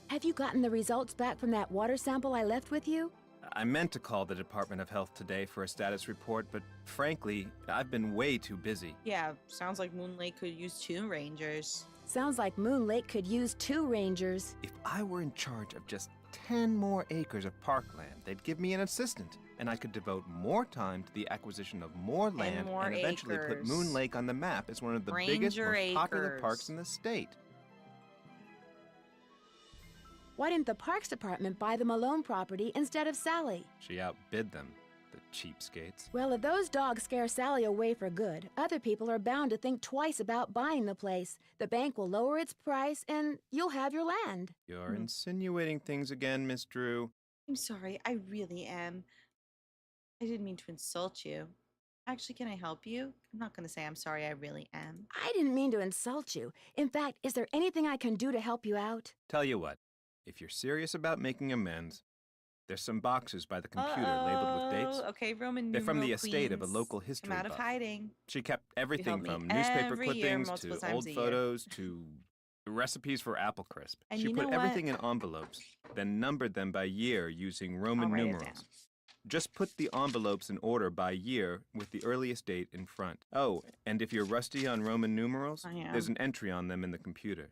Have you gotten the results back from that water sample I left with you? I meant to call the Department of Health today for a status report, but frankly, I've been way too busy. Yeah, sounds like Moon Lake could use 2 rangers. Sounds like Moon Lake could use 2 rangers. If I were in charge of just 10 more acres of parkland, they'd give me an assistant, and I could devote more time to the acquisition of more land more and eventually put acres. Moon Lake on the map as one of the biggest, Ranger most popular acres. parks in the state. Why didn't the Parks Department buy the Malone property instead of Sally? She outbid them, the cheapskates. Well, if those dogs scare Sally away for good, other people are bound to think twice about buying the place. The bank will lower its price, and you'll have your land. You're insinuating things again, Miss Drew. I'm sorry, I really am. I didn't mean to insult you. Actually, can I help you? I'm not going to say I'm sorry, I really am. I didn't mean to insult you. In fact, is there anything I can do to help you out? Tell you what, if you're serious about making amends, there's some boxes by the computer labeled with dates. Okay, Roman They're from the numeral estate of a queens. local history Come out of buff. hiding. She kept everything help me from newspaper every year, clippings multiple to times old a year. photos to recipes for apple crisp. And She you put know everything what? in envelopes, then numbered them by year using Roman I'll write it numerals. down. Just put the envelopes in order by year with the earliest date in front. Oh, and if you're rusty on Roman numerals, I am. there's an entry on them in the computer.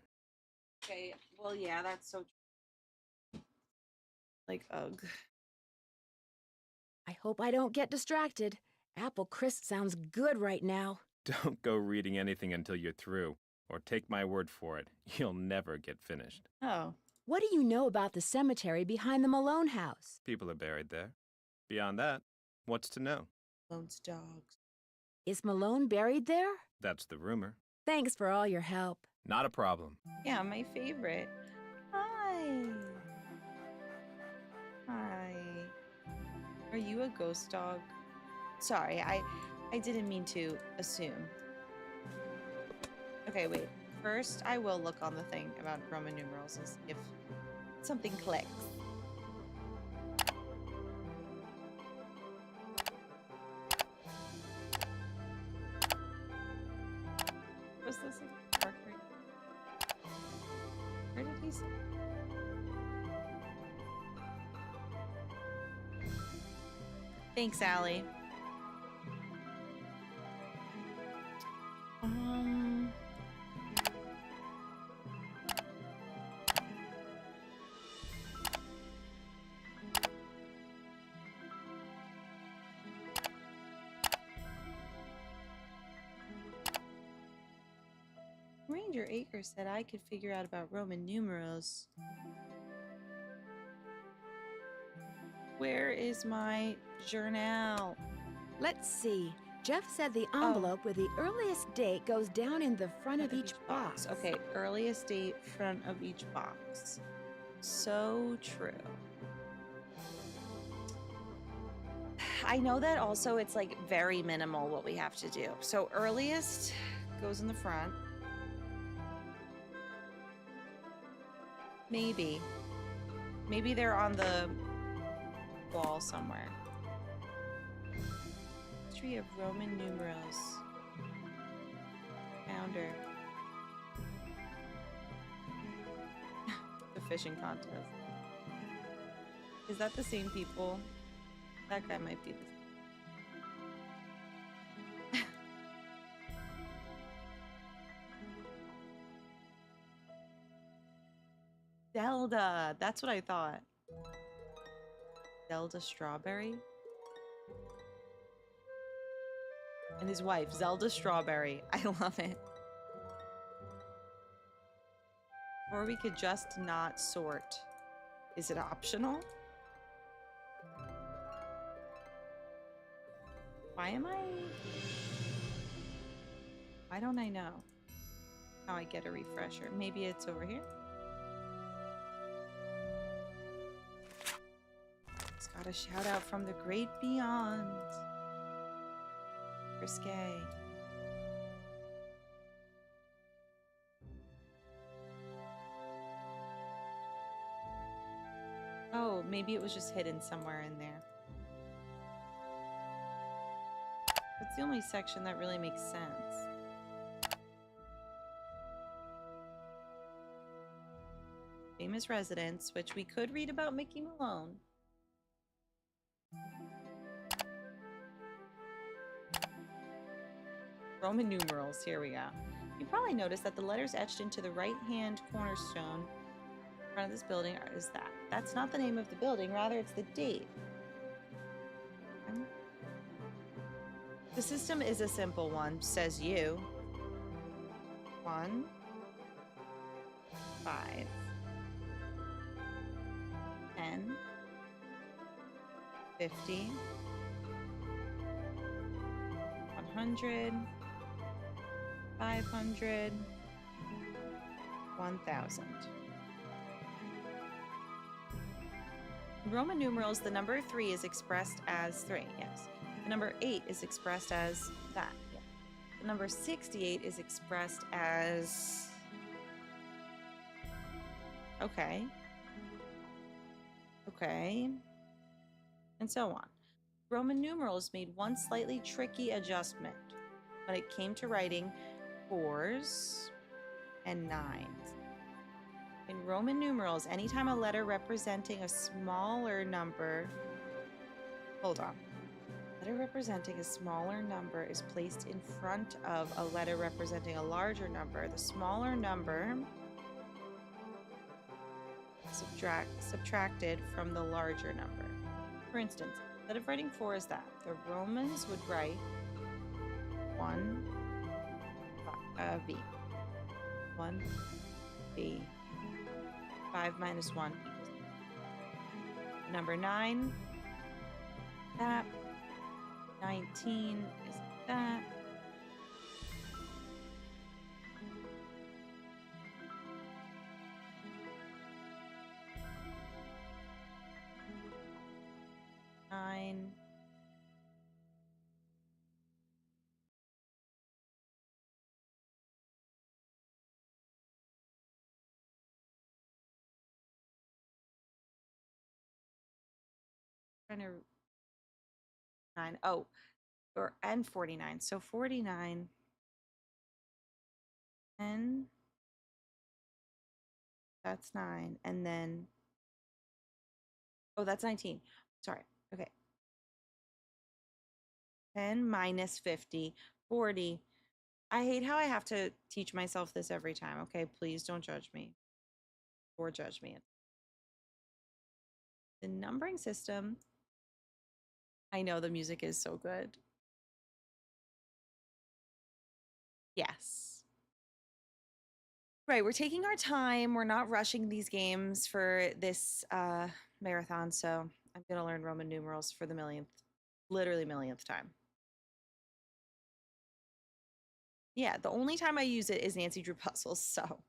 Okay, well, yeah, that's so true. Like, ugh. I hope I don't get distracted. Apple crisp sounds good right now. Don't go reading anything until you're through, or take my word for it, you'll never get finished. Oh. What do you know about the cemetery behind the Malone house? People are buried there. Beyond that, what's to know? Lone's dogs. Is Malone buried there? That's the rumor. Thanks for all your help. Not a problem. Yeah, my favorite. Hi. Hi. Are you a ghost dog? Sorry, I didn't mean to assume. Okay, wait. First, I will look on the thing about Roman numerals and see if something clicks. Was this a park right? Where did he say? Thanks, Allie. Ranger Acres said I could figure out about Roman numerals. Where is my journal? Let's see. Jeff said the envelope with the earliest date goes down in the front of each box. Okay, earliest date, front of each box. So true. I know that also it's like very minimal what we have to do. So earliest goes in the front. Maybe. Maybe they're on the wall somewhere. History of Roman numerals. Founder. The fishing contest. Is that the same people? That guy might be the same. Zelda. That's what I thought. Zelda Strawberry. And his wife, Zelda Strawberry. I love it. Or we could just not sort. Is it optional? Why don't I know how I get a refresher? Maybe it's over here. It's got a shout out from the great beyond. Risque. Oh, maybe it was just hidden somewhere in there. That's the only section that really makes sense. Famous residence, which we could read about Mickey Malone. Roman numerals, here we go. You probably noticed that the letters etched into the right-hand cornerstone in front of this building is that. That's not the name of the building, rather it's the date. The system is a simple one, says you. 1, 5, 10, 50, 100, 500, 1000. In Roman numerals, the number 3 is expressed as 3, yes. The number 8 is expressed as that, yeah. The number 68 is expressed as... Okay. Okay. And so on. Roman numerals made one slightly tricky adjustment when it came to writing 4s and 9s. In Roman numerals, anytime a letter representing a smaller number... Hold on. A letter representing a smaller number is placed in front of a letter representing a larger number. The smaller number subtracted from the larger number. For instance, instead of writing 4 as that, the Romans would write 1 V. 1 V. 5 minus 1 equals number 9. That. 19 is that. Nine. Trying to 9. Oh, or and 49. So 49 and that's 9. And then oh, that's 19. Sorry. Okay. 10 minus 50, 40. I hate how I have to teach myself this every time. Okay, please don't judge me. Or judge me. The numbering system. I know the music is so good. Yes. Right, we're taking our time. We're not rushing these games for this marathon, so I'm going to learn Roman numerals for the literally millionth time. Yeah, the only time I use it is Nancy Drew puzzles, so.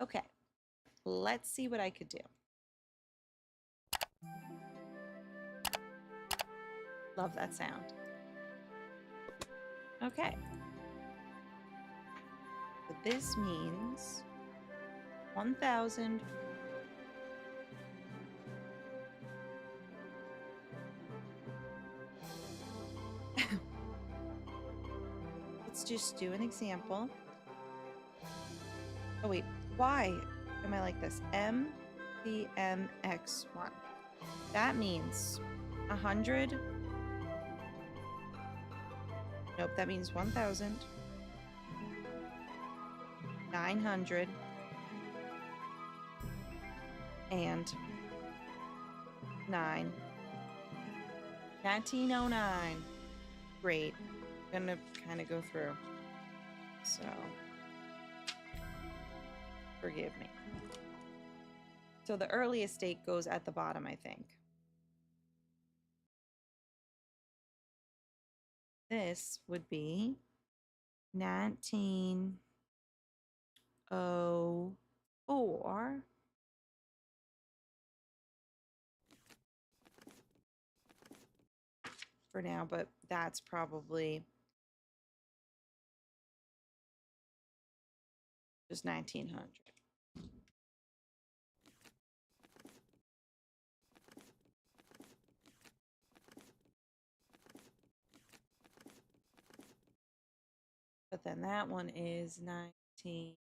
Okay, let's see what I could do. Love that sound. Okay. So this means 1,000. Let's just do an example. Oh wait, why am I like this? MCMX1. That means 100. Nope, that means 1,000. 900. And 9. 1909. Great. I'm gonna kind of go through. So, forgive me. So the earliest date goes at the bottom, I think. This would be 1904. For now, but that's probably just 1900. But then that one is 19.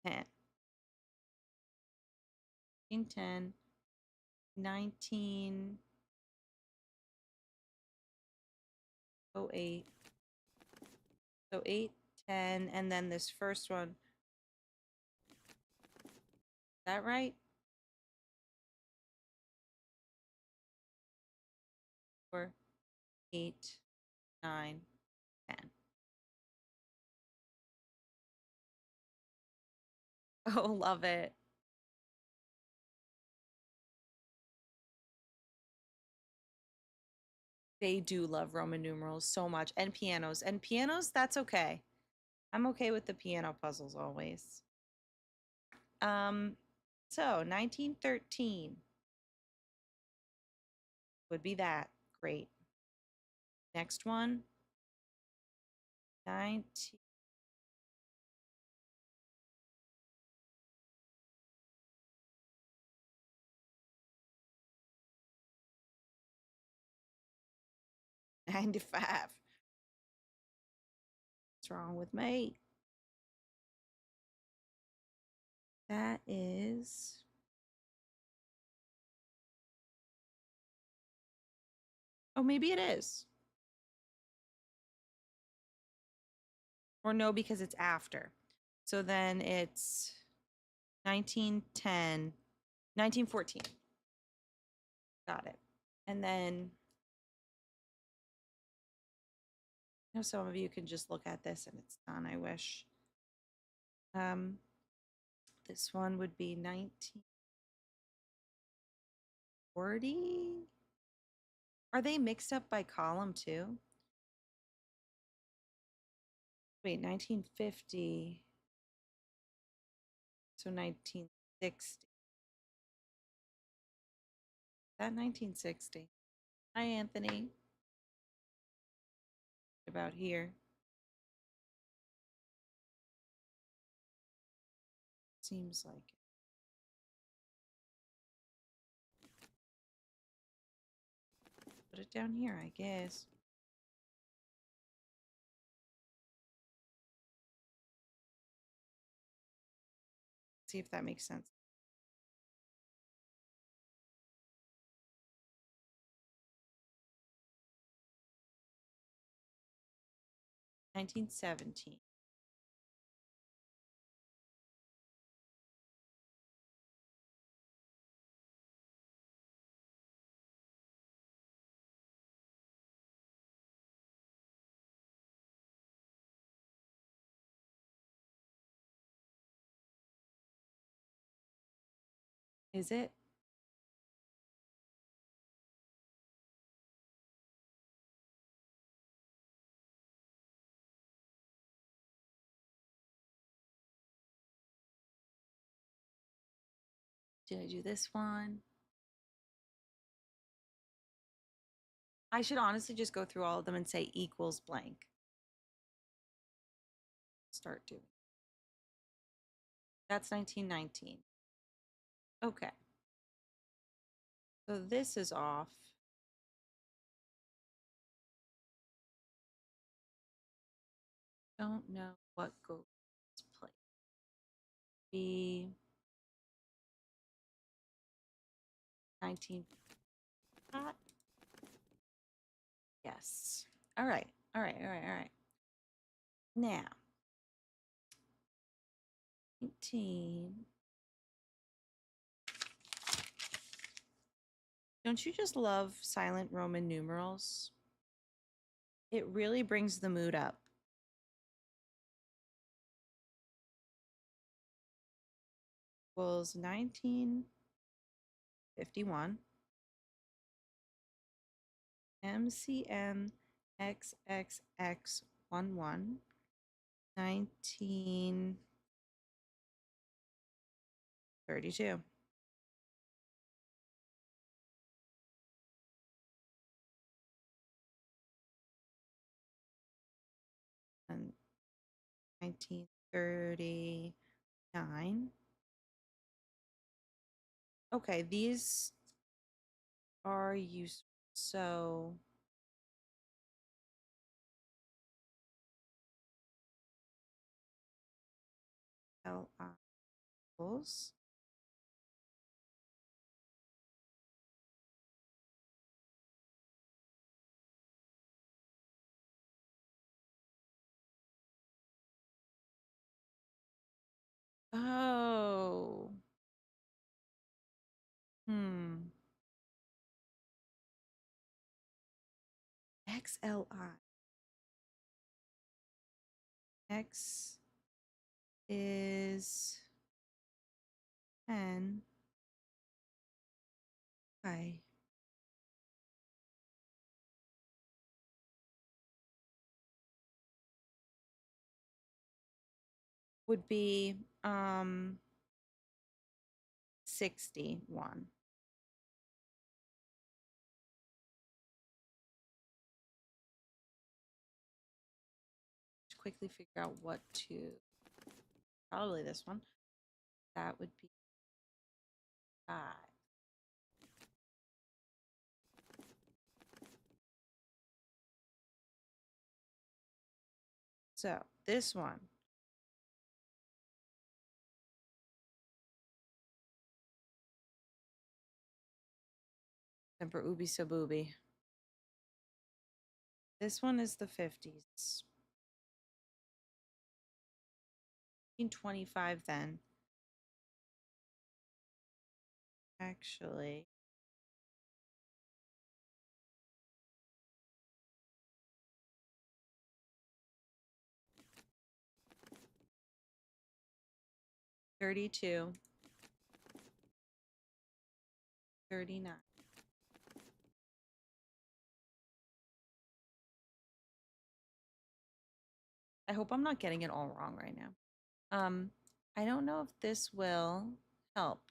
Ten. 1910. 1908. So 8, 10, and then this first one. Is that right? 4, 8, 9, 10. Oh, love it. They do love Roman numerals so much, and pianos. And pianos, that's okay. I'm okay with the piano puzzles always. So 1913 would be that. Great. Next one. 19. $95. What's wrong with me? That is. Oh, maybe it is. Or no, because it's after. So then it's 1910, 1914. Got it. And then, you know, some of you can just look at this and it's done, I wish. This one would be 1940. Are they mixed up by column too? Wait, 1950. So 1960. That 1960. Hi, Anthony. About here. Seems like it. Put it down here, I guess. See if that makes sense. $1917. Is it? Did I do this one? I should honestly just go through all of them and say equals blank. Start doing. That's 1919. Okay. So this is off. Don't know what goes play. Be 19. Yes. All right. All right. All right. All right. Now, 19. Don't you just love silent Roman numerals? It really brings the mood up. Equals 1951. MCM XXX11 1932. And 1939. Okay, these are useful. So LIs. Oh. Hmm. XLI. X is 10. I would be 61. Just quickly figure out what to, probably this one. That would be 5. So this one. Semper ubi sub ubi. This one is the 50s. 1925 then. Actually. $32. 39. I hope I'm not getting it all wrong right now. I don't know if this will help.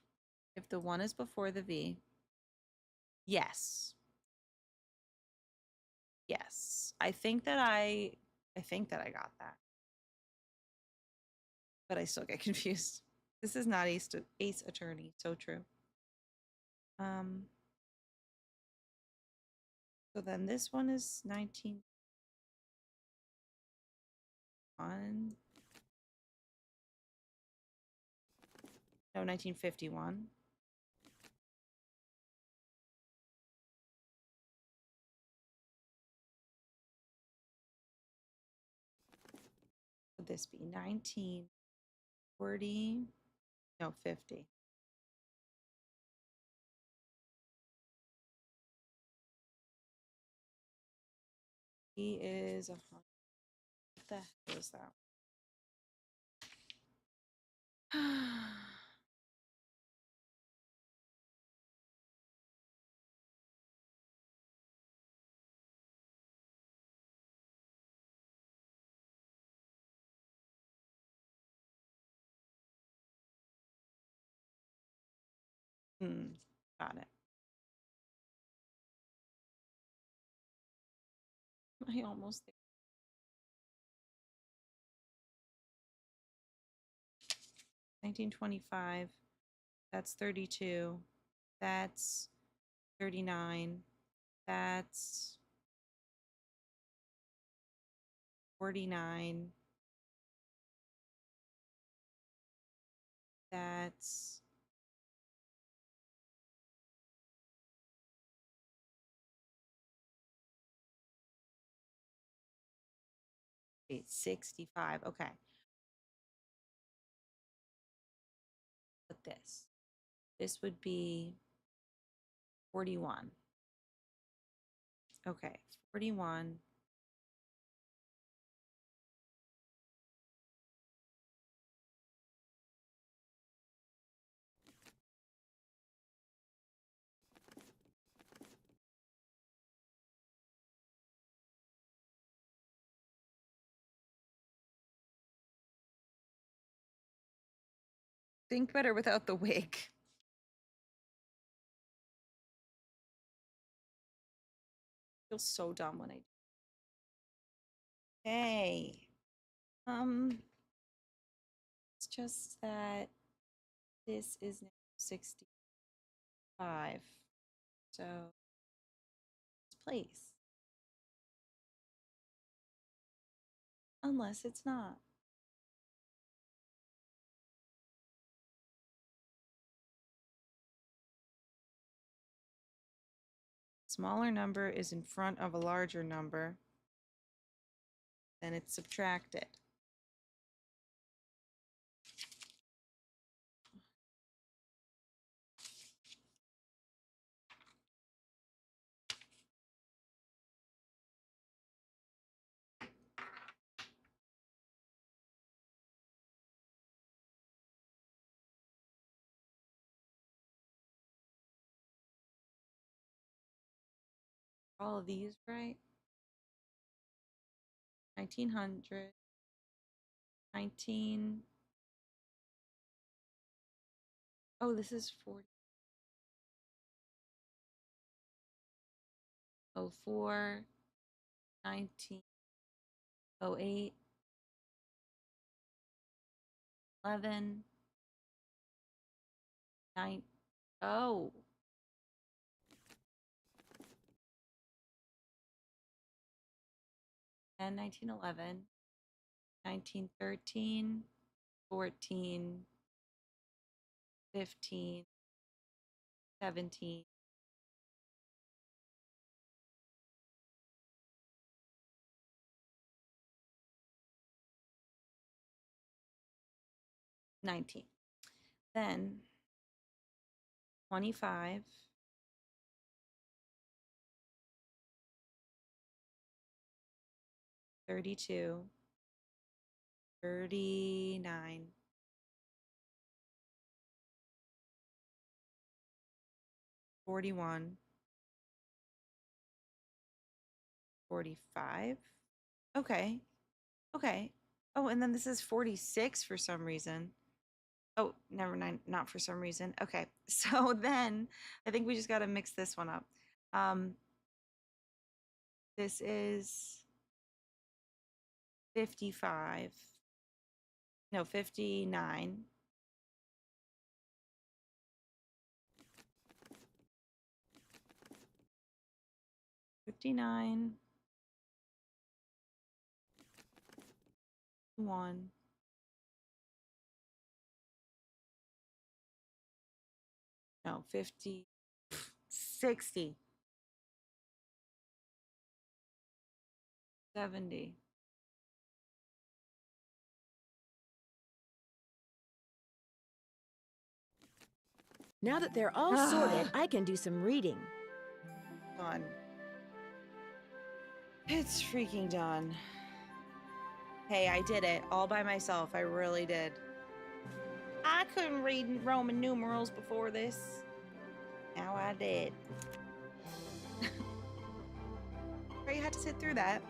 If the 1 is before the V. Yes. Yes. I think that I got that. But I still get confused. This is not Ace Attorney. So true. So then this one is 1901. No, 1951. Would this be 1940? No, 50. He is 100. What the hell is that? Got it. I almost there. 1925. That's 32. That's 39. That's 49. That's wait, 65. Okay. But this would be 41. Okay, 41. Think better without the wig. I feel so dumb when I. Hey. It's just that this is now 65. So it's place. Unless it's not. Smaller number is in front of a larger number. Then it's subtracted. All of these right? 1900. 19. Oh, this is 40. 04. 19. 08. 11. 9. Oh. 10, 1911. 1913. 14. 15. 17. 19. Then 25. 32. 39. 41. 45. Okay. Okay. Oh, and then this is 46 for some reason. Oh, never mind. Not for some reason. Okay. So then I think we just got to mix this one up. This is 55. No, 59. 59. 1. No, 50. 60. 70. Now that they're all sorted, I can do some reading. Done. It's freaking done. Hey, I did it all by myself. I really did. I couldn't read Roman numerals before this. Now I did. You had to sit through that.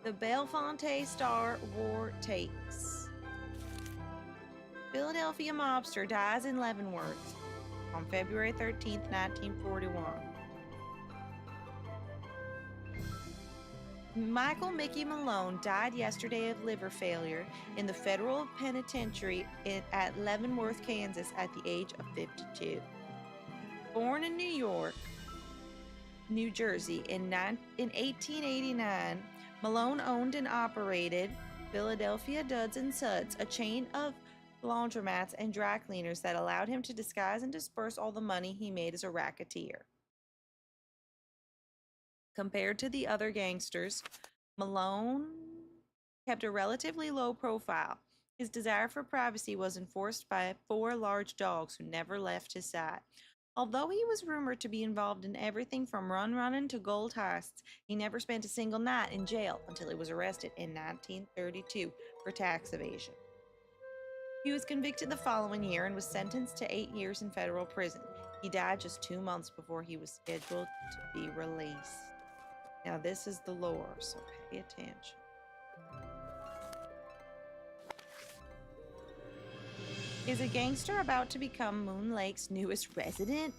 The Bellefonte Star War takes. Philadelphia mobster dies in Leavenworth. on February 13th, 1941. Michael Mickey Malone died yesterday of liver failure in the federal penitentiary at Leavenworth, Kansas, at the age of 52. Born in New Jersey in 1889, Malone owned and operated Philadelphia Duds and Suds, a chain of laundromats and dry cleaners that allowed him to disguise and disperse all the money he made as a racketeer. Compared to the other gangsters, Malone kept a relatively low profile. His desire for privacy was enforced by 4 large dogs who never left his side. Although he was rumored to be involved in everything from running to gold heists, he never spent a single night in jail until he was arrested in 1932 for tax evasion. He was convicted the following year and was sentenced to 8 years in federal prison. He died just 2 months before he was scheduled to be released. Now this is the lore, so pay attention. Is a gangster about to become Moon Lake's newest resident?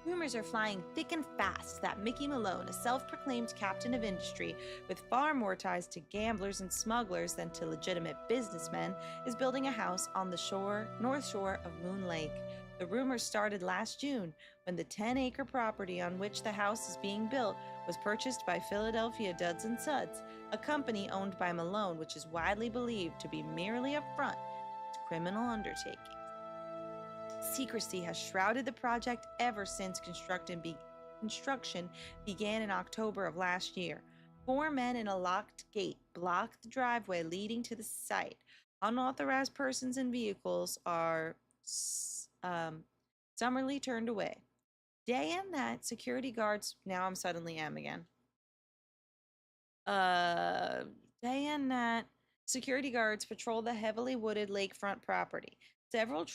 Rumors are flying thick and fast that Mickey Malone, a self-proclaimed captain of industry with far more ties to gamblers and smugglers than to legitimate businessmen, is building a house on the north shore of Moon Lake. The rumors started last June when the 10-acre property on which the house is being built was purchased by Philadelphia Duds and Suds, a company owned by Malone, which is widely believed to be merely a front to criminal undertakings. Secrecy has shrouded the project ever since construction began in October of last year. 4 men in a locked gate block the driveway leading to the site. Unauthorized persons and vehicles are summarily turned away. Day and night, security guards. Now I'm suddenly M again. Day and night, security guards patrol the heavily wooded lakefront property. Several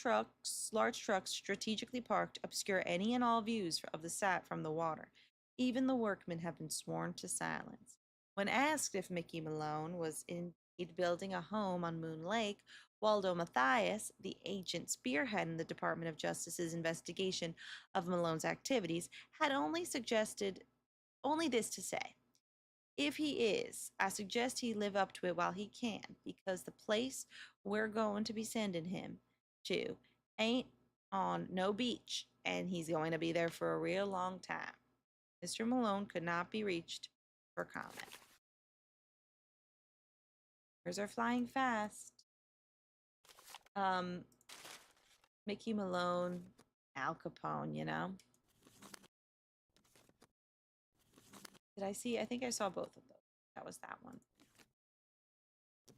large trucks strategically parked, obscure any and all views of the site from the water. Even the workmen have been sworn to silence. When asked if Mickey Malone was indeed building a home on Moon Lake, Waldo Mathias, the agent spearheading the Department of Justice's investigation of Malone's activities, had only this to say. If he is, I suggest he live up to it while he can, because the place we're going to be sending him to ain't on no beach, and he's going to be there for a real long time. Mr. Malone could not be reached for comment. Birds are flying fast. Mickey Malone, Al Capone, you know? Did I see? I think I saw both of those. That was that one.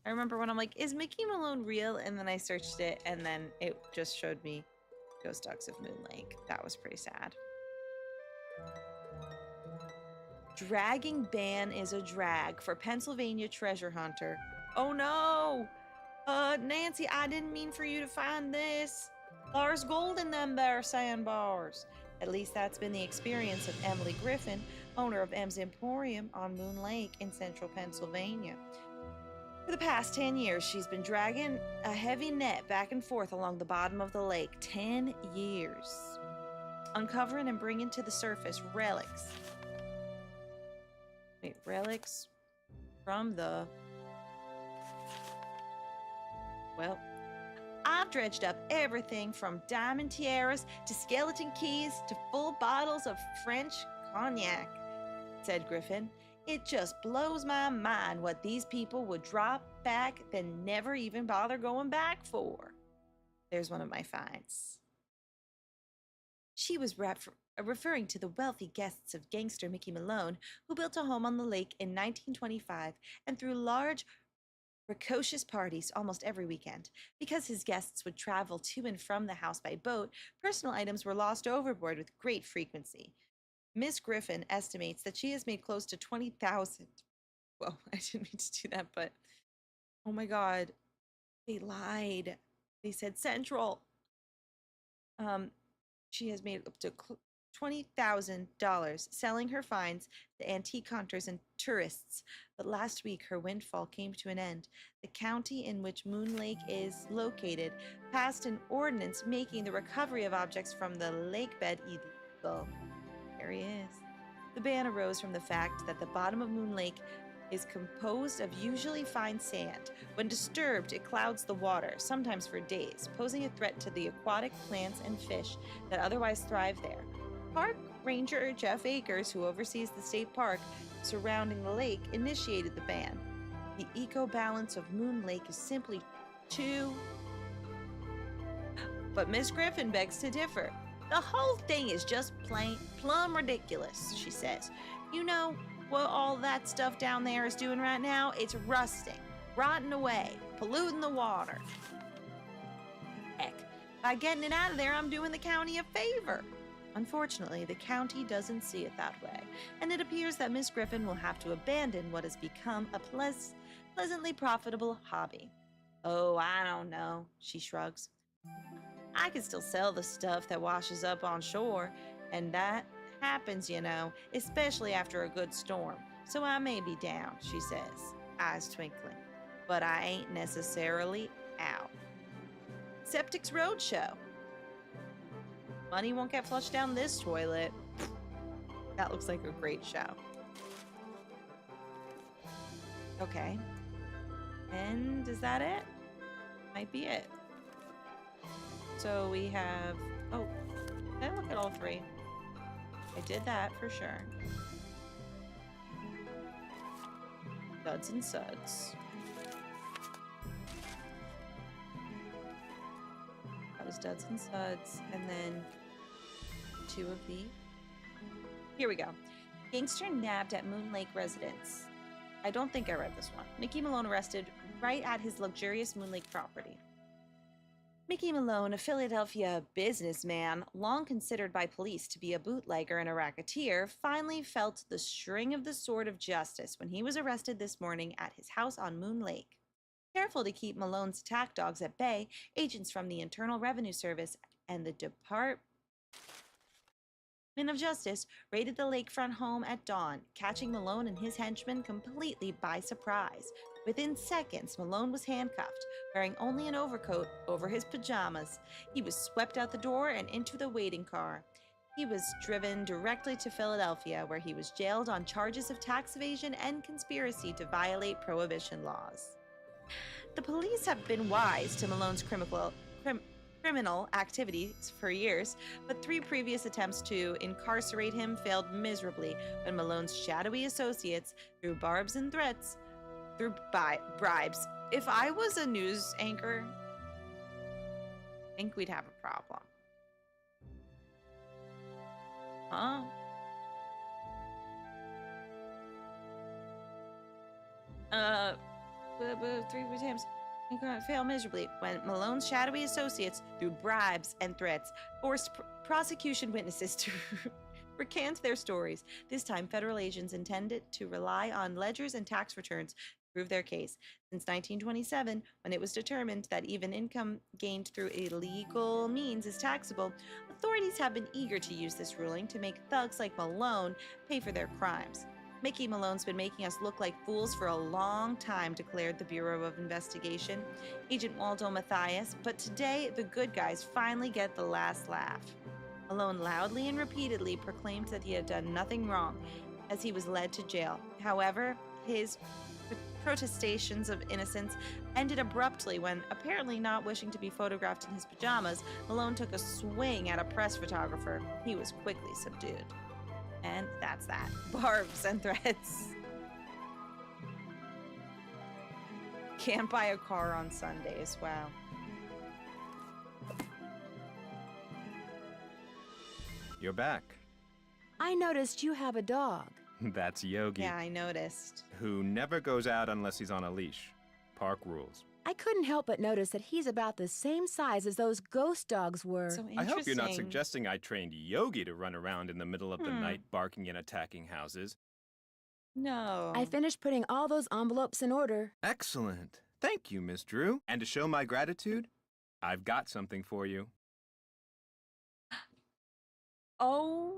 I remember when I'm like, is Mickey Malone real? And then I searched it, and then it just showed me Ghost Dogs of Moon Lake. That was pretty sad. Dragging ban is a drag for Pennsylvania treasure hunter. Oh no! Nancy, I didn't mean for you to find this. There's gold in them there sandbars. At least that's been the experience of Emily Griffin, owner of M's Emporium on Moon Lake in central Pennsylvania. For the past 10 years, she's been dragging a heavy net back and forth along the bottom of the lake. 10 years. Uncovering and bringing to the surface relics. Wait, relics from the... Well, I've dredged up everything from diamond tiaras to skeleton keys to full bottles of French cognac, said Griffin. It just blows my mind what these people would drop back then never even bother going back for. There's one of my finds. She was referring to the wealthy guests of gangster Mickey Malone, who built a home on the lake in 1925 and threw large, precocious parties almost every weekend. Because his guests would travel to and from the house by boat, personal items were lost overboard with great frequency. Miss Griffin estimates that she has made close to 20,000. Well, I didn't mean to do that, but oh my God, they lied. They said Central. She has made up to $20,000 selling her finds to antique hunters and tourists. But last week, her windfall came to an end. The county in which Moon Lake is located passed an ordinance making the recovery of objects from the lake bed illegal. There he is. The ban arose from the fact that the bottom of Moon Lake is composed of usually fine sand. When disturbed, it clouds the water, sometimes for days, posing a threat to the aquatic plants and fish that otherwise thrive there. Park Ranger Jeff Akers, who oversees the state park surrounding the lake, initiated the ban. The eco-balance of Moon Lake is simply too... But Miss Griffin begs to differ. The whole thing is just plain, plumb ridiculous, she says. You know what all that stuff down there is doing right now? It's rusting, rotting away, polluting the water. Heck, by getting it out of there, I'm doing the county a favor. Unfortunately, the county doesn't see it that way, and it appears that Miss Griffin will have to abandon what has become a pleasantly profitable hobby. Oh, I don't know, she shrugs. I can still sell the stuff that washes up on shore, and that happens, you know, especially after a good storm. So I may be down, she says, eyes twinkling, but I ain't necessarily out. Septic's Roadshow. Money won't get flushed down this toilet. That looks like a great show. Okay. And is that it? Might be it. So we have... Oh, did I look at all three? I did that for sure. Duds and suds. That was duds and suds. And then 2 of these. Here we go. Gangster nabbed at Moon Lake residence. I don't think I read this one. Mickey Malone arrested right at his luxurious Moon Lake property. Mickey Malone, a Philadelphia businessman, long considered by police to be a bootlegger and a racketeer, finally felt the string of the sword of justice when he was arrested this morning at his house on Moon Lake. Careful to keep Malone's attack dogs at bay, agents from the Internal Revenue Service and the Department of Justice raided the lakefront home at dawn, catching Malone and his henchmen completely by surprise. Within seconds, Malone was handcuffed, wearing only an overcoat over his pajamas. He was swept out the door and into the waiting car. He was driven directly to Philadelphia, where he was jailed on charges of tax evasion and conspiracy to violate prohibition laws. The police have been wise to Malone's criminal activities for years, but 3 previous attempts to incarcerate him failed miserably when Malone's shadowy associates threw barbs and threats through bribes. If I was a news anchor, I think we'd have a problem. Huh? Three attempts failed miserably when Malone's shadowy associates, through bribes and threats, forced prosecution witnesses to recant their stories. This time, federal agents intended to rely on ledgers and tax returns to prove their case. Since 1927, when it was determined that even income gained through illegal means is taxable, authorities have been eager to use this ruling to make thugs like Malone pay for their crimes. Mickey Malone's been making us look like fools for a long time, declared the Bureau of Investigation, Agent Waldo Mathias, but today the good guys finally get the last laugh. Malone loudly and repeatedly proclaimed that he had done nothing wrong as he was led to jail. However, his protestations of innocence ended abruptly when, apparently not wishing to be photographed in his pajamas, Malone took a swing at a press photographer. He was quickly subdued. And that's that. Barbs and threats. Can't buy a car on Sundays. Wow. You're back. I noticed you have a dog. That's Yogi. Yeah, I noticed. Who never goes out unless he's on a leash. Park rules. I couldn't help but notice that he's about the same size as those ghost dogs were. So I hope you're not interesting. suggesting I trained Yogi to run around in the middle of the night barking and attacking houses. No. I finished putting all those envelopes in order. Excellent. Thank you, Miss Drew. And to show my gratitude, I've got something for you. Oh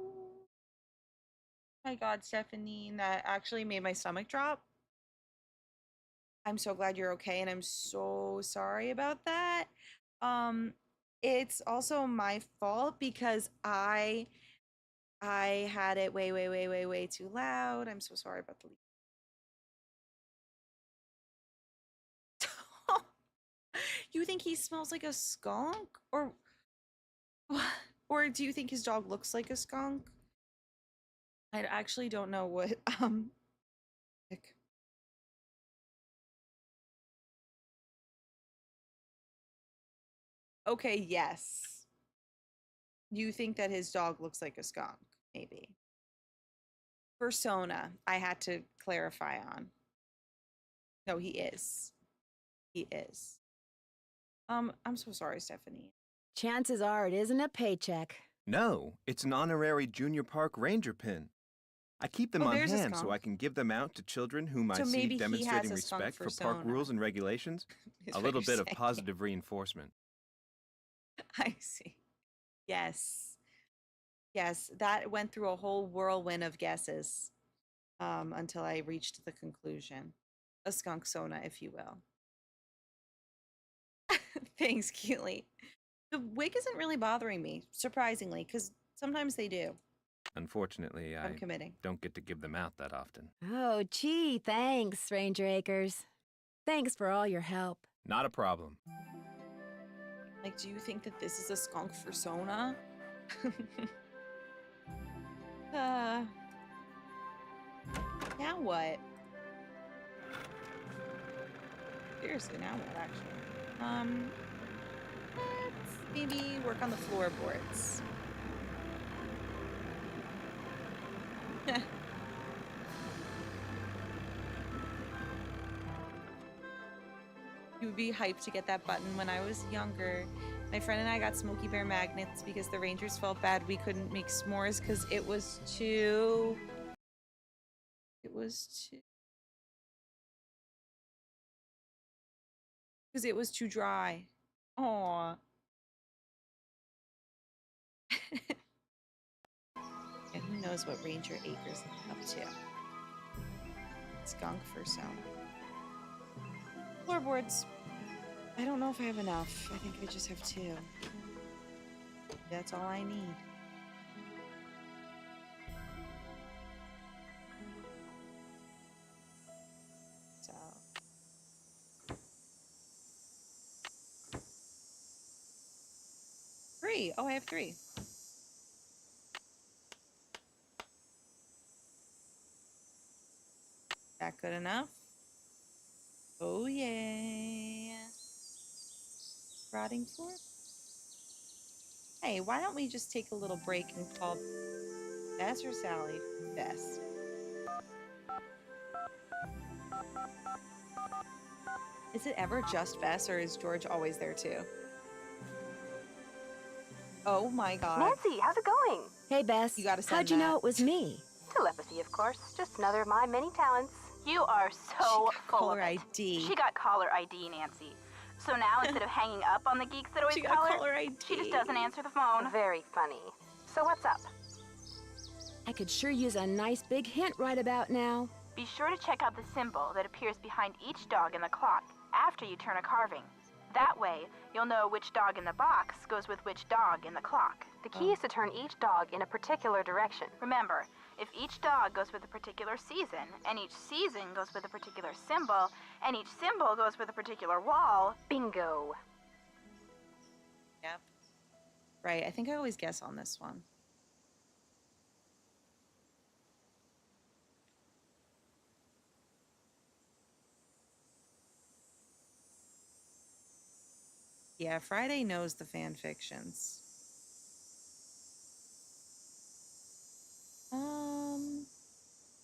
my God, Stephanie, that actually made my stomach drop. I'm so glad you're okay, and I'm so sorry about that. Um, it's also my fault because I had it way too loud. I'm so sorry about the leak. You think he smells like a skunk, or do you think his dog looks like a skunk? I actually don't know what like, okay, yes. You think that his dog looks like a skunk, maybe. Persona, I had to clarify on. No, he is. He is. I'm so sorry, Stephanie. Chances are it isn't a paycheck. No, it's an honorary junior park ranger pin. I keep them Oh, on there's a hand so I skunk. can give them out to children whom I So see maybe he has demonstrating a skunk respect for park persona, rules and regulations. is A what little you're bit of saying. positive reinforcement. I see. Yes. Yes, that went through a whole whirlwind of guesses until I reached the conclusion. A skunk sona, if you will. Thanks, Keely. The wig isn't really bothering me, surprisingly, because sometimes they do. Unfortunately, I'm I committing. don't get to give them out that often. Oh, gee, thanks, Ranger Acres. Thanks for all your help. Not a problem. Like, do you think that this is a skunk persona? Now what? Seriously, now what, actually? Let's maybe work on the floorboards. You would be hyped to get that button when I was younger. My friend and I got Smoky Bear magnets because the Rangers felt bad we couldn't make s'mores because it was too... Because it was too dry. Aww. And who knows what Ranger Acres is up to. Skunk persona. Floorboards. I don't know if I have enough. I think I just have 2. That's all I need. So. 3. Oh, I have 3. That good enough? Oh yeah. Rotting floor? Hey, why don't we just take a little break and call Bess or Sally Bess? Is it ever just Bess or is George always there too? Oh my god. Nancy, how's it going? Hey, Bess. You gotta send How'd you know that. it was me? Telepathy, of course. Just another of my many talents. You are so She got full caller of it. ID. She got caller ID, Nancy. So now instead of hanging up on the geeks that always She got call her, caller ID. she just doesn't answer the phone. Very funny. So what's up? I could sure use a nice big hint right about now. Be sure to check out the symbol that appears behind each dog in the clock after you turn a carving. That way, you'll know which dog in the box goes with which dog in the clock. The key is to turn each dog in a particular direction. Remember, if each dog goes with a particular season, and each season goes with a particular symbol, and each symbol goes with a particular wall, bingo. Yep. Right, I think I always guess on this one. Yeah, Friday knows the fan fictions.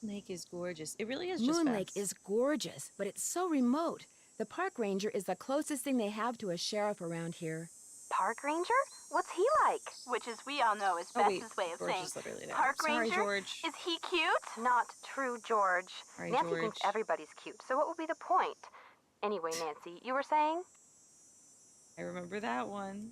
Lake is gorgeous. It really is just Moon Lake Bess. is gorgeous, but it's so remote. The park ranger is the closest thing they have to a sheriff around here. Park ranger? What's he like? Which, as we all know, is Oh, wait, Bess's way of George saying, is literally there. Park Sorry, ranger? George. Is he cute? Not true, George. Sorry, Nancy George. thinks everybody's cute, so what would be the point? Anyway, Nancy, you were saying? I remember that one.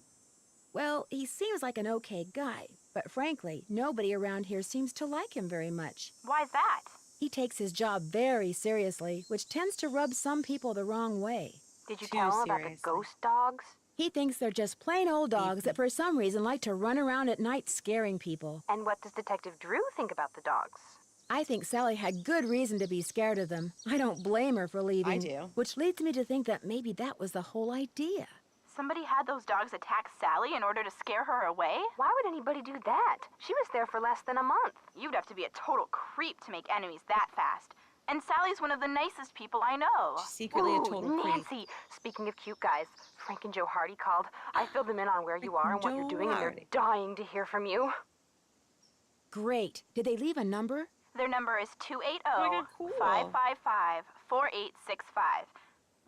Well, he seems like an okay guy, But frankly, nobody around here seems to like him very much. Why's that? He takes his job very seriously, which tends to rub some people the wrong way. Did you Too tell him about the seriously. ghost dogs? He thinks they're just plain old dogs that for some reason like to run around at night scaring people. And what does Detective Drew think about the dogs? I think Sally had good reason to be scared of them. I don't blame her for leaving. I do. Which leads me to think that maybe that was the whole idea. Somebody had those dogs attack Sally in order to scare her away? Why would anybody do that? She was there for less than a month. You'd have to be a total creep to make enemies that fast. And Sally's one of the nicest people I know. She's secretly a total creep. Nancy! Speaking of cute guys, Frank and Joe Hardy called. I filled them in on where you are and what you're doing, and they're dying to hear from you. Great. Did they leave a number? Their number is 280 God, cool. 555 4865.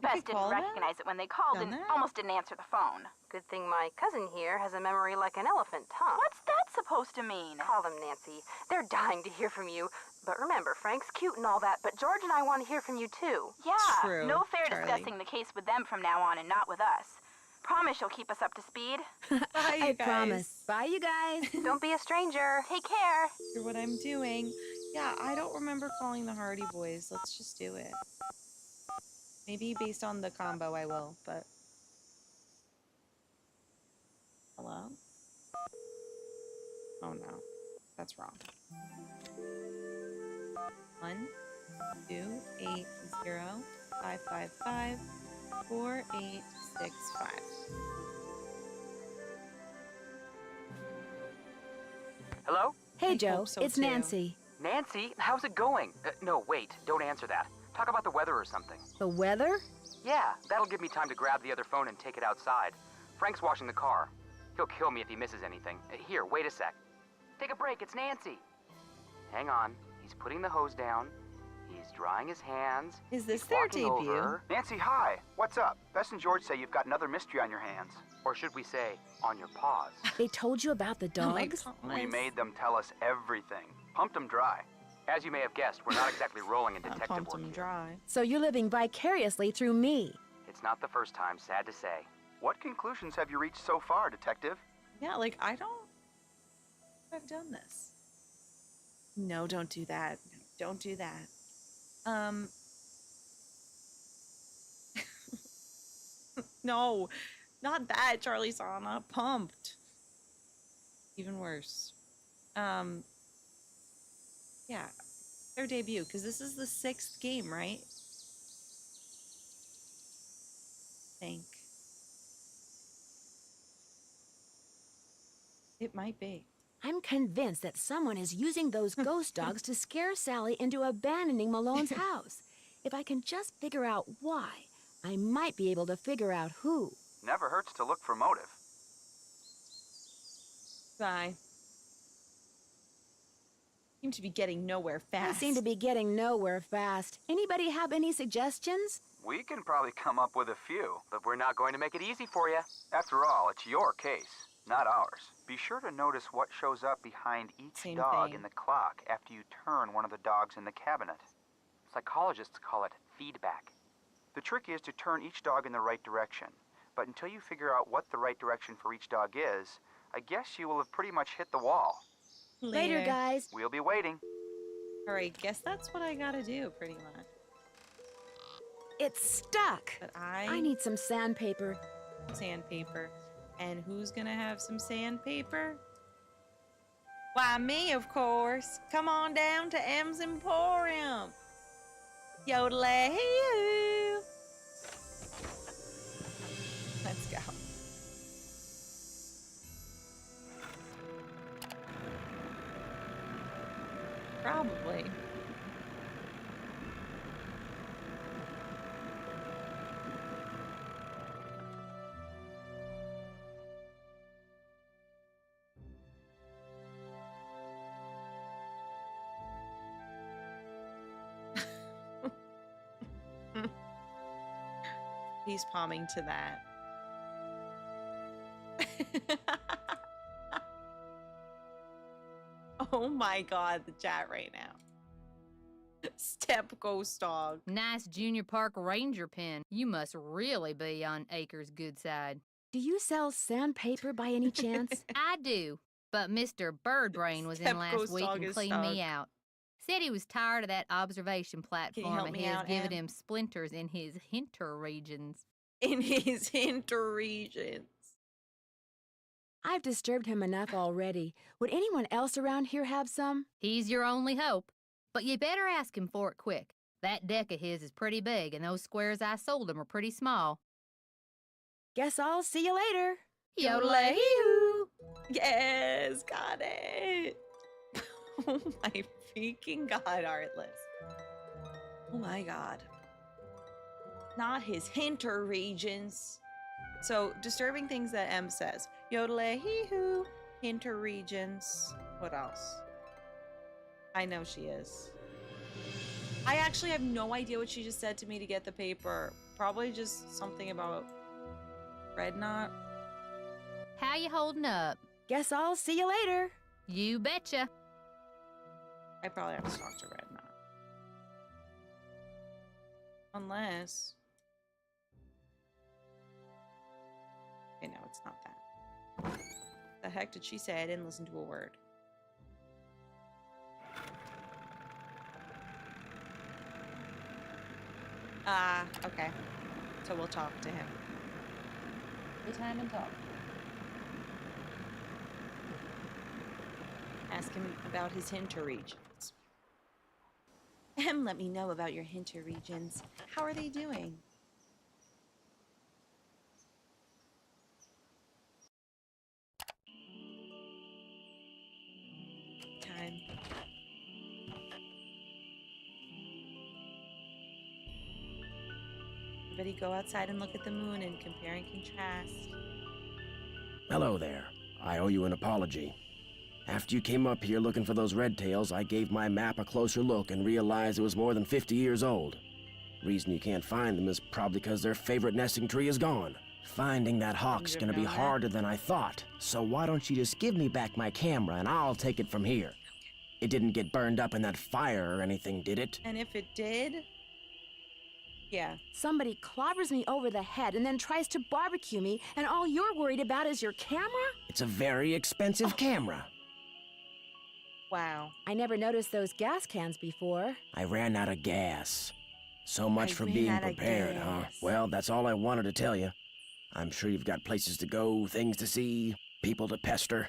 Bess could didn't call that? recognize it when they called Done and that? almost didn't answer the phone. Good thing my cousin here has a memory like an elephant, huh? What's that supposed to mean? Call them, Nancy. They're dying to hear from you. But remember, Frank's cute and all that, but George and I want to hear from you too. Yeah, True, no fair Charlie. discussing the case with them from now on and not with us. Promise you'll keep us up to speed. Bye, you I guys. promise. Bye, you guys. Don't be a stranger. Take care. Hear what I'm doing. Yeah, I don't remember calling the Hardy Boys. Let's just do it. Maybe based on the combo I will, but... Hello? Oh no. That's wrong. 1 2 8 0 5 5 5 4 8 6 5. Hello? Hey, I Joe. hope so, It's too. Nancy. Nancy, how's it going? No, wait, don't answer that. Talk about the weather or something. The weather? Yeah, that'll give me time to grab the other phone and take it outside. Frank's washing the car. He'll kill me if he misses anything. Here, wait a sec. Take a break, it's Nancy. Hang on, he's putting the hose down. He's drying his hands. Is this He's their walking debut? over. Nancy, hi. What's up? Bess and George say you've got another mystery on your hands. Or should we say, on your paws. They told you about the Oh my dogs? We made them tell us everything. Pumped them dry. As you may have guessed, we're not exactly rolling in I detective pumped work them here. dry. So you're living vicariously through me. It's not the first time, sad to say. What conclusions have you reached so far, Detective? Yeah, like, I don't... I've done this. No, don't do that. No, don't do that. No, not that, Charlie Sana. Pumped. Even worse. Yeah, their debut, because this is the 6th game, right? Think. It might be. I'm convinced that someone is using those ghost dogs to scare Sally into abandoning Malone's house. If I can just figure out why, I might be able to figure out who. Never hurts to look for motive. Bye. Seem to be getting nowhere I fast. seem to be getting nowhere fast. Anybody have any suggestions? We can probably come up with a few. But we're not going to make it easy for you. After all, it's your case, not ours. Be sure to notice what shows up behind each Same dog thing. in the clock after you turn one of the dogs in the cabinet. Psychologists call it feedback. The trick is to turn each dog in the right direction. But until you figure out what the right direction for each dog is, I guess you will have pretty much hit the wall. Later, guys. We'll be waiting. Alright, guess that's what I gotta do, pretty much. It's stuck. But I need some sandpaper. sandpaper. And who's gonna have some sandpaper? Why, me, of course. Come on down to M's Emporium. Yodelay-hoo. Let's go. Probably. He's palming to that. Oh my god, the chat right now. Step ghost dog. Nice Junior Park Ranger pin. You must really be on Acre's good side. Do you sell sandpaper by any chance? I do. But Mr. Birdbrain was in Step last Ghost week Dog and is cleaned stuck. me out. Said he was tired of that observation platform help of me his out, giving Em? him splinters in his hinter regions. In his interregions. I've disturbed him enough already. Would anyone else around here have some? He's your only hope. But you better ask him for it quick. That deck of his is pretty big, and those squares I sold him are pretty small. Guess I'll see you later. Yodelay-hoo! Yes, got it. Oh my freaking god, Artless. Oh my god. Not his hinter regions. So, disturbing things that M says. Yodelay-hoo, hinter regions. What else? I know she is. I actually have no idea what she just said to me to get the paper. Probably just something about Red Knot. How you holding up? Guess I'll see you later. You betcha. I probably have to talk to Red Knot. Unless... Okay, no, it's not that. The heck did she say? I didn't listen to a word. Ah, okay. So we'll talk to him. Good time and talk. Ask him about his hinter regions. Let me know about your hinter regions. How are they doing? Time. Everybody go outside and look at the moon and compare and contrast. Hello there. I owe you an apology. After you came up here looking for those red tails, I gave my map a closer look and realized it was more than 50 years old. Reason you can't find them is probably because their favorite nesting tree is gone. Finding that hawk's gonna be harder than I thought, so why don't you just give me back my camera and I'll take it from here. It didn't get burned up in that fire or anything, did it? And if it did... Yeah. Somebody clobbers me over the head and then tries to barbecue me, and all you're worried about is your camera? It's a very expensive camera. Wow. I never noticed those gas cans before. I ran out of gas. So much for being prepared, huh? Well, that's all I wanted to tell you. I'm sure you've got places to go, things to see, people to pester.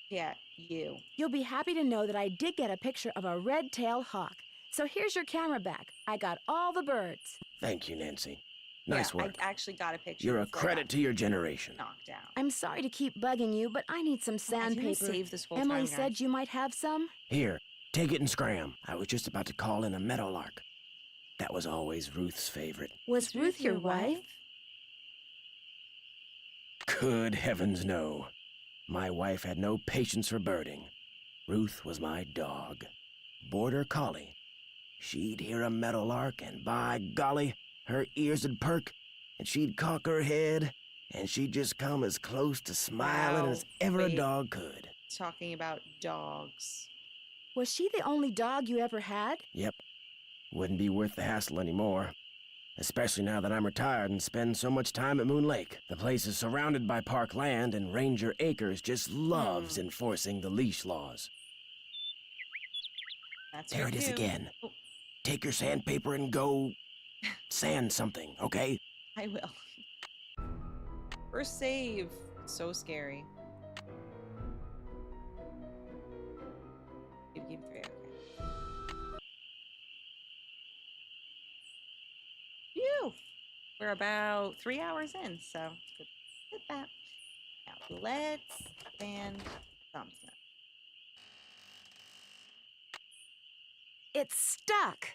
Yeah, you. You'll be happy to know that I did get a picture of a red-tailed hawk. So here's your camera back. I got all the birds. Thank you, Nancy. Nice yeah, work. I actually got a picture. You're a credit to your generation. Knocked down. I'm sorry to keep bugging you, but I need some sandpaper. Save this whole Emily time, said guys. you might have some. Here, take it and scram. I was just about to call in a meadowlark. That was always Ruth's favorite. Was Ruth your wife? Good heavens, no. My wife had no patience for birding. Ruth was my dog. Border collie. She'd hear a meadowlark, and by golly, her ears would perk, and she'd cock her head, and she'd just come as close to smiling as ever a dog could. Talking about dogs. Was she the only dog you ever had? Yep. Wouldn't be worth the hassle anymore. Especially now that I'm retired and spend so much time at Moon Lake. The place is surrounded by park land, and Ranger Acres just loves enforcing the leash laws. There it is again. Oh. Take your sandpaper and go sand something, okay? I will. First save. So scary. Game 3, okay. Phew! We're about 3 hours in, so good. Hit that. Now let's sand something. It's stuck.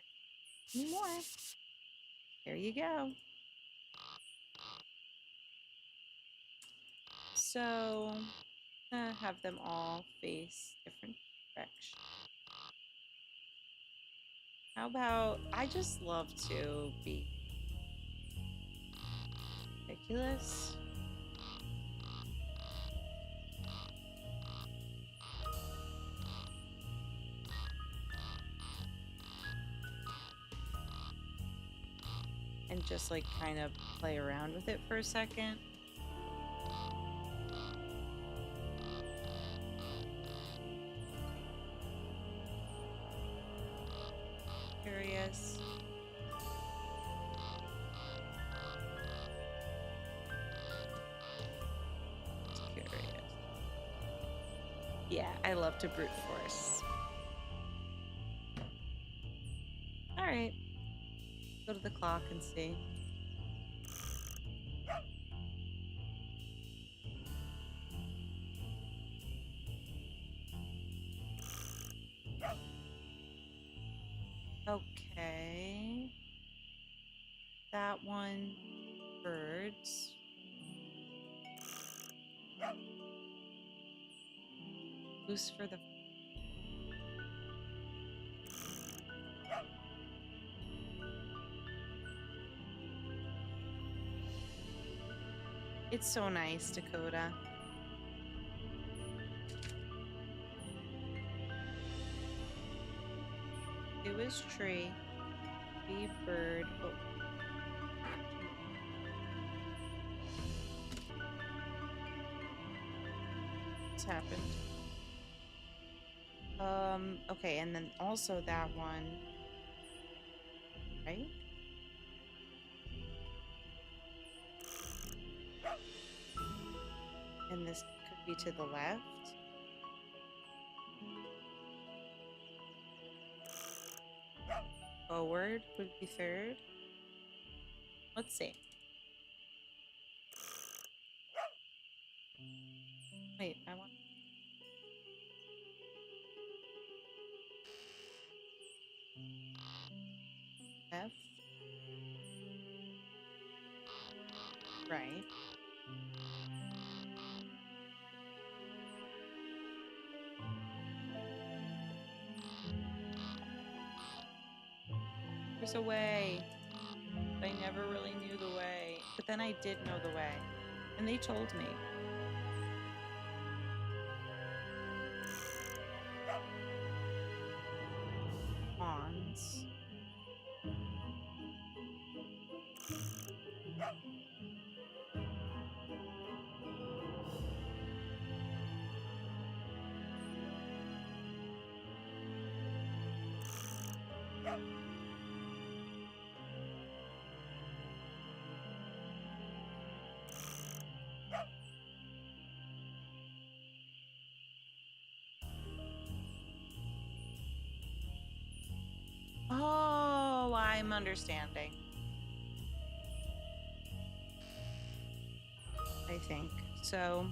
More. There you go. So, have them all face different directions. How about, I just love to be ridiculous. And just like kind of play around with it for a second. curious. Yeah, I love to brute force. All right. Go to the clock and see. Okay. That one, birds. Goose for the... It's so nice, Dakota. It was tree. Tree, bird. Oh. What's happened? Okay, and then also that one. Right? And this could be to the left. Forward would be third. Let's see. Wait, I want... Left. Right. There's a way. I never really knew the way. But then I did know the way. And they told me. Wands. Oh, I'm understanding. I think. So,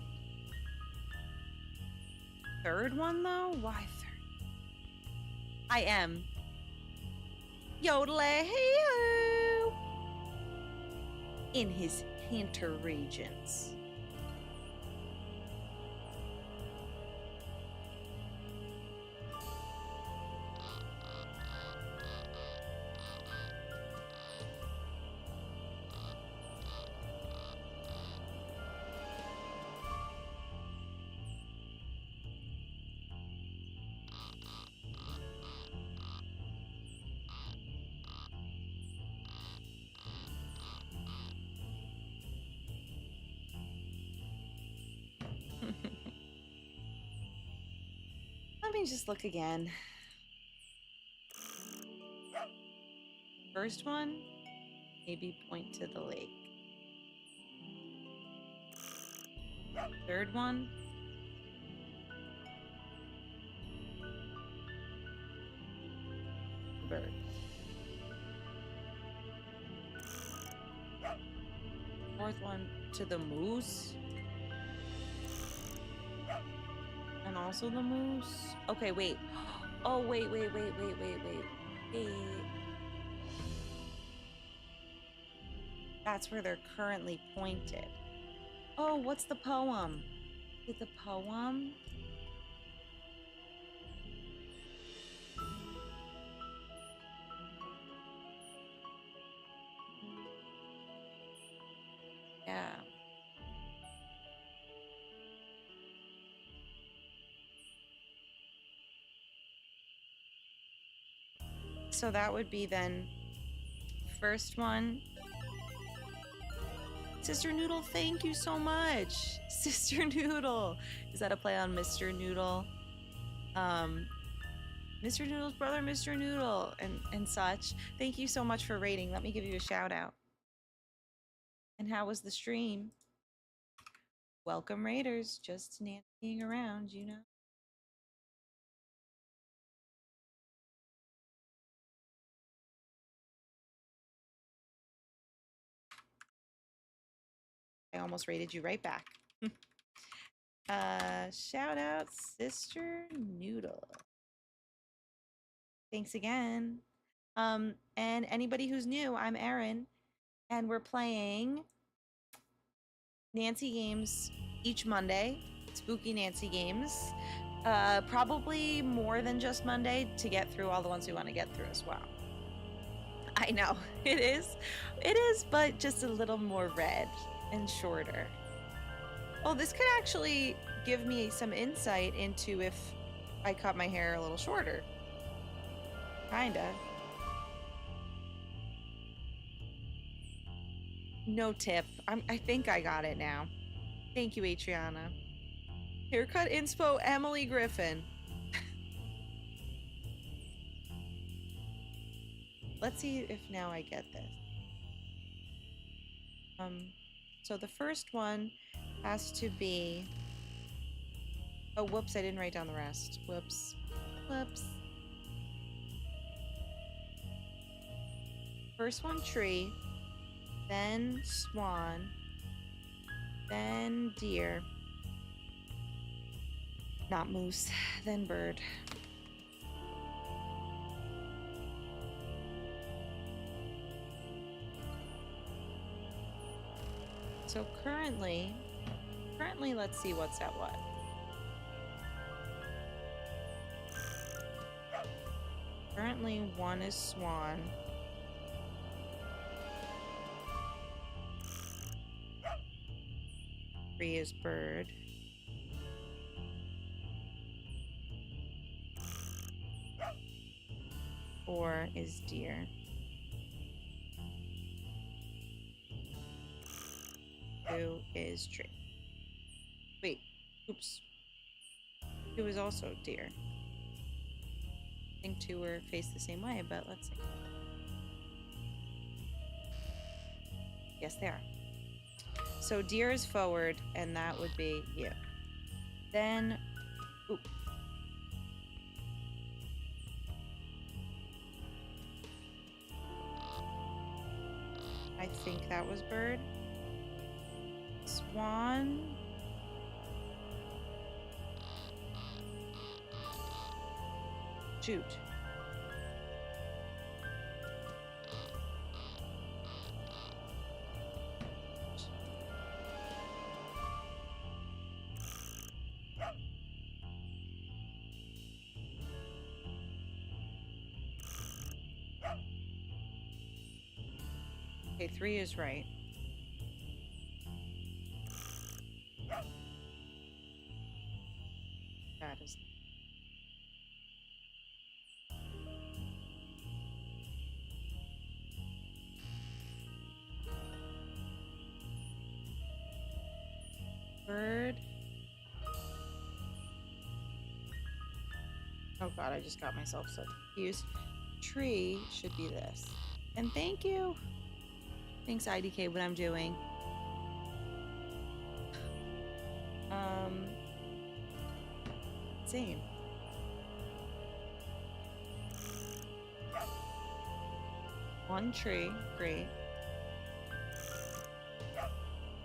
third one though? Why third? I am. Yodelay-hee-hoo! In his hinter regions. Let me just look again. First one, maybe point to the lake. Third one, bird. Fourth one to the moose. And also the moose. Okay, wait. Oh, wait. That's where they're currently pointed. Oh, what's the poem? Is it the poem? Yeah. So that would be then first one. Sister Noodle, thank you so much. Sister Noodle. Is that a play on Mr. Noodle? Mr. Noodle's brother, Mr. Noodle, and such. Thank you so much for rating. Let me give you a shout out. And how was the stream? Welcome, Raiders. Just Nancying around, you know. I almost rated you right back. Shout out, Sister Noodle. Thanks again. And anybody who's new, I'm Erin, and we're playing Nancy games each Monday. Spooky Nancy games. Probably more than just Monday to get through all the ones we want to get through as well. I know, it is, but just a little more red and shorter. Oh, this could actually give me some insight into if I cut my hair a little shorter. Kinda. No tip. I think I got it now. Thank you, Adriana. Haircut inspo, Emily Griffin. Let's see if now I get this. So the first one has to be... Oh, whoops, I didn't write down the rest. Whoops. Whoops. First one, tree. Then swan. Then deer. Not moose. Then bird. So currently, let's see what's at what. Currently, one is swan. Three is bird. Four is deer. Two is tree. Wait, oops. Two is also deer. I think two are faced the same way, but let's see. Yes, they are. So deer is forward, and that would be you. Then, oop. I think that was bird. Swan. Shoot. Okay, three is right. That is. Bird. Oh god, I just got myself so confused. Tree should be this. And thank you. Thanks, IDK, what I'm doing. Same. One tree, great.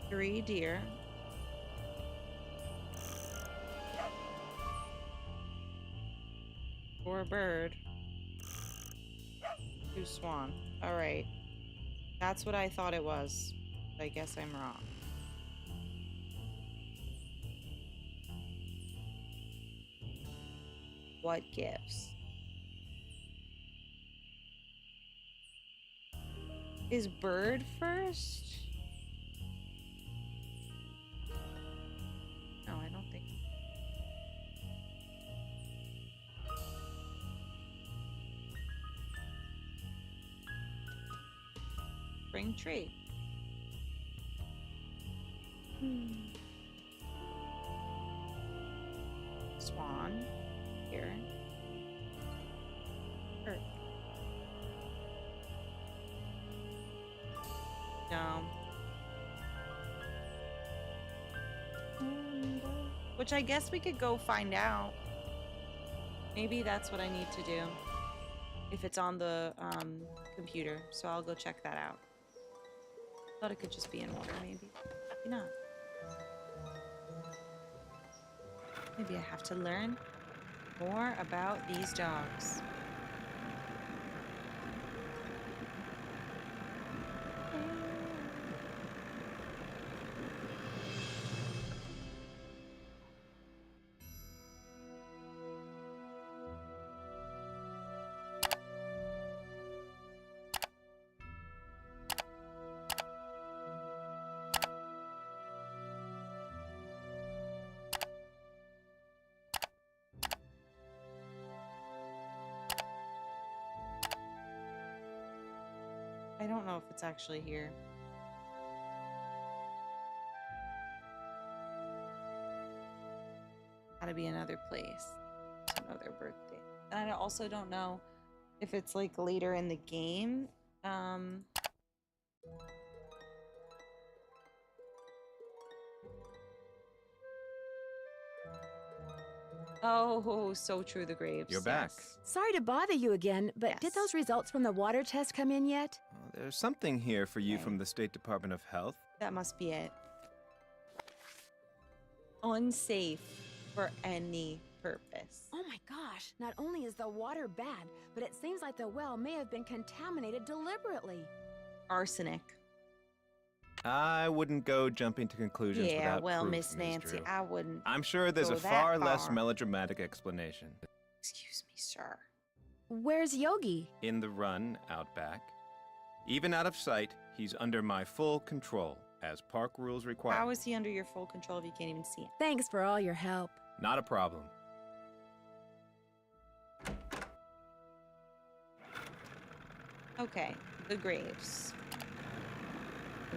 Three deer. Four bird. Two swan. All right. That's what I thought it was. I guess I'm wrong. What gives? Is bird first? No, I don't think. Spring tree. Swan here. Which I guess we could go find out. Maybe that's what I need to do. If it's on the computer. So I'll go check that out. Thought it could just be in order, maybe. Maybe not. Maybe I have to learn more about these dogs. I don't know if it's actually here. Gotta be another place to know their birthday. And I also don't know if it's like later in the game. Oh, so true, the graves. You're back. Yes. Sorry to bother you again, but did those results from the water test come in yet? Well, there's something here for you from the State Department of Health. That must be it. Unsafe for any purpose. Oh my gosh, not only is the water bad, but it seems like the well may have been contaminated deliberately. Arsenic. I wouldn't go jumping to conclusions Yeah, without well, proof, Miss Nancy, Drew. I wouldn't. I'm sure there's go a that far less far. melodramatic explanation. Excuse me, sir. Where's Yogi? In the run, out back. Even out of sight, he's under my full control, as park rules require. How is he under your full control if you can't even see him? Thanks for all your help. Not a problem. Okay, the graves.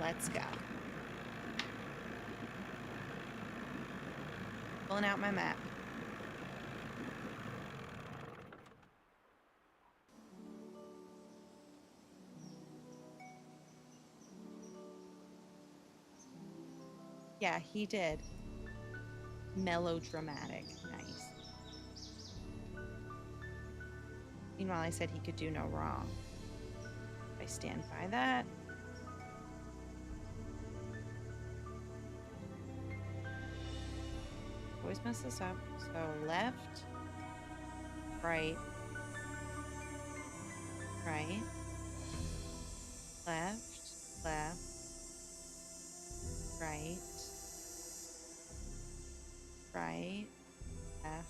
Let's go. Pulling out my map. Yeah, he did. Melodramatic. Nice. Meanwhile, I said he could do no wrong. I stand by that. Always mess this up. So left, right, right, left, left, right, right, left,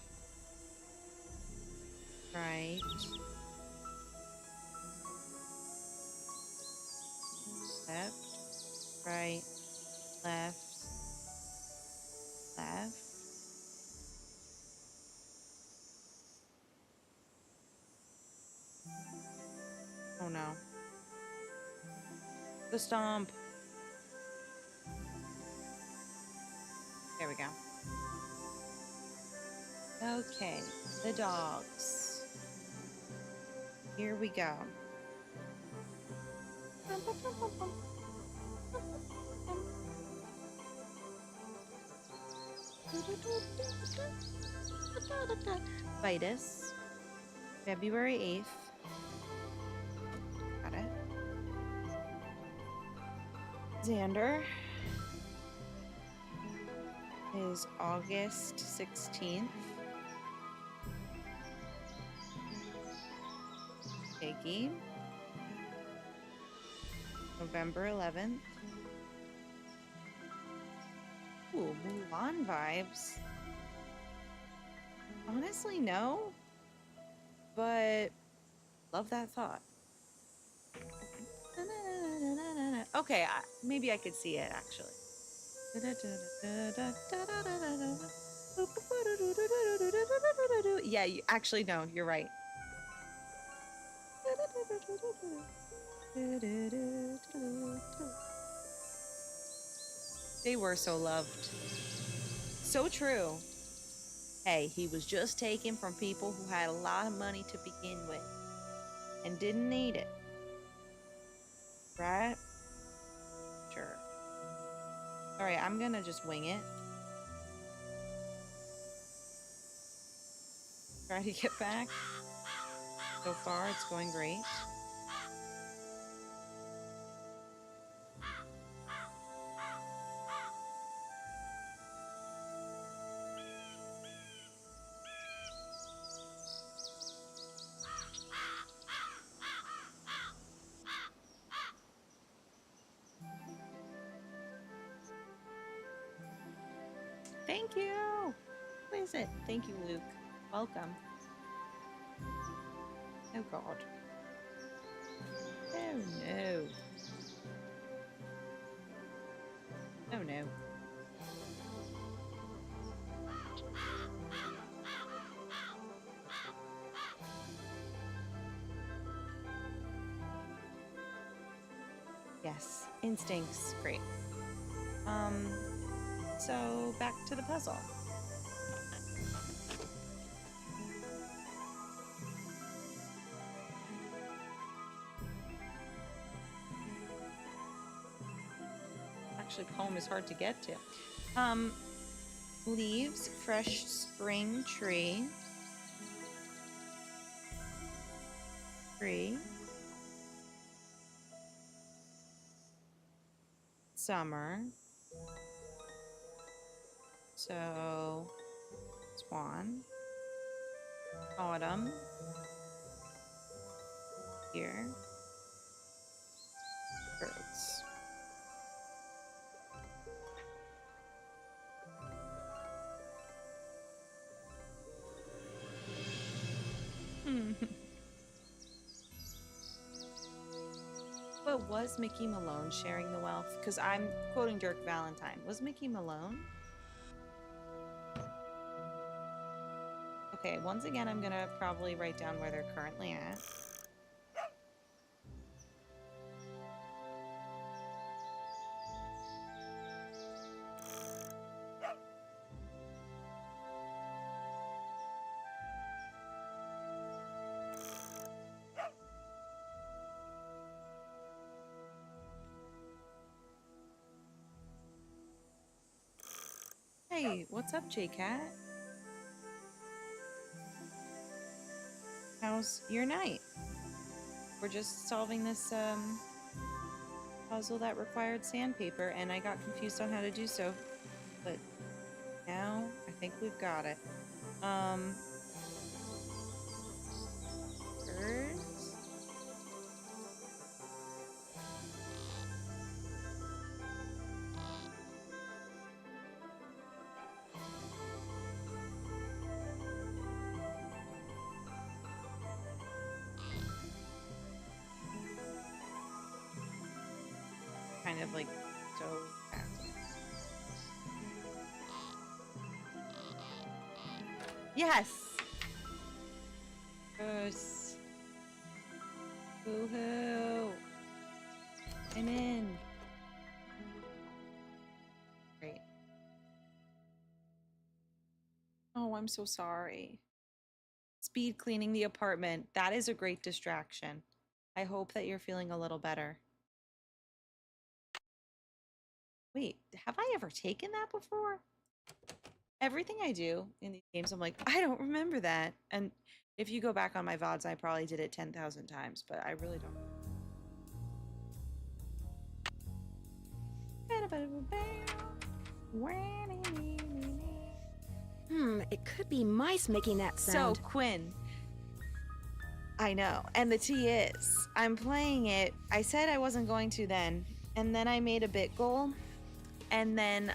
right, left, right, left, left. Oh no. The stomp. There we go. Okay, the dogs. Here we go. Vitus, February 8th. Got it. Xander is August 16th. Peggy, November 11th. Ooh, Mulan vibes. Honestly, no. But love that thought. Okay, maybe I could see it actually. Yeah, actually, no, you're right. They were so loved. So true. Hey, he was just taken from people who had a lot of money to begin with and didn't need it. Right? Sure. Alright, I'm gonna just wing it. Try to get back. So far, it's going great. Thank you. What is it? Thank you, Luke. Welcome. Oh God. Oh no. Oh no. Yes, instincts. Great. So back to the puzzle. Actually, poem is hard to get to. Leaves, fresh spring tree. Summer. So, swan. Autumn. Here. Birds. But was Mickey Malone sharing the wealth? Because I'm quoting Dirk Valentine. Was Mickey Malone? Okay, once again, I'm gonna probably write down where they're currently at. Hey, what's up, J-Cat? How's your night? We're just solving this puzzle that required sandpaper, and I got confused on how to do so. But now I think we've got it. Birds. Kind of like so fast. Yes! Gross. Woohoo! I'm in. Great. Oh, I'm so sorry. Speed cleaning the apartment. That is a great distraction. I hope that you're feeling a little better. Wait, have I ever taken that before? Everything I do in these games, I'm like, I don't remember that. And if you go back on my VODs, I probably did it 10,000 times, but I really don't. It could be mice making that sound. So, Quinn. I know. And the tea is, I'm playing it. I said I wasn't going to then. And then I made a bit goal. And then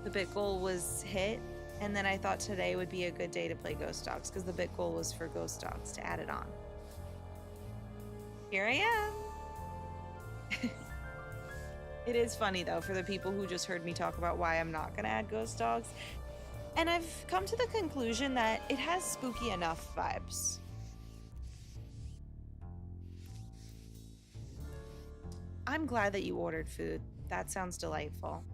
the bit goal was hit. And then I thought today would be a good day to play Ghost Dogs because the bit goal was for Ghost Dogs to add it on. Here I am. It is funny though for the people who just heard me talk about why I'm not going to add Ghost Dogs. And I've come to the conclusion that it has spooky enough vibes. I'm glad that you ordered food. That sounds delightful.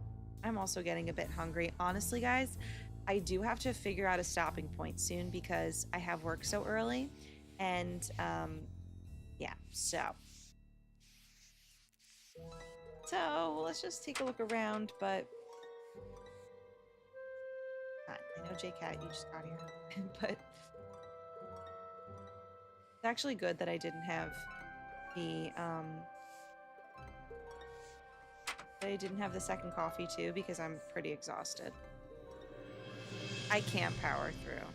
I'm also getting a bit hungry. Honestly, guys, I do have to figure out a stopping point soon because I have work so early. And, yeah, so let's just take a look around, but I know, J-Cat, you just got here. But it's actually good that I didn't have the second coffee too, because I'm pretty exhausted. I can't power through.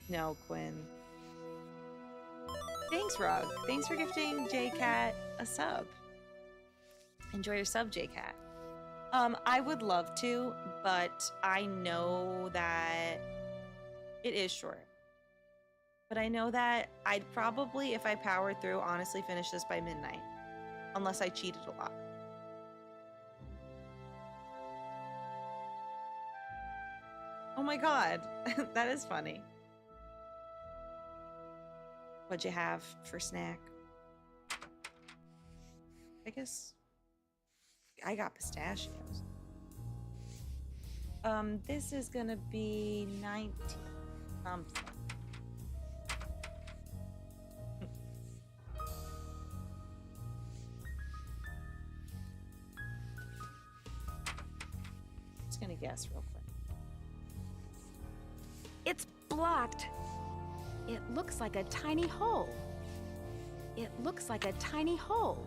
No, Quinn. Thanks, Rug. Thanks for gifting J-Cat a sub. Enjoy your sub, J-Cat. I would love to, but I know that it is short. But I know that I'd probably, if I powered through, honestly finish this by midnight. Unless I cheated a lot. Oh my god. That is funny. What'd you have for snack? I guess I got pistachios. This is gonna be 19 something. Just gonna guess real quick. It's blocked. It looks like a tiny hole. It looks like a tiny hole.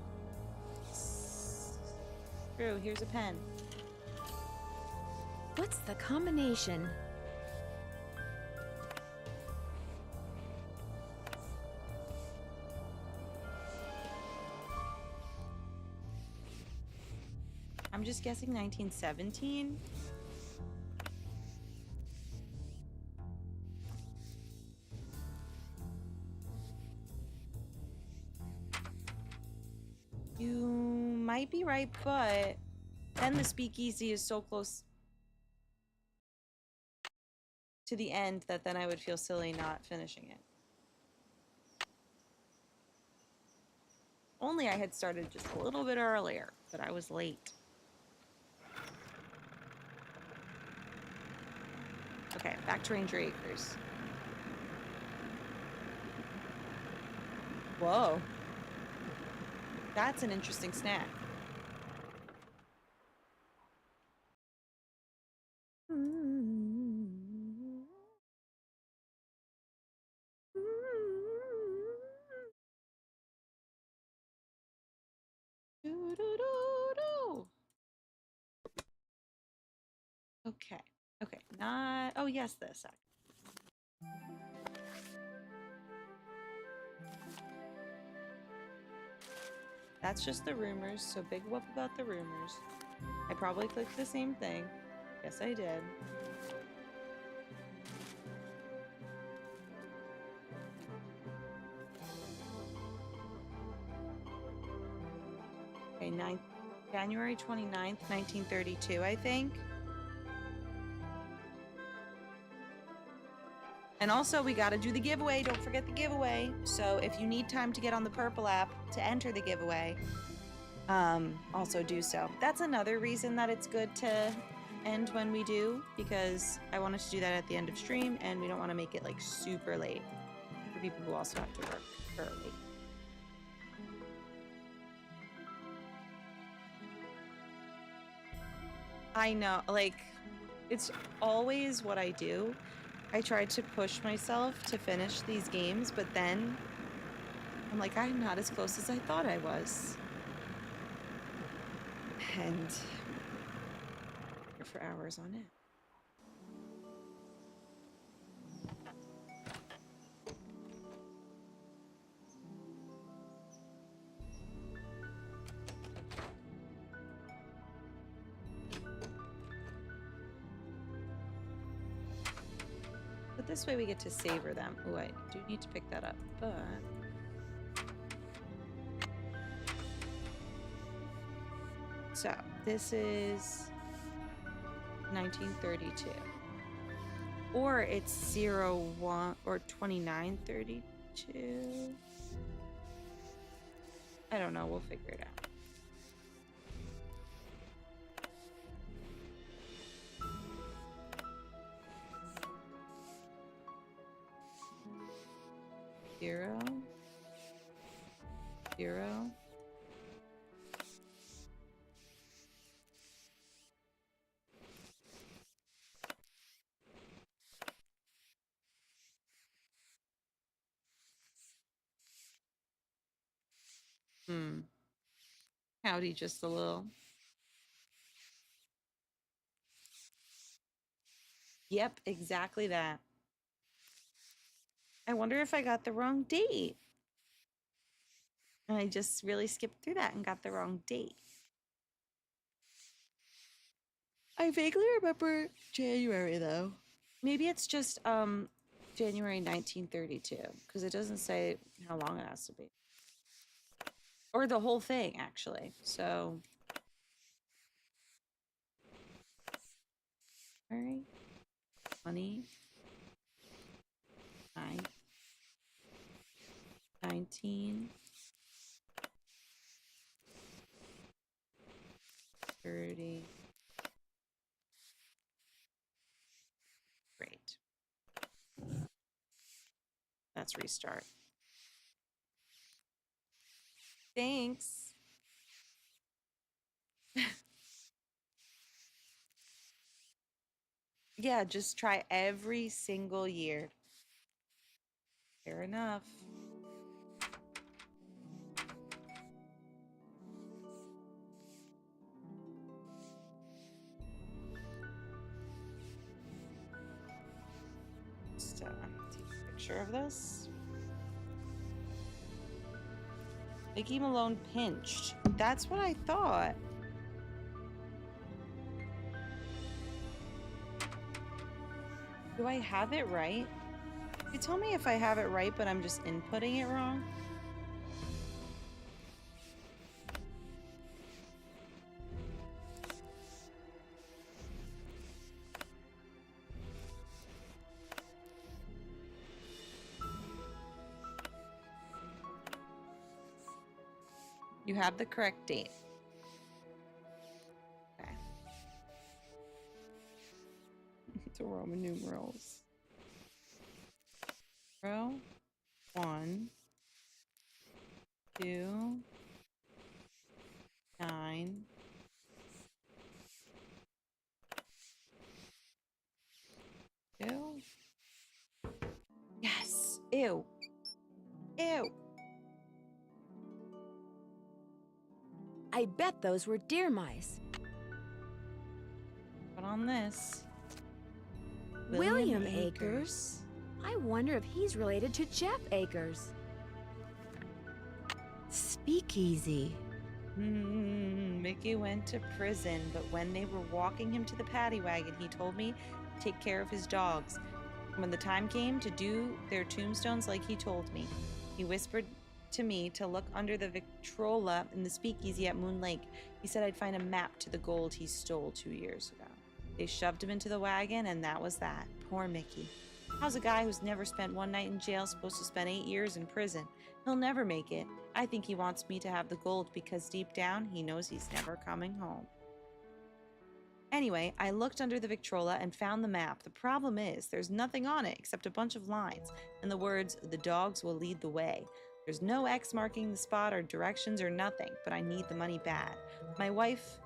Drew, here's a pen. What's the combination? I'm just guessing 1917. You might be right, but then the speakeasy is so close to the end that then I would feel silly not finishing it. Only I had started just a little bit earlier, but I was late. Okay, back to Ranger Acres. Whoa. That's an interesting snack. Okay. Okay. Not. Oh, yes, this. That's just the rumors, so big whoop about the rumors. I probably clicked the same thing. Yes, I did. Okay, January 29th, 1932, I think. And also, we gotta do the giveaway. Don't forget the giveaway. So if you need time to get on the Purple app to enter the giveaway, also do so. That's another reason that it's good to end when we do, because I wanted to do that at the end of stream, and we don't want to make it like super late for people who also have to work early. I know, like, it's always what I do. I tried to push myself to finish these games, but then I'm like, I'm not as close as I thought I was. And for hours on it. But this way we get to savor them. Oh, I do need to pick that up, but... So, this is 1932. Or it's 01 or 2932. I don't know, we'll figure it out. Zero. Howdy, just a little. Yep, exactly that. I wonder if I got the wrong date. And I just really skipped through that and got the wrong date. I vaguely remember January though. Maybe it's just January 1932 because it doesn't say how long it has to be. Or the whole thing actually. So all right. 20 9 19 30. Great. Let's restart. Thanks. Yeah, just try every single year. Fair enough. Just take a picture of this. Mickey Malone pinched. That's what I thought. Do I have it right? You tell me if I have it right, but I'm just inputting it wrong. You have the correct date. Okay. The Roman numerals. 0, 1, 2, 9. Ew. Yes. Ew. Ew. I bet those were deer mice. Put on this. William Akers. I wonder if he's related to Jeff Akers. Speakeasy. Mickey went to prison, but when they were walking him to the paddy wagon, he told me to take care of his dogs. When the time came to do their tombstones like he told me, he whispered to me to look under the Victrola in the speakeasy at Moon Lake. He said I'd find a map to the gold he stole 2 years ago. They shoved him into the wagon, and that was that. Poor Mickey. How's a guy who's never spent one night in jail supposed to spend 8 years in prison? He'll never make it. I think he wants me to have the gold because deep down he knows he's never coming home. Anyway, I looked under the Victrola and found the map. The problem is there's nothing on it except a bunch of lines and the words, "The dogs will lead the way." There's no X marking the spot or directions or nothing, but I need the money bad. My wife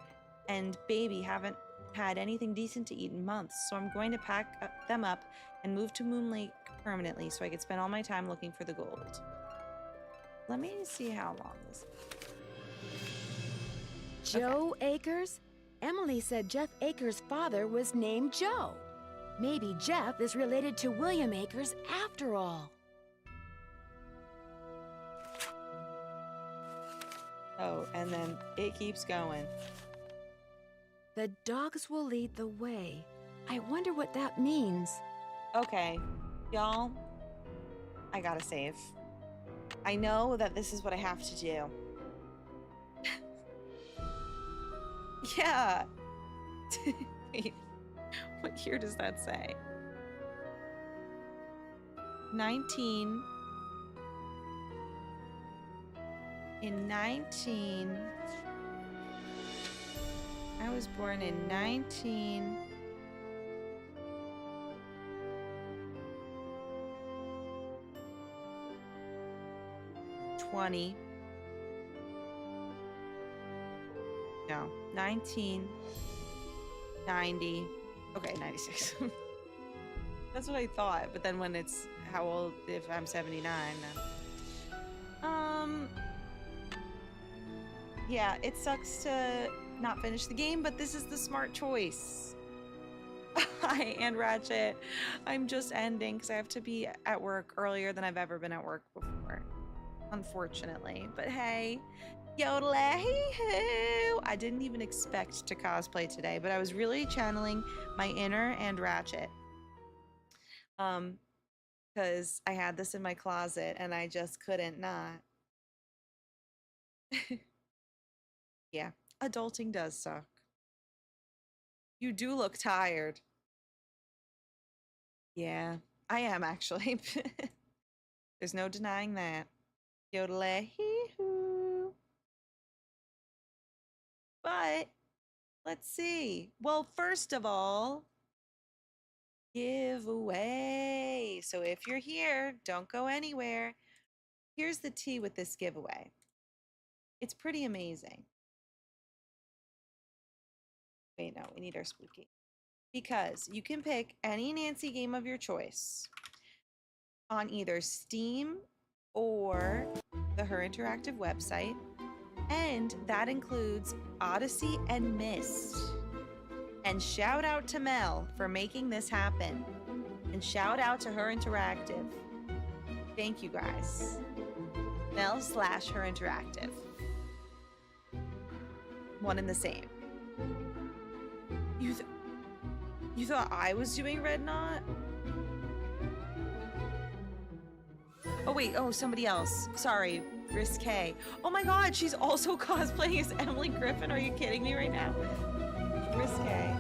and baby haven't had anything decent to eat in months, so I'm going to pack them up and move to Moon Lake permanently so I could spend all my time looking for the gold. Let me see how long this is. Joe Akers? Emily said Jeff Akers' father was named Joe. Maybe Jeff is related to William Akers after all. Oh, and then it keeps going. The dogs will lead the way. I wonder what that means. Okay, y'all, I gotta save. I know that this is what I have to do. Yeah. Wait, what year does that say? 19. In 19. I was born in 1920. No, 1990. Okay, 96. That's what I thought, but then when it's how old if I'm 79 then. Yeah, it sucks to not finish the game, but this is the smart choice. Hi, and Ratchet. I'm just ending because I have to be at work earlier than I've ever been at work before. Unfortunately. But hey, yodelay-hoo! I didn't even expect to cosplay today, but I was really channeling my inner and Ratchet. Because I had this in my closet and I just couldn't not. Yeah, adulting does suck. You do look tired. Yeah, I am actually. There's no denying that. Yodelay-hee-hoo. But let's see. Well, first of all, giveaway. So if you're here, don't go anywhere. Here's the tea with this giveaway. It's pretty amazing. Wait, no, we need our spooky. Because you can pick any Nancy game of your choice on either Steam or the Her Interactive website. And that includes Odyssey and Myst. And shout out to Mel for making this happen. And shout out to Her Interactive. Thank you guys. Mel/Her Interactive. One and the same. You thought I was doing Red Knot? Oh wait, oh, somebody else. Sorry, Risque. Oh my god, she's also cosplaying as Emily Griffin. Are you kidding me right now? Risque.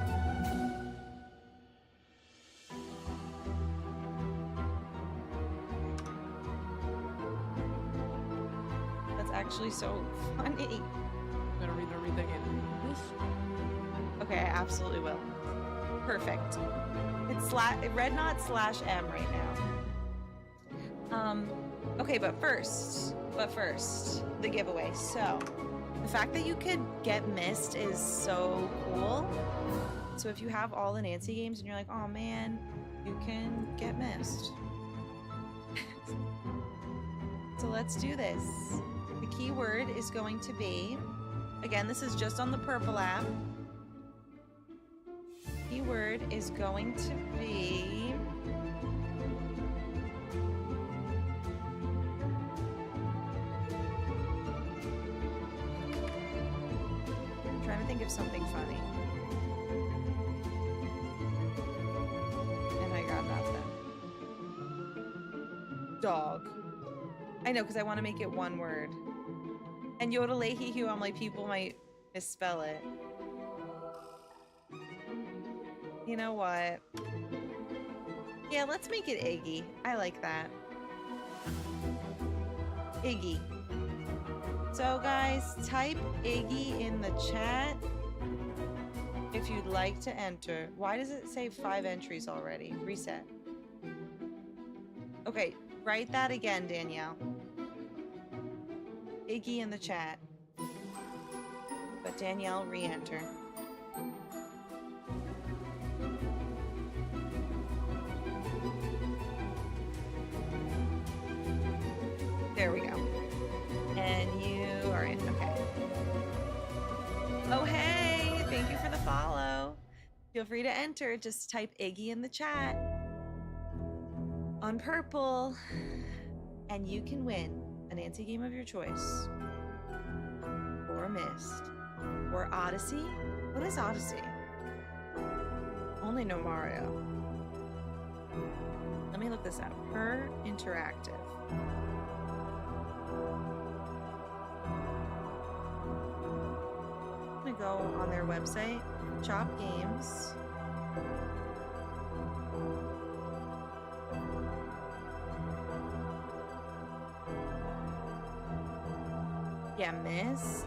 That's actually so funny. I'm gonna read everything in English. Okay, I absolutely will. Perfect. It's Red Knot /M right now. Okay, but first, the giveaway. So, the fact that you could get Myst is so cool. So if you have all the Nancy games and you're like, oh man, you can get Myst. So let's do this. The keyword is going to be, again, this is just on the Purple app. Keyword is going to be I'm trying to think of something funny. And I got nothing. Dog. I know, because I want to make it one word. And yodelay-hee-hoo, I'm like, people might misspell it. You know what? Yeah, let's make it Iggy. I like that. Iggy. So guys, type Iggy in the chat if you'd like to enter. Why does it say 5 entries already? Reset. Okay, write that again, Danielle. Iggy in the chat. But Danielle, re-enter. There we go. And you are in. Okay. Oh, hey! Thank you for the follow. Feel free to enter. Just type Iggy in the chat on Purple, and you can win a Nancy game of your choice, or Myst, or Odyssey. What is Odyssey? Only know Mario. Let me look this up. Her Interactive. I'm gonna go on their website, Chop Games. Yeah, Myst.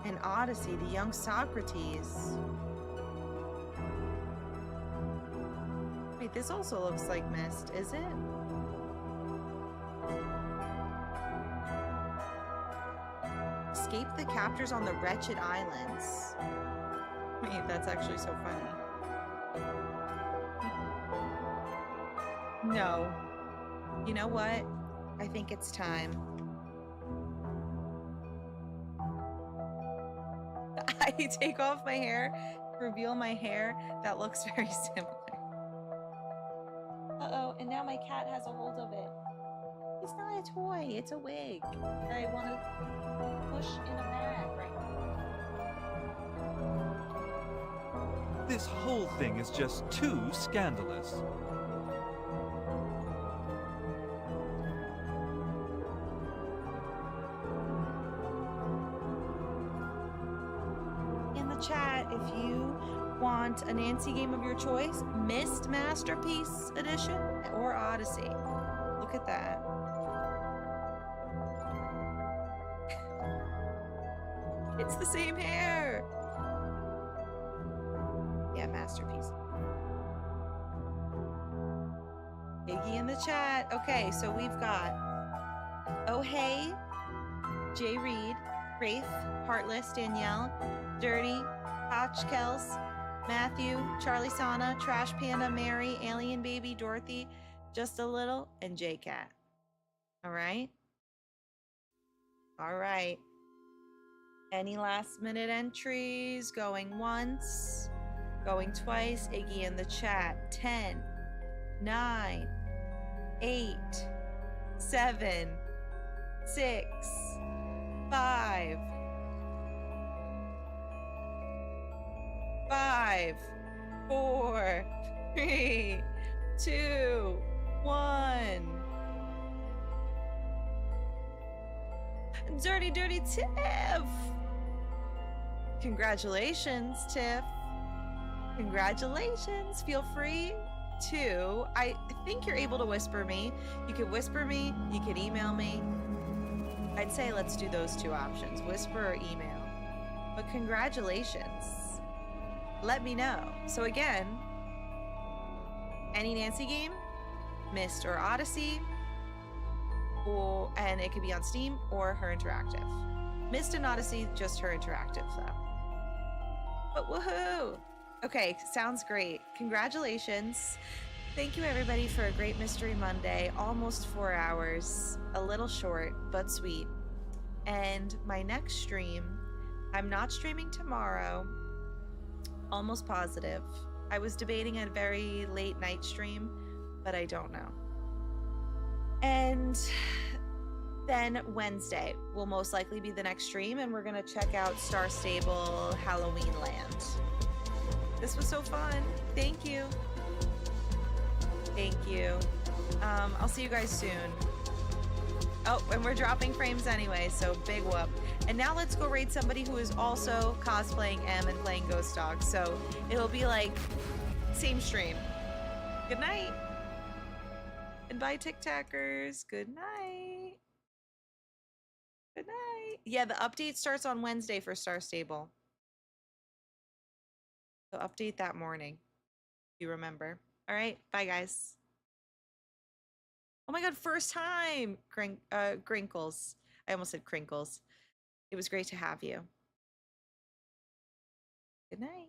And Odyssey, the young Socrates. Wait, this also looks like Myst, is it? Escape the captors on the wretched islands. Wait, that's actually so funny. No. You know what? I think it's time. I take off my hair, reveal my hair, that looks very similar. Uh-oh, and now my cat has a hold of it. It's not a toy, it's a wig that I want to push in a bag right now. This whole thing is just too scandalous. In the chat, if you want a Nancy game of your choice, Missed Masterpiece Edition or Odyssey. Look at that. It's the same hair. Yeah, Masterpiece. Iggy in the chat. Okay, so we've got Oh Hey, Jay Reed, Rafe, Heartless, Danielle, Dirty, Hotch Kels, Matthew, Charlie Sana, Trash Panda, Mary, Alien Baby, Dorothy, Just a Little, and J-Cat. All right? All right. Any last minute entries? Going once, going twice. Iggy in the chat. 10, 9, 8, 7, 6, 5, 4, 3, 2, 1. Dirty, dirty Tiff. Congratulations, Tiff. Congratulations. Feel free to, I think you're able to whisper me. You could whisper me, you could email me. I'd say let's do those two options, whisper or email. But congratulations. Let me know. So again, any Nancy game, Mist or Odyssey, and it could be on Steam or Her Interactive. Mist and Odyssey, just Her Interactive though. But woohoo! Okay, sounds great. Congratulations. Thank you everybody for a great Mystery Monday. Almost 4 hours. A little short, but sweet. And my next stream, I'm not streaming tomorrow. Almost positive. I was debating a very late night stream, but I don't know. And then Wednesday will most likely be the next stream, and we're gonna check out Star Stable Halloween Land. This was so fun. Thank you. Thank you. I'll see you guys soon. Oh, and we're dropping frames anyway, so big whoop. And now let's go raid somebody who is also cosplaying M and playing Ghost Dog. So it'll be like same stream. Good night. And bye, Tic Tackers. Good night. Good night. Yeah, the update starts on Wednesday for Star Stable. So update that morning. If you remember. All right. Bye, guys. Oh my god, first time! Grinkles. I almost said crinkles. It was great to have you. Good night.